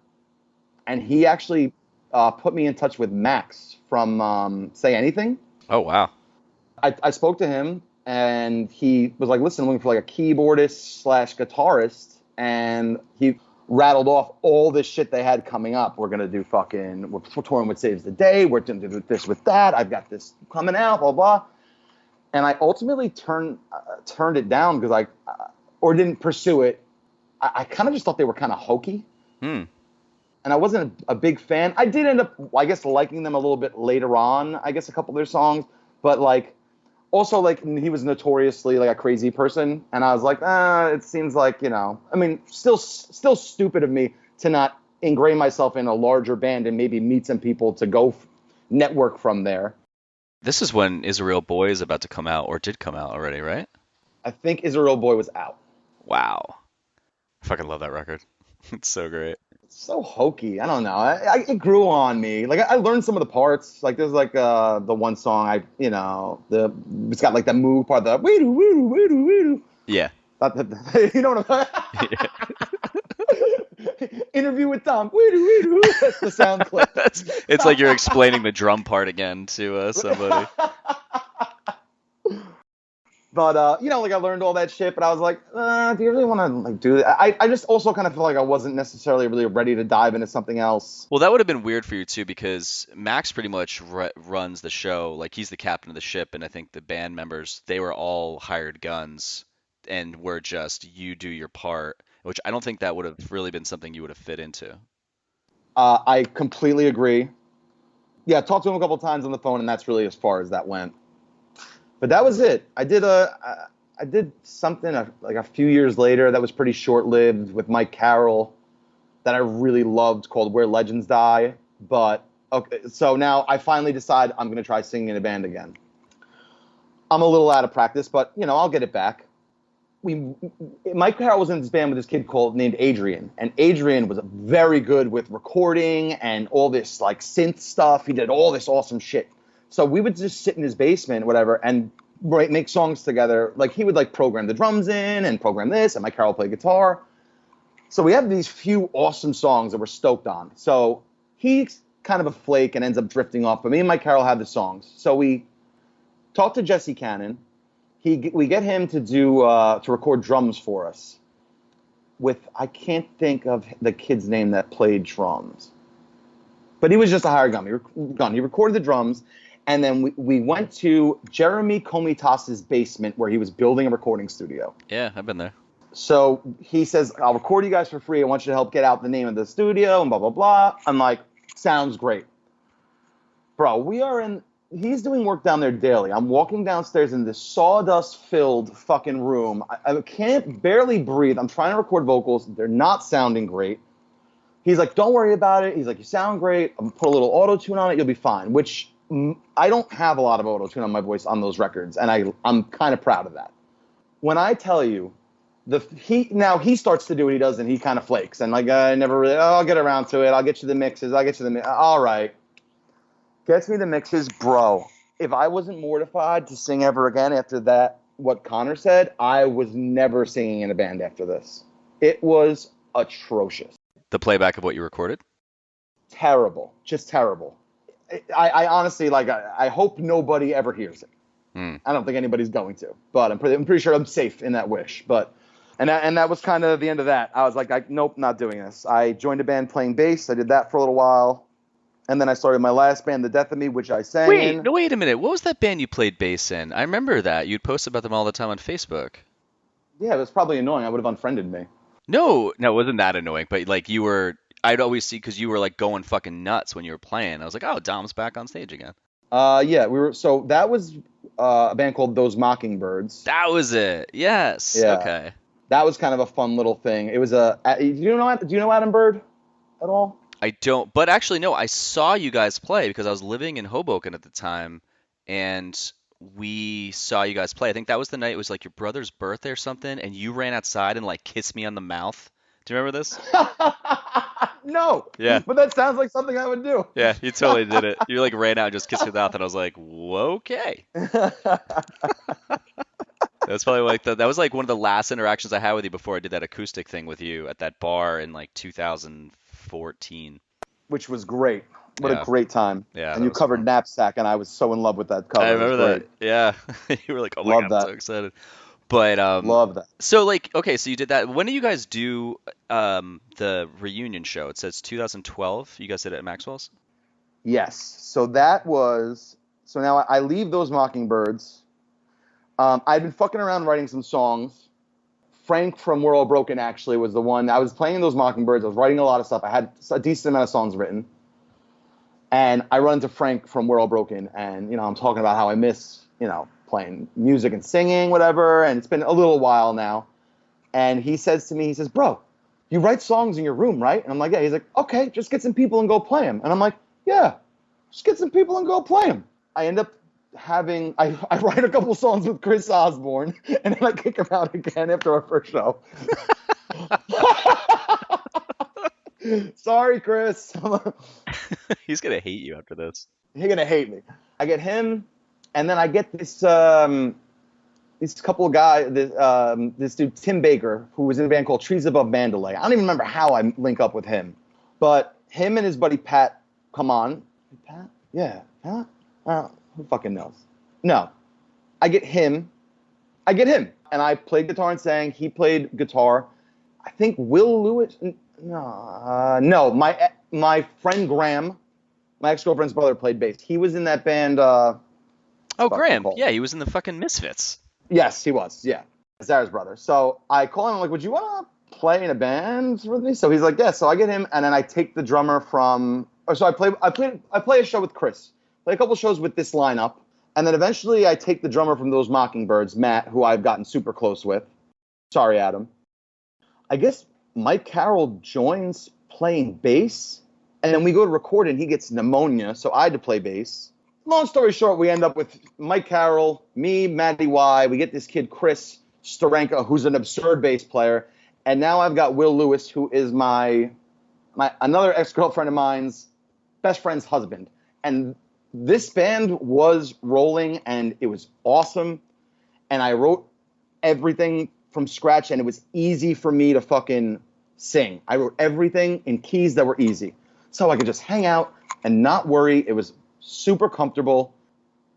S1: And he actually put me in touch with Max from Say Anything.
S2: Oh, wow.
S1: I spoke to him, and he was like, listen, I'm looking for like a keyboardist / guitarist, and he rattled off all this shit they had coming up. We're touring with Saves the Day, we're doing this with that, I've got this coming out, blah, blah. And I ultimately turned it down because or didn't pursue it. I kind of just thought they were kind of hokey. And I wasn't a big fan. I did end up, I guess, liking them a little bit later on, I guess, a couple of their songs. But, like, also, like, he was notoriously, like, a crazy person. And I was like, it seems like, I mean, still stupid of me to not ingrain myself in a larger band and maybe meet some people to go network from there.
S2: This is when Israel Boy is about to come out, or did come out already, right?
S1: I think Israel Boy was out.
S2: Wow. I fucking love that record. It's so great.
S1: So hokey. I don't know. It grew on me. Like I learned some of the parts. Like there's like the one song it's got like that move part, the wee doo wee doo wee doo wee doo.
S2: Yeah.
S1: You know what I'm saying? Interview with Tom. Wee doo wee doo. That's the sound clip.
S2: It's like you're explaining the drum part again to somebody.
S1: But, like I learned all that shit, but I was like, do you really want to like do that? I just also kind of feel like I wasn't necessarily really ready to dive into something else.
S2: Well, that would have been weird for you too, because Max pretty much runs the show. Like, he's the captain of the ship, and I think the band members, they were all hired guns, and were just, you do your part, which I don't think that would have really been something you would have fit into.
S1: I completely agree. Yeah, I talked to him a couple times on the phone, and that's really as far as that went. But that was it. I did something like a few years later that was pretty short-lived with Mike Carroll that I really loved, called Where Legends Die. But okay, so now I finally decide I'm going to try singing in a band again. I'm a little out of practice, but I'll get it back. Mike Carroll was in this band with this kid named Adrian, and Adrian was very good with recording and all this like synth stuff. He did all this awesome shit. So we would just sit in his basement, whatever, and make songs together. Like he would like program the drums in and program this, and Mike Carroll played guitar. So we have these few awesome songs that we're stoked on. So he's kind of a flake and ends up drifting off, but me and Mike Carroll have the songs. So we talked to Jesse Cannon. We get him to to record drums for us. I can't think of the kid's name that played drums, but he was just a hired gun. He recorded the drums. And then we went to Jeremy Komitas's basement where he was building a recording studio.
S2: Yeah, I've been there.
S1: So he says, I'll record you guys for free. I want you to help get out the name of the studio and blah, blah, blah. I'm like, sounds great. Bro, he's doing work down there daily. I'm walking downstairs in this sawdust-filled fucking room. I can't barely breathe. I'm trying to record vocals. They're not sounding great. He's like, don't worry about it. He's like, you sound great. I'm going to put a little auto-tune on it. You'll be fine, which I don't have a lot of auto-tune on my voice on those records, and I'm kind of proud of that. When I tell you, he starts to do what he does, and he kind of flakes, and like, I never really, I'll get around to it, I'll get you the mixes, all right. Gets me the mixes, bro. If I wasn't mortified to sing ever again after that, what Connor said, I was never singing in a band after this. It was atrocious.
S2: The playback of what you recorded?
S1: Terrible. Just terrible. I honestly, like, I hope nobody ever hears it. I don't think anybody's going to, but I'm pretty sure I'm safe in that wish. But and that was kind of the end of that. I was like, nope, not doing this. I joined a band playing bass. I did that for a little while, and then I started my last band, The Death of Me, which I sang in.
S2: No, wait a minute. What was that band you played bass in? I remember that. You'd post about them all the time on Facebook.
S1: Yeah, it was probably annoying. I would have unfriended me.
S2: No, it wasn't that annoying, but like I'd always see, because you were like going fucking nuts when you were playing. I was like, oh, Dom's back on stage again.
S1: Yeah, so that was a band called Those Mockingbirds.
S2: That was it. Yes.
S1: Yeah.
S2: Okay.
S1: That was kind of a fun little thing. It was do you know Adam Bird at all?
S2: I don't, but actually no, I saw you guys play because I was living in Hoboken at the time, and we saw you guys play. I think that was the night it was like your brother's birthday or something, and you ran outside and like kissed me on the mouth. Do you remember this?
S1: No.
S2: Yeah.
S1: But that sounds like something I would do.
S2: Yeah, you totally did it. You like ran out and just kissed me on the mouth, and I was like, whoa, okay. That's probably like that was like one of the last interactions I had with you before I did that acoustic thing with you at that bar in like 2014.
S1: Which was great. What
S2: Yeah.
S1: a great time.
S2: Yeah,
S1: And
S2: that
S1: you
S2: was
S1: covered
S2: fun.
S1: Knapsack, and I was so in love with that cover.
S2: I remember
S1: It was
S2: that. Yeah. You were like, oh my
S1: Love
S2: God, I'm
S1: that.
S2: so excited. But
S1: Love that.
S2: so like, okay, so you did that. When do you guys do the reunion show? It says 2012. You guys did it at Maxwell's?
S1: Yes. So now I leave Those Mockingbirds. I'd been fucking around writing some songs. Frank from We're All Broken actually was the one. I was playing Those Mockingbirds. I was writing a lot of stuff. I had a decent amount of songs written. And I run into Frank from We're All Broken, and I'm talking about how I miss, playing music and singing, whatever, and it's been a little while now. And he says to me, bro, you write songs in your room, right? And I'm like, yeah. He's like, okay, just get some people and go play them. And I'm like, yeah, just get some people and go play them. I end up I write a couple songs with Chris Osborne, and then I kick him out again after our first show. Sorry, Chris.
S2: He's gonna hate you after this.
S1: He's gonna hate me. I get him, and then I get these couple of guys. This dude Tim Baker, who was in a band called Trees Above Mandalay. I don't even remember how I link up with him, but him and his buddy Pat come on. Pat? Yeah, Pat. Who fucking knows? No, I get him, and I played guitar and sang. He played guitar. I think Will Lewis. No. My friend Graham, my ex-girlfriend's brother, played bass. He was in that band.
S2: Oh, Graham. Yeah, he was in the fucking Misfits.
S1: Yes, he was. Yeah, Sarah's brother. So I call him. I'm like, would you want to play in a band with me? So he's like, yes. So I get him, and then I take the drummer from. So I play a show with Chris. Play a couple shows with this lineup, and then eventually I take the drummer from Those Mockingbirds, Matt, who I've gotten super close with. Sorry, Adam. I guess Mike Carroll joins playing bass, and then we go to record, and he gets pneumonia, so I had to play bass. Long story short, we end up with Mike Carroll, me, Matty Y. We get this kid, Chris Starenka, who's an absurd bass player, and now I've got Will Lewis, who is my another ex-girlfriend of mine's best friend's husband. And this band was rolling, and it was awesome, and I wrote everything from scratch, and it was easy for me to fucking sing. I wrote everything in keys that were easy, so I could just hang out and not worry. It was super comfortable.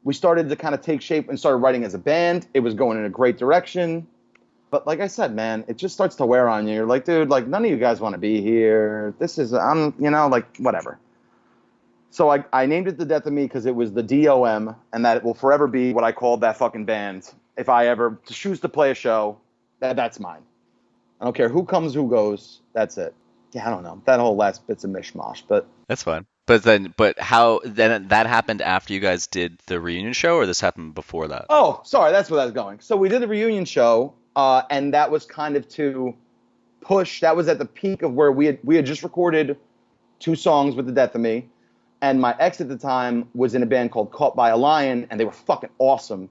S1: We started to kind of take shape and started writing as a band. It was going in a great direction. But like I said, man, it just starts to wear on you. You're like, dude, like, none of you guys want to be here. Like, whatever. So I named it The Death of Me because it was the DOM, and that it will forever be what I called that fucking band. If I ever choose to play a show, that's mine. I don't care who comes, who goes. That's it. Yeah, I don't know. That whole last bit's a mishmash, but
S2: That's fine. But how then that happened after you guys did the reunion show, or this happened before that?
S1: oh, sorry, that's where I was going. So we did the reunion show, and that was kind of to push. That was at the peak of where we had just recorded 2 songs with The Death of Me. And my ex at the time was in a band called Caught by a Lion, and they were fucking awesome.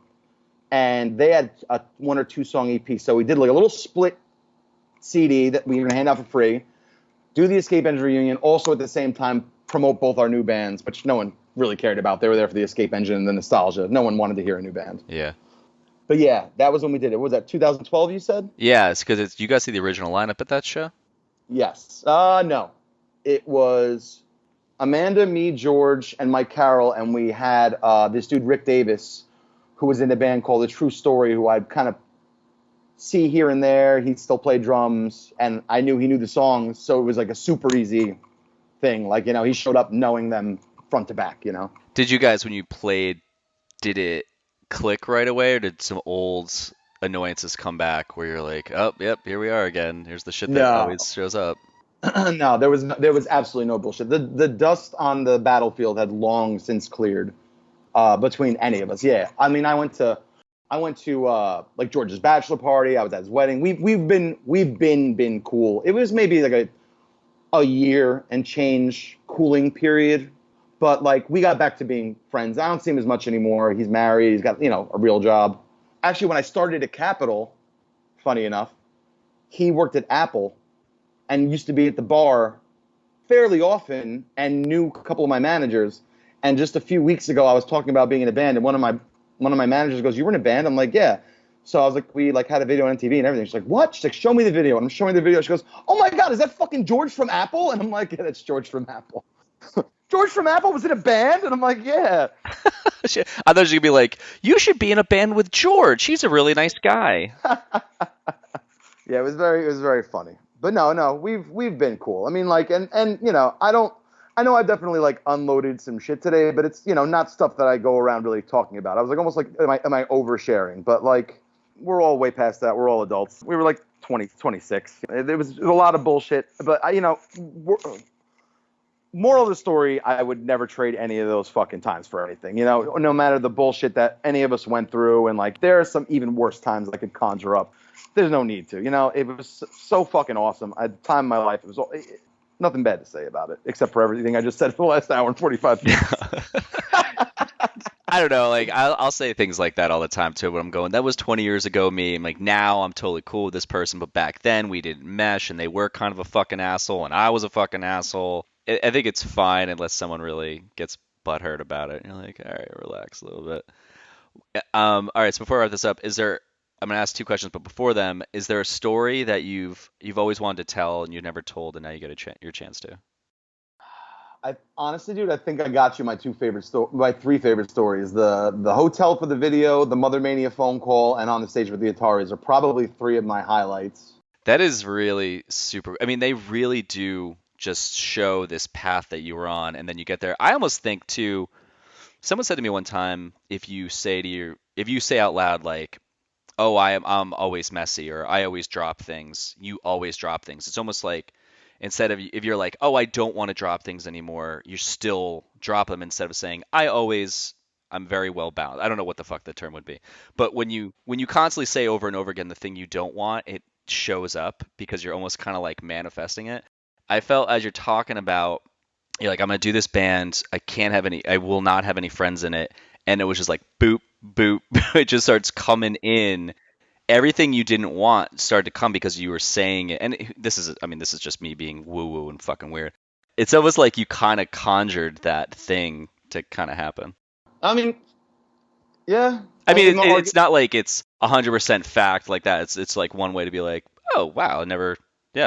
S1: And they had a 1 or 2 song EP. So we did like a little split CD that we were going to hand out for free, do the Escape Engine reunion, also at the same time promote both our new bands, which no one really cared about. They were there for the Escape Engine and the nostalgia. No one wanted to hear a new band.
S2: Yeah.
S1: But yeah, that was when we did it. What was that, 2012 you said?
S2: Yeah, it's because you guys see the original lineup at that show?
S1: Yes. No. It was Amanda, me, George, and Mike Carroll, and we had this dude, Rick Davis, who was in a band called The True Story, who I'd kind of see here and there. He still played drums, and I knew he knew the songs, so it was like a super easy thing. Like, you know, he showed up knowing them front to back, you know.
S2: Did you guys, when you played, did it click right away, or did some old annoyances come back where you're like, oh, yep, here we are again. Here's the shit that
S1: No.
S2: always shows up.
S1: No, there was absolutely no bullshit. The dust on the battlefield had long since cleared between any of us. Yeah, I mean, I went to like George's bachelor party. I was at his wedding. We've been cool. It was maybe like a year and change cooling period, but like we got back to being friends. I don't see him as much anymore. He's married. He's got, you know, a real job. Actually, when I started at Capitol, funny enough, he worked at Apple and used to be at the bar fairly often and knew a couple of my managers. And just a few weeks ago, I was talking about being in a band, and one of my managers goes, "You were in a band?" I'm like, "Yeah." So I was like, we like had a video on TV and everything. She's like, "What?" She's like, "Show me the video." And I'm showing the video. She goes, "Oh my God, is that fucking George from Apple?" And I'm like, "Yeah, that's George from Apple." George from Apple was in a band? And I'm like, "Yeah."
S2: I thought she was gonna be like, "You should be in a band with George. He's a really nice guy."
S1: Yeah, it was very funny. But no, we've been cool. I mean, like, and you know, I know I've definitely like unloaded some shit today, but it's, you know, not stuff that I go around really talking about. I was like, almost like, am I oversharing? But like, we're all way past that. We're all adults. We were like 20, 26. There was a lot of bullshit, but you know, moral of the story, I would never trade any of those fucking times for anything. You know, no matter the bullshit that any of us went through, and like, there are some even worse times I could conjure up. There's no need to, you know. It was so fucking awesome. At the time of my life, it was nothing bad to say about it, except for everything I just said for the last hour and 45 minutes.
S2: I don't know, like I'll say things like that all the time too, but I'm going, that was 20 years ago me. I'm like, now I'm totally cool with this person, but back then we didn't mesh, and they were kind of a fucking asshole, and I was a fucking asshole. I think it's fine unless someone really gets butthurt about it. You're like, all right, relax a little bit. All right, so before I wrap this up, I'm gonna ask two questions, but before them, is there a story that you've always wanted to tell and you've never told, and now you get your chance to?
S1: I honestly, dude, I think I got you my three favorite stories. The hotel for the video, the Mothermania phone call, and on the stage with the Ataris are probably three of my highlights.
S2: That is really super. I mean, they really do just show this path that you were on, and then you get there. I almost think too. Someone said to me one time, if you say out loud like, "Oh, I'm always messy," or "I always drop things," you always drop things. It's almost like, instead of, if you're like, "Oh, I don't want to drop things anymore," you still drop them, instead of saying, I'm very well bound. I don't know what the fuck the term would be. But when you constantly say over and over again the thing you don't want, it shows up because you're almost kind of like manifesting it. I felt as you're talking about, you're like, I'm going to do this band. I will not have any friends in it. And it was just like, boop, boop. It just starts coming in. Everything you didn't want started to come because you were saying it. And this is just me being woo-woo and fucking weird. It's almost like you kind of conjured that thing to kind of happen.
S1: I mean, yeah.
S2: I mean, it's not like it's 100% fact like that. It's like one way to be like, oh, wow,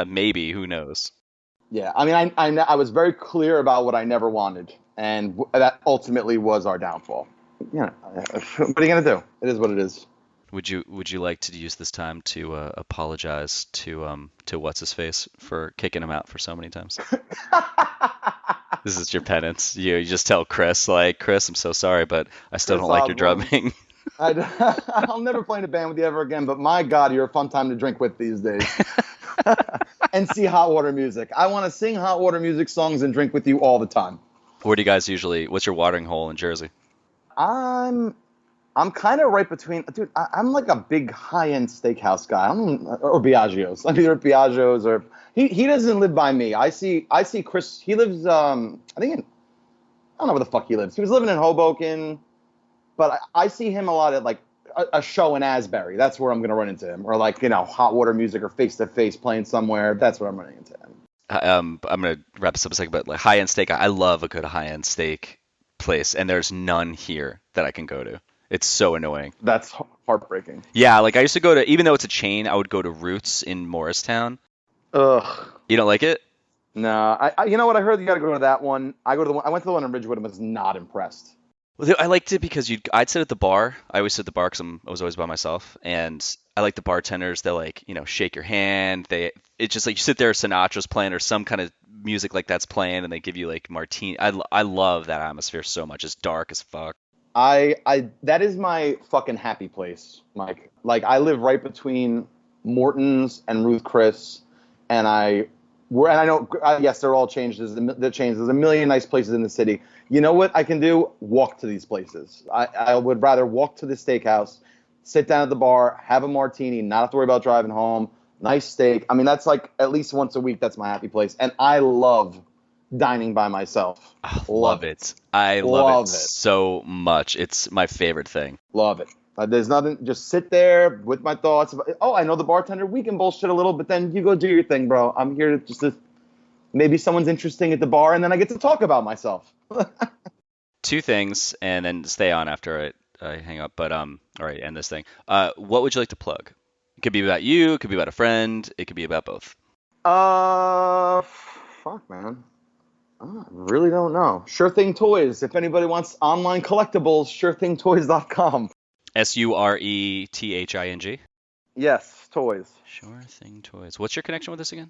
S2: maybe, who knows?
S1: Yeah, I mean, I was very clear about what I never wanted, and that ultimately was our downfall. You know, what are you gonna do? It is what it is.
S2: Would you like to use this time to apologize to what's his face for kicking him out for so many times? This is your penance. You just tell Chris, like, "Chris, I'm so sorry, but I still don't like your drumming."
S1: I'll never play in a band with you ever again, but my God, you're a fun time to drink with these days. And see hot water music. I want to sing hot water music songs and drink with you all the time.
S2: Where do you guys usually? What's your watering hole in Jersey?
S1: I'm kind of right between, dude. I'm like a big high-end steakhouse guy. Or Biagio's. I'm either at Biagio's or he doesn't live by me. I see Chris. He lives. I think I don't know where the fuck he lives. He was living in Hoboken, but I see him a lot at like a show in Asbury. That's where I'm going to run into him. Or like, you know, hot water music or face to face playing somewhere. That's where I'm running into him.
S2: I'm going to wrap this up a second, but like high-end steak, I love a good high-end steak place, and there's none here that I can go to. It's so annoying.
S1: That's heartbreaking.
S2: Yeah, like I used to go to, even though it's a chain, I would go to Roots in Morristown.
S1: Ugh.
S2: You don't like it?
S1: No. I you know what? I heard you got to go to that one. I went to the one in Ridgewood and was not impressed.
S2: Well, I liked it because I'd sit at the bar. I always sit at the bar because I was always by myself, and I like the bartenders. They like, shake your hand. It's just like you sit there, Sinatra's playing or some kind of music like that's playing, and they give you like martini. I love that atmosphere so much. It's dark as fuck.
S1: I that is my fucking happy place, Mike. Like I live right between Morton's and Ruth Chris, and I know yes, they're all changed. There's a million nice places in the city. You know what I can do? Walk to these places. I would rather walk to the steakhouse, sit down at the bar, have a martini, not have to worry about driving home. Nice steak. I mean, that's like at least once a week. That's my happy place, and I love dining by myself.
S2: I love it. I love it so much. It's my favorite thing.
S1: Love it. There's nothing. Just sit there with my thoughts. Oh, I know the bartender. We can bullshit a little, but then you go do your thing, bro. I'm here to maybe someone's interesting at the bar, and then I get to talk about myself.
S2: Two things, and then stay on after I hang up. But all right, end this thing. What would you like to plug? It could be about you. It could be about a friend. It could be about both.
S1: Fuck, man. I really don't know. Sure Thing Toys. If anybody wants online collectibles, surethingtoys.com.
S2: SureThing?
S1: Yes, toys.
S2: Sure Thing Toys. What's your connection with this again?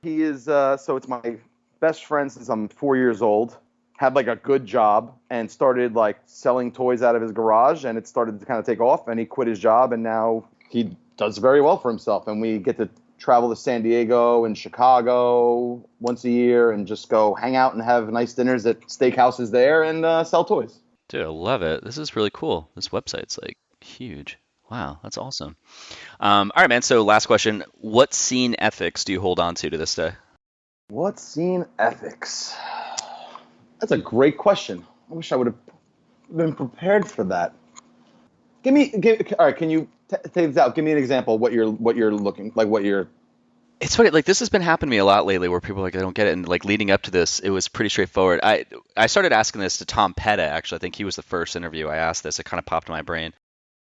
S1: He is, so it's my best friend since I'm 4 years old. Had like a good job and started like selling toys out of his garage, and it started to kind of take off, and he quit his job, and now he does very well for himself, and we get to travel to San Diego and Chicago once a year and just go hang out and have nice dinners at steakhouses there and sell toys.
S2: Dude, I love it. This is really cool. This website's like huge. Wow, that's awesome. All right, man. So last question. What scene ethics do you hold on to this day?
S1: What scene ethics? That's a great question. I wish I would have been prepared for that. All right, can you take this out? Give me an example of what you're looking like.
S2: It's funny, like this has been happening to me a lot lately, where people are like, I don't get it, and like leading up to this, it was pretty straightforward. I started asking this to Tom Petty, actually. I think he was the first interview I asked this. It kind of popped in my brain.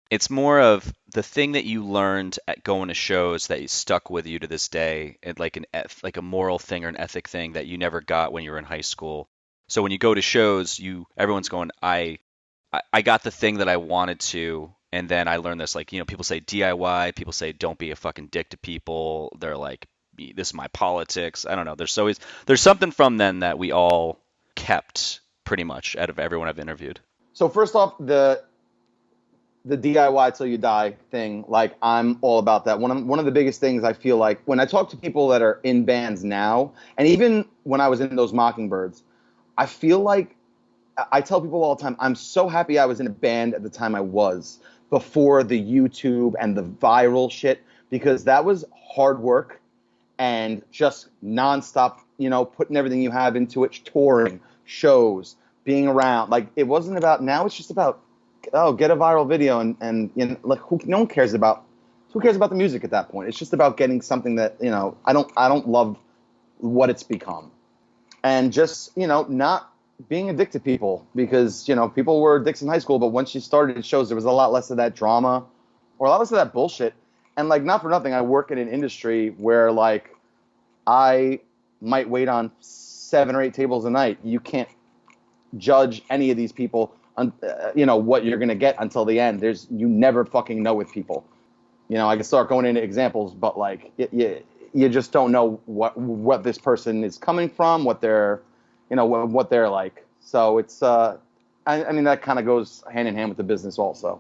S2: It's more of the thing that you learned at going to shows that you stuck with you to this day, and like like a moral thing or an ethic thing that you never got when you were in high school. So when you go to shows, everyone's going, I got the thing that I wanted to. And then I learned this, like, people say DIY, people say don't be a fucking dick to people. They're like, this is my politics. I don't know. There's something from then that we all kept pretty much out of everyone I've interviewed.
S1: So first off, the DIY till you die thing, like I'm all about that. One of the biggest things I feel like when I talk to people that are in bands now, and even when I was in those Mockingbirds, I feel like I tell people all the time, I'm so happy I was in a band at the time I was, before the YouTube and the viral shit, because that was hard work and just nonstop, putting everything you have into it, touring, shows, being around. Like it wasn't about, now it's just about, get a viral video and like no one cares about, who cares about the music at that point? It's just about getting something that, I don't love what it's become. And just, not being a dick to people, because people were dicks in high school, but once you started shows, there was a lot less of that drama or a lot less of that bullshit. And like, not for nothing, I work in an industry where like I might wait on 7 or 8 tables a night. You can't judge any of these people on what you're gonna get until the end. You never fucking know with people. I can start going into examples, but like you just don't know what this person is coming from, what they're what they're like. So it's, I mean, that kind of goes hand in hand with the business also.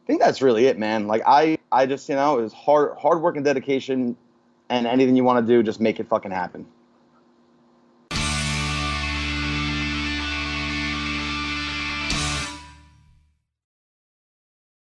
S1: I think that's really it, man. Like I just, it was hard work and dedication, and anything you want to do, just make it fucking happen.